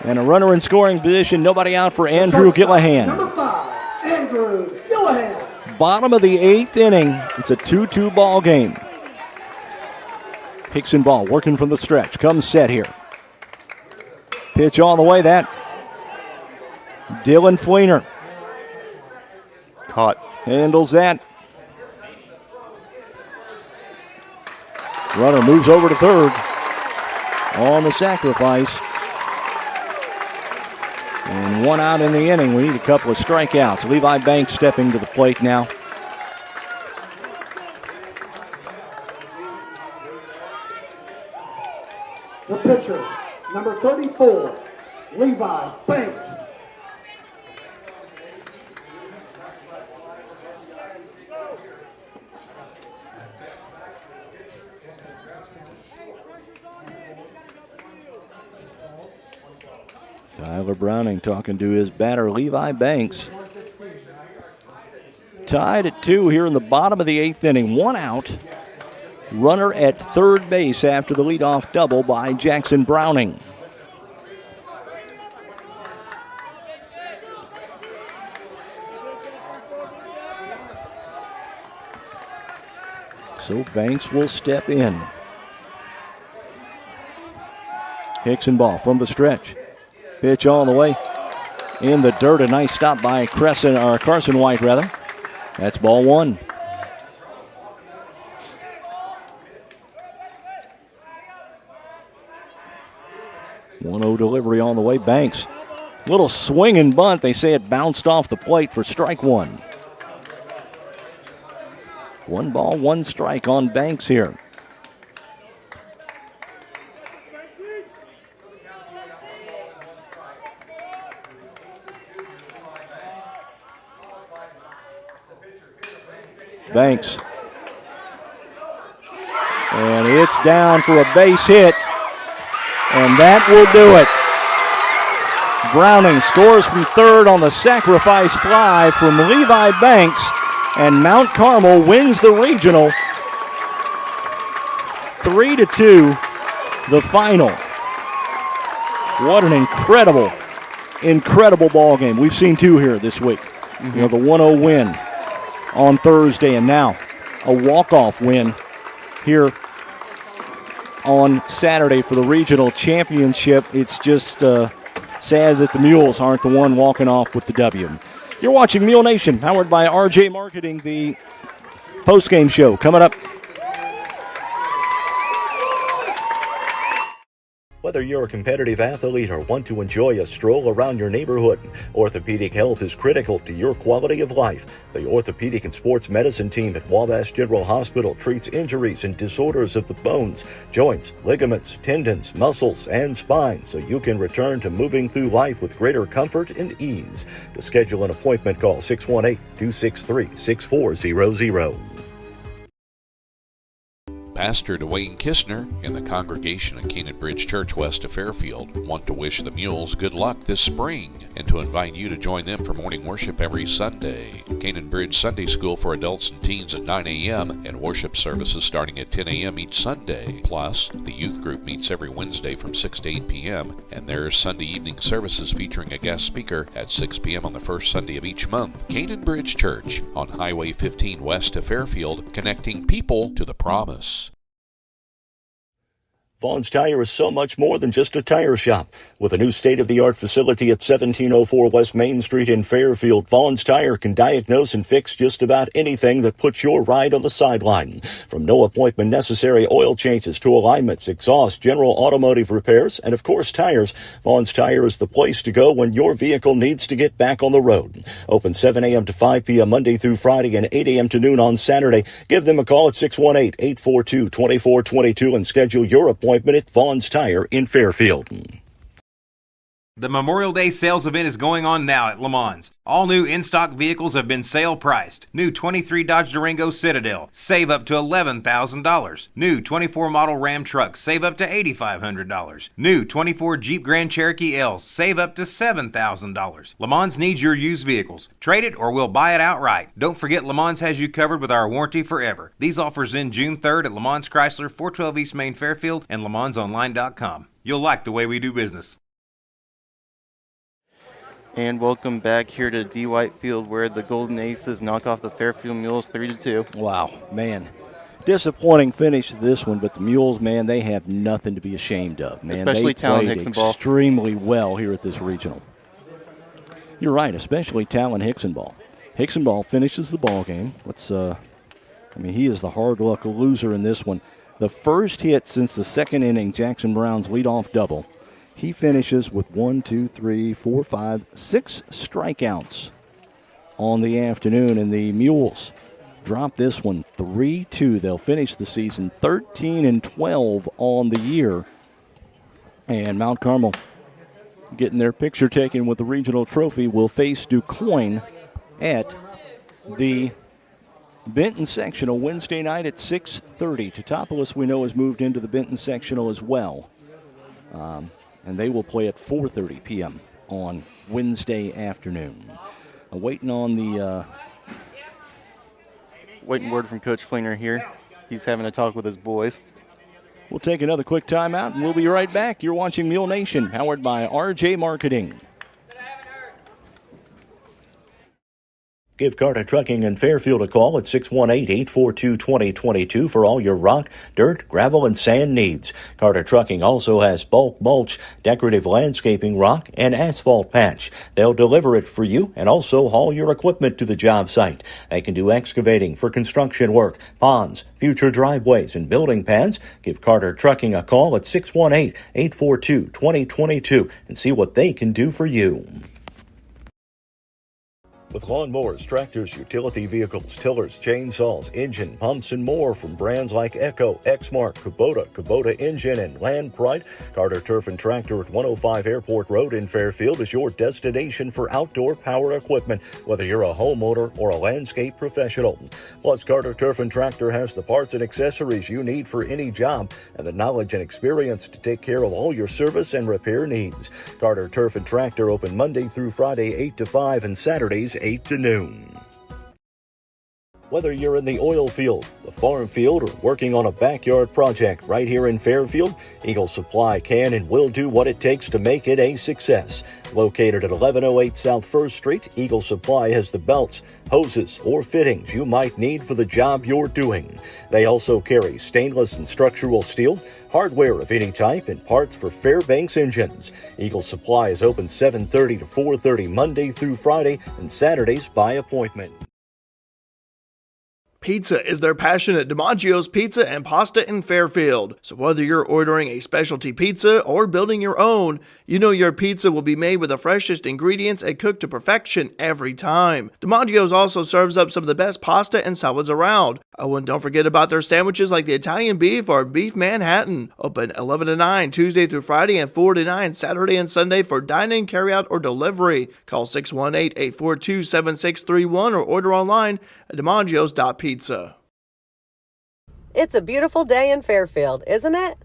[SPEAKER 1] And a runner in scoring position, nobody out for Andrew Gillihan.
[SPEAKER 4] Number 5, Andrew Gillihan.
[SPEAKER 1] Bottom of the 8th inning, it's a 2-2 ball game. Hickson ball working from the stretch, comes set here. Pitch on the way, that Dylan Fleener.
[SPEAKER 5] Caught.
[SPEAKER 1] Handles that. Runner moves over to third on the sacrifice. And 1 out in the inning. We need a couple of strikeouts. Levi Banks stepping to the plate now.
[SPEAKER 4] The pitcher, number 34, Levi Banks.
[SPEAKER 1] Tyler Browning talking to his batter, Levi Banks. Tied at 2 here in the bottom of the 8th inning. 1 out. Runner at third base after the leadoff double by Jackson Browning. So Banks will step in. Hickson ball from the stretch. Pitch on the way. In the dirt, a nice stop by Carson White, rather. That's ball 1. One-0 delivery on the way. Banks. Little swing and bunt. They say it bounced off the plate for strike 1. 1 ball, 1 strike on Banks here. Banks. And it's down for a base hit. And that will do it. Browning scores from third on the sacrifice fly from Levi Banks. And Mount Carmel wins the regional. 3-2, the final. What an incredible incredible ball game. We've seen two here this week. You know, the 1-0 win on Thursday, and now a walk-off win here on Saturday for the regional championship. It's just sad that the Mules aren't the one walking off with the W. You're watching Mule Nation, powered by RJ Marketing, the postgame show coming up.
[SPEAKER 12] Whether you're a competitive athlete or want to enjoy a stroll around your neighborhood, orthopedic health is critical to your quality of life. The Orthopedic and Sports Medicine team at Wabash General Hospital treats injuries and disorders of the bones, joints, ligaments, tendons, muscles, and spine so you can return to moving through life with greater comfort and ease. To schedule an appointment, call 618-263-6400.
[SPEAKER 13] Pastor Dwayne Kistner and the congregation at Canaan Bridge Church west of Fairfield want to wish the Mules good luck this spring and to invite you to join them for morning worship every Sunday. Canaan Bridge Sunday School for adults and teens at 9 a.m. and worship services starting at 10 a.m. each Sunday. Plus, the youth group meets every Wednesday from 6 to 8 p.m. and there's Sunday evening services featuring a guest speaker at 6 p.m. on the first Sunday of each month. Canaan Bridge Church on Highway 15 west of Fairfield, connecting people to the promise.
[SPEAKER 12] Vaughn's Tire is so much more than just a tire shop. With a new state-of-the-art facility at 1704 West Main Street in Fairfield, Vaughn's Tire can diagnose and fix just about anything that puts your ride on the sideline. From no appointment necessary oil changes to alignments, exhaust, general automotive repairs, and of course tires, Vaughn's Tire is the place to go when your vehicle needs to get back on the road. Open 7 a.m. to 5 p.m. Monday through Friday and 8 a.m. to noon on Saturday. Give them a call at 618-842-2422 and schedule your appointment at Vaughn's Tire in Fairfield.
[SPEAKER 6] The Memorial Day sales event is going on now at Le Mans. All new in-stock vehicles have been sale priced. New 23 Dodge Durango Citadel, save up to $11,000. New 24 model Ram truck, save up to $8,500. New 24 Jeep Grand Cherokee L, save up to $7,000. Le Mans needs your used vehicles. Trade it or we'll buy it outright. Don't forget Le Mans has you covered with our warranty forever. These offers end June 3rd at Le Mans Chrysler, 412 East Main Fairfield, and LeMansOnline.com. You'll like the way we do business.
[SPEAKER 5] And welcome back here to D. White Field, where the Golden Aces knock off the Fairfield Mules 3-2.
[SPEAKER 1] Wow, man. Disappointing finish to this one, but the Mules, man, they have nothing to be ashamed of, man.
[SPEAKER 5] Especially Talon Hickson ball.
[SPEAKER 1] Extremely well here at this regional. You're right, especially Talon Hickson ball. Hickson ball finishes the ball game. He is the hard luck loser in this one. The first hit since the second inning, Jackson Brown's leadoff double. He finishes with 6 strikeouts on the afternoon, and the Mules drop this one 3-2. They'll finish the season 13-12 on the year. And Mount Carmel, getting their picture taken with the regional trophy, will face DuQuoin at the Benton Sectional Wednesday night at 6:30. Teutopolis, we know, has moved into the Benton Sectional as well. And they will play at 4:30 p.m. on Wednesday afternoon. Waiting on the...
[SPEAKER 5] Waiting word from Coach Fleener here. He's having a talk with his boys.
[SPEAKER 1] We'll take another quick timeout, and we'll be right back. You're watching Mule Nation, powered by RJ Marketing.
[SPEAKER 12] Give Carter Trucking in Fairfield a call at 618-842-2022 for all your rock, dirt, gravel, and sand needs. Carter Trucking also has bulk mulch, decorative landscaping rock, and asphalt patch. They'll deliver it for you and also haul your equipment to the job site. They can do excavating for construction work, ponds, future driveways, and building pads. Give Carter Trucking a call at 618-842-2022 and see what they can do for you. With lawnmowers, tractors, utility vehicles, tillers, chainsaws, engine, pumps, and more from brands like Echo, Exmark, Kubota Engine, and Land Pride, Carter Turf and Tractor at 105 Airport Road in Fairfield is your destination for outdoor power equipment, whether you're a homeowner or a landscape professional. Plus, Carter Turf and Tractor has the parts and accessories you need for any job and the knowledge and experience to take care of all your service and repair needs. Carter Turf and Tractor open Monday through Friday 8 to 5 and Saturdays 8 to noon. Whether you're in the oil field, the farm field, or working on a backyard project right here in Fairfield, Eagle Supply can and will do what it takes to make it a success. Located at 1108 South 1st Street, Eagle Supply has the belts, hoses, or fittings you might need for the job you're doing. They also carry stainless and structural steel, hardware of any type, and parts for Fairbanks engines. Eagle Supply is open 7:30 to 4:30 Monday through Friday and Saturdays by appointment.
[SPEAKER 11] Pizza is their passion at DiMaggio's Pizza and Pasta in Fairfield. So whether you're ordering a specialty pizza or building your own, you know your pizza will be made with the freshest ingredients and cooked to perfection every time. DiMaggio's also serves up some of the best pasta and salads around. Oh, and don't forget about their sandwiches like the Italian beef or beef Manhattan. Open 11 to 9 Tuesday through Friday and 4 to 9 Saturday and Sunday for dine-in, carry-out, or delivery. Call 618-842-7631 or order online at DiMaggio's.pizza.
[SPEAKER 10] It's a beautiful day in Fairfield, isn't it?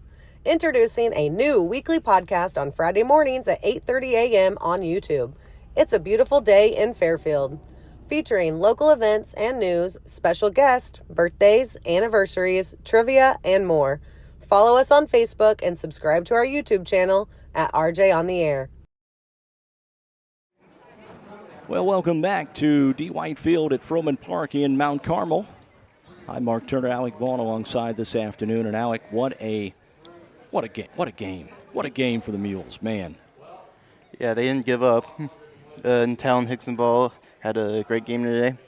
[SPEAKER 10] Introducing a new weekly podcast on Friday mornings at 8:30 a.m. on YouTube. It's a beautiful day in Fairfield, featuring local events and news, special guests, birthdays, anniversaries, trivia, and more. Follow us on Facebook and subscribe to our YouTube channel at RJ on the Air.
[SPEAKER 1] Well, welcome back to D. White Field at Froman Park in Mount Carmel. I'm Mark Turner, Alec Vaughn alongside this afternoon. And Alec, what a game for the Mules, man.
[SPEAKER 5] Yeah, they didn't give up. And Talon Hickson Ball had a great game today.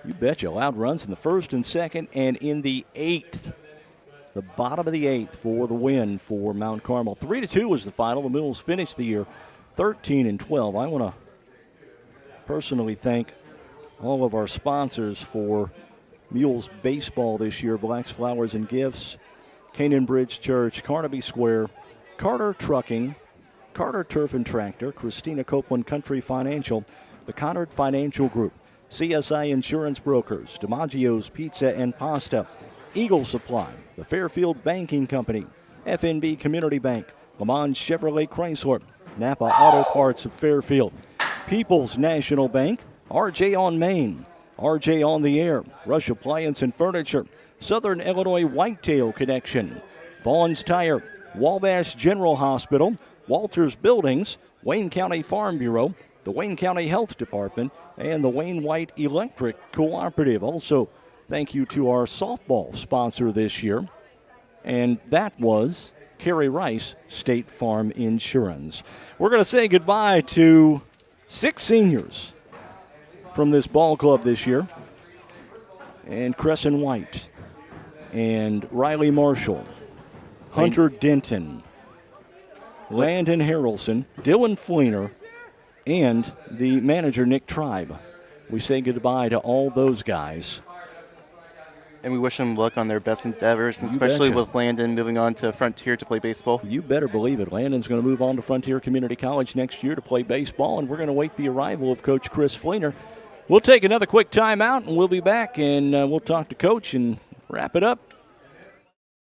[SPEAKER 1] You betcha. Allowed runs in the first and second, and in the eighth, the bottom of the eighth for the win for Mount Carmel. 3-2 was the final. The Mules finished the year 13-12. I want to personally thank all of our sponsors for Mules baseball this year: Blacks Flowers and Gifts, Canaan Bridge Church, Carnaby Square, Carter Trucking, Carter Turf and Tractor, Christina Copeland Country Financial, the Conard Financial Group, CSI Insurance Brokers, DiMaggio's Pizza and Pasta, Eagle Supply, the Fairfield Banking Company, FNB Community Bank, Lamont Chevrolet Chrysler, Napa Auto Parts of Fairfield, People's National Bank, RJ on Main, RJ on the Air, Rush Appliance and Furniture, Southern Illinois Whitetail Connection, Vaughn's Tire, Wabash General Hospital, Walters Buildings, Wayne County Farm Bureau, the Wayne County Health Department, and the Wayne White Electric Cooperative. Also, thank you to our softball sponsor this year, and that was Kerry Rice State Farm Insurance. We're going to say goodbye to 6 seniors from this ball club this year, and Crescent White, and Riley Marshall, Hunter Denton, Landon Harrelson, Dylan Fleener, and the manager, Nick Tribe. We say goodbye to all those guys.
[SPEAKER 5] And we wish them luck on their best endeavors, especially with Landon moving on to Frontier to play baseball.
[SPEAKER 1] You better believe it. Landon's going to move on to Frontier Community College next year to play baseball, and we're going to wait the arrival of Coach Chris Fleener. We'll take another quick timeout, and we'll be back, and we'll talk to Coach and wrap it up.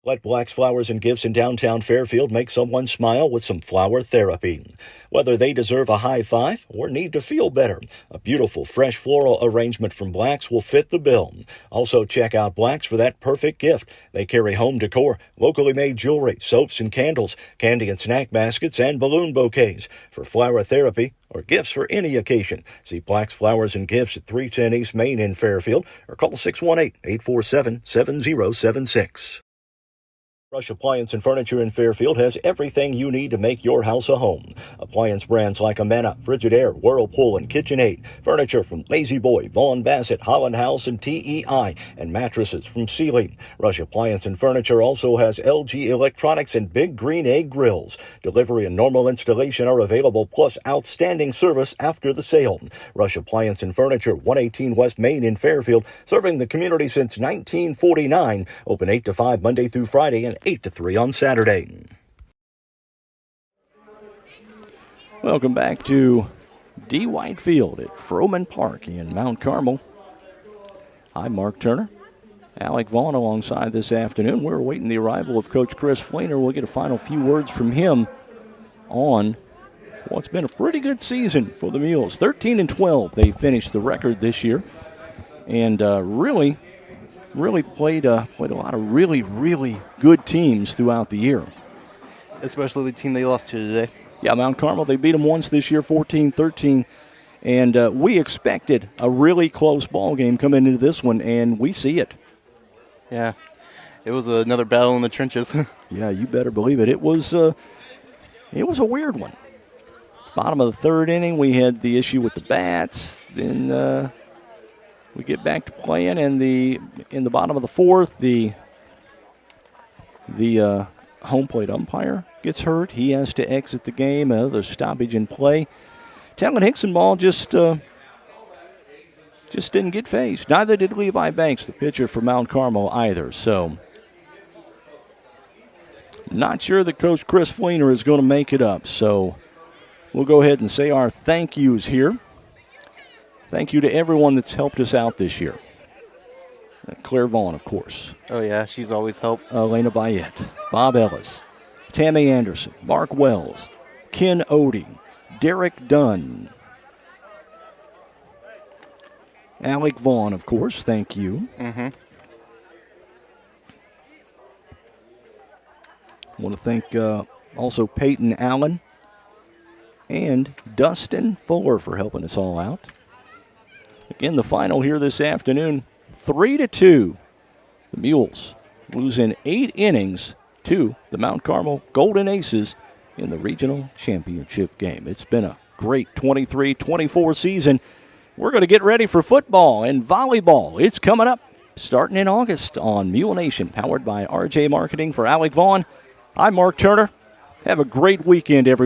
[SPEAKER 12] Let Blacks Flowers and Gifts in downtown Fairfield make someone smile with some flower therapy. Whether they deserve a high five or need to feel better, a beautiful fresh floral arrangement from Blacks will fit the bill. Also check out Blacks for that perfect gift. They carry home decor, locally made jewelry, soaps and candles, candy and snack baskets, and balloon bouquets. For flower therapy or gifts for any occasion, see Blacks Flowers and Gifts at 310 East Main in Fairfield or call 618-847-7076. Rush Appliance and Furniture in Fairfield has everything you need to make your house a home. Appliance brands like Amana, Frigidaire, Whirlpool, and KitchenAid. Furniture from Lazy Boy, Vaughn Bassett, Holland House, and TEI. And mattresses from Sealy. Rush Appliance and Furniture also has LG Electronics and Big Green Egg Grills. Delivery and normal installation are available, plus outstanding service after the sale. Rush Appliance and Furniture, 118 West Main in Fairfield, serving the community since 1949. Open 8 to 5 Monday through Friday and 8 to 3 on Saturday.
[SPEAKER 1] Welcome back to D. White Field at Froman Park in Mount Carmel. I'm Mark Turner. Alec Vaughn alongside this afternoon. We're awaiting the arrival of Coach Chris Fleener. We'll get a final few words from him on what's been a pretty good season for the Mules. 13-12, they finished the record this year. And really really played a lot of really, really good teams throughout the year.
[SPEAKER 5] Especially the team they lost to today.
[SPEAKER 1] Yeah, Mount Carmel, they beat them once this year, 14-13. And we expected a really close ball game coming into this one, and we see it.
[SPEAKER 5] Yeah, it was another battle in the trenches.
[SPEAKER 1] Yeah, you better believe it. It was a weird one. Bottom of the third inning, we had the issue with the bats. Then we get back to playing, and in the bottom of the fourth, the home plate umpire gets hurt. He has to exit the game. Another stoppage in play. Talon Hickson ball just didn't get phased. Neither did Levi Banks, the pitcher for Mount Carmel, either. So, not sure that Coach Chris Fleener is going to make it up. So, we'll go ahead and say our thank yous here. Thank you to everyone that's helped us out this year. Claire Vaughn, of course.
[SPEAKER 5] Oh, yeah, she's always helped.
[SPEAKER 1] Elena Bayette, Bob Ellis, Tammy Anderson, Mark Wells, Ken Odie, Derek Dunn, Alec Vaughn, of course, thank you.
[SPEAKER 5] Mm-hmm.
[SPEAKER 1] I want to thank also Peyton Allen and Dustin Fuller for helping us all out. Again, the final here this afternoon, 3-2. The Mules losing 8 innings to the Mount Carmel Golden Aces in the regional championship game. It's been a great 23-24 season. We're going to get ready for football and volleyball. It's coming up starting in August on Mule Nation, powered by RJ Marketing. For Alec Vaughn, I'm Mark Turner. Have a great weekend, everyone.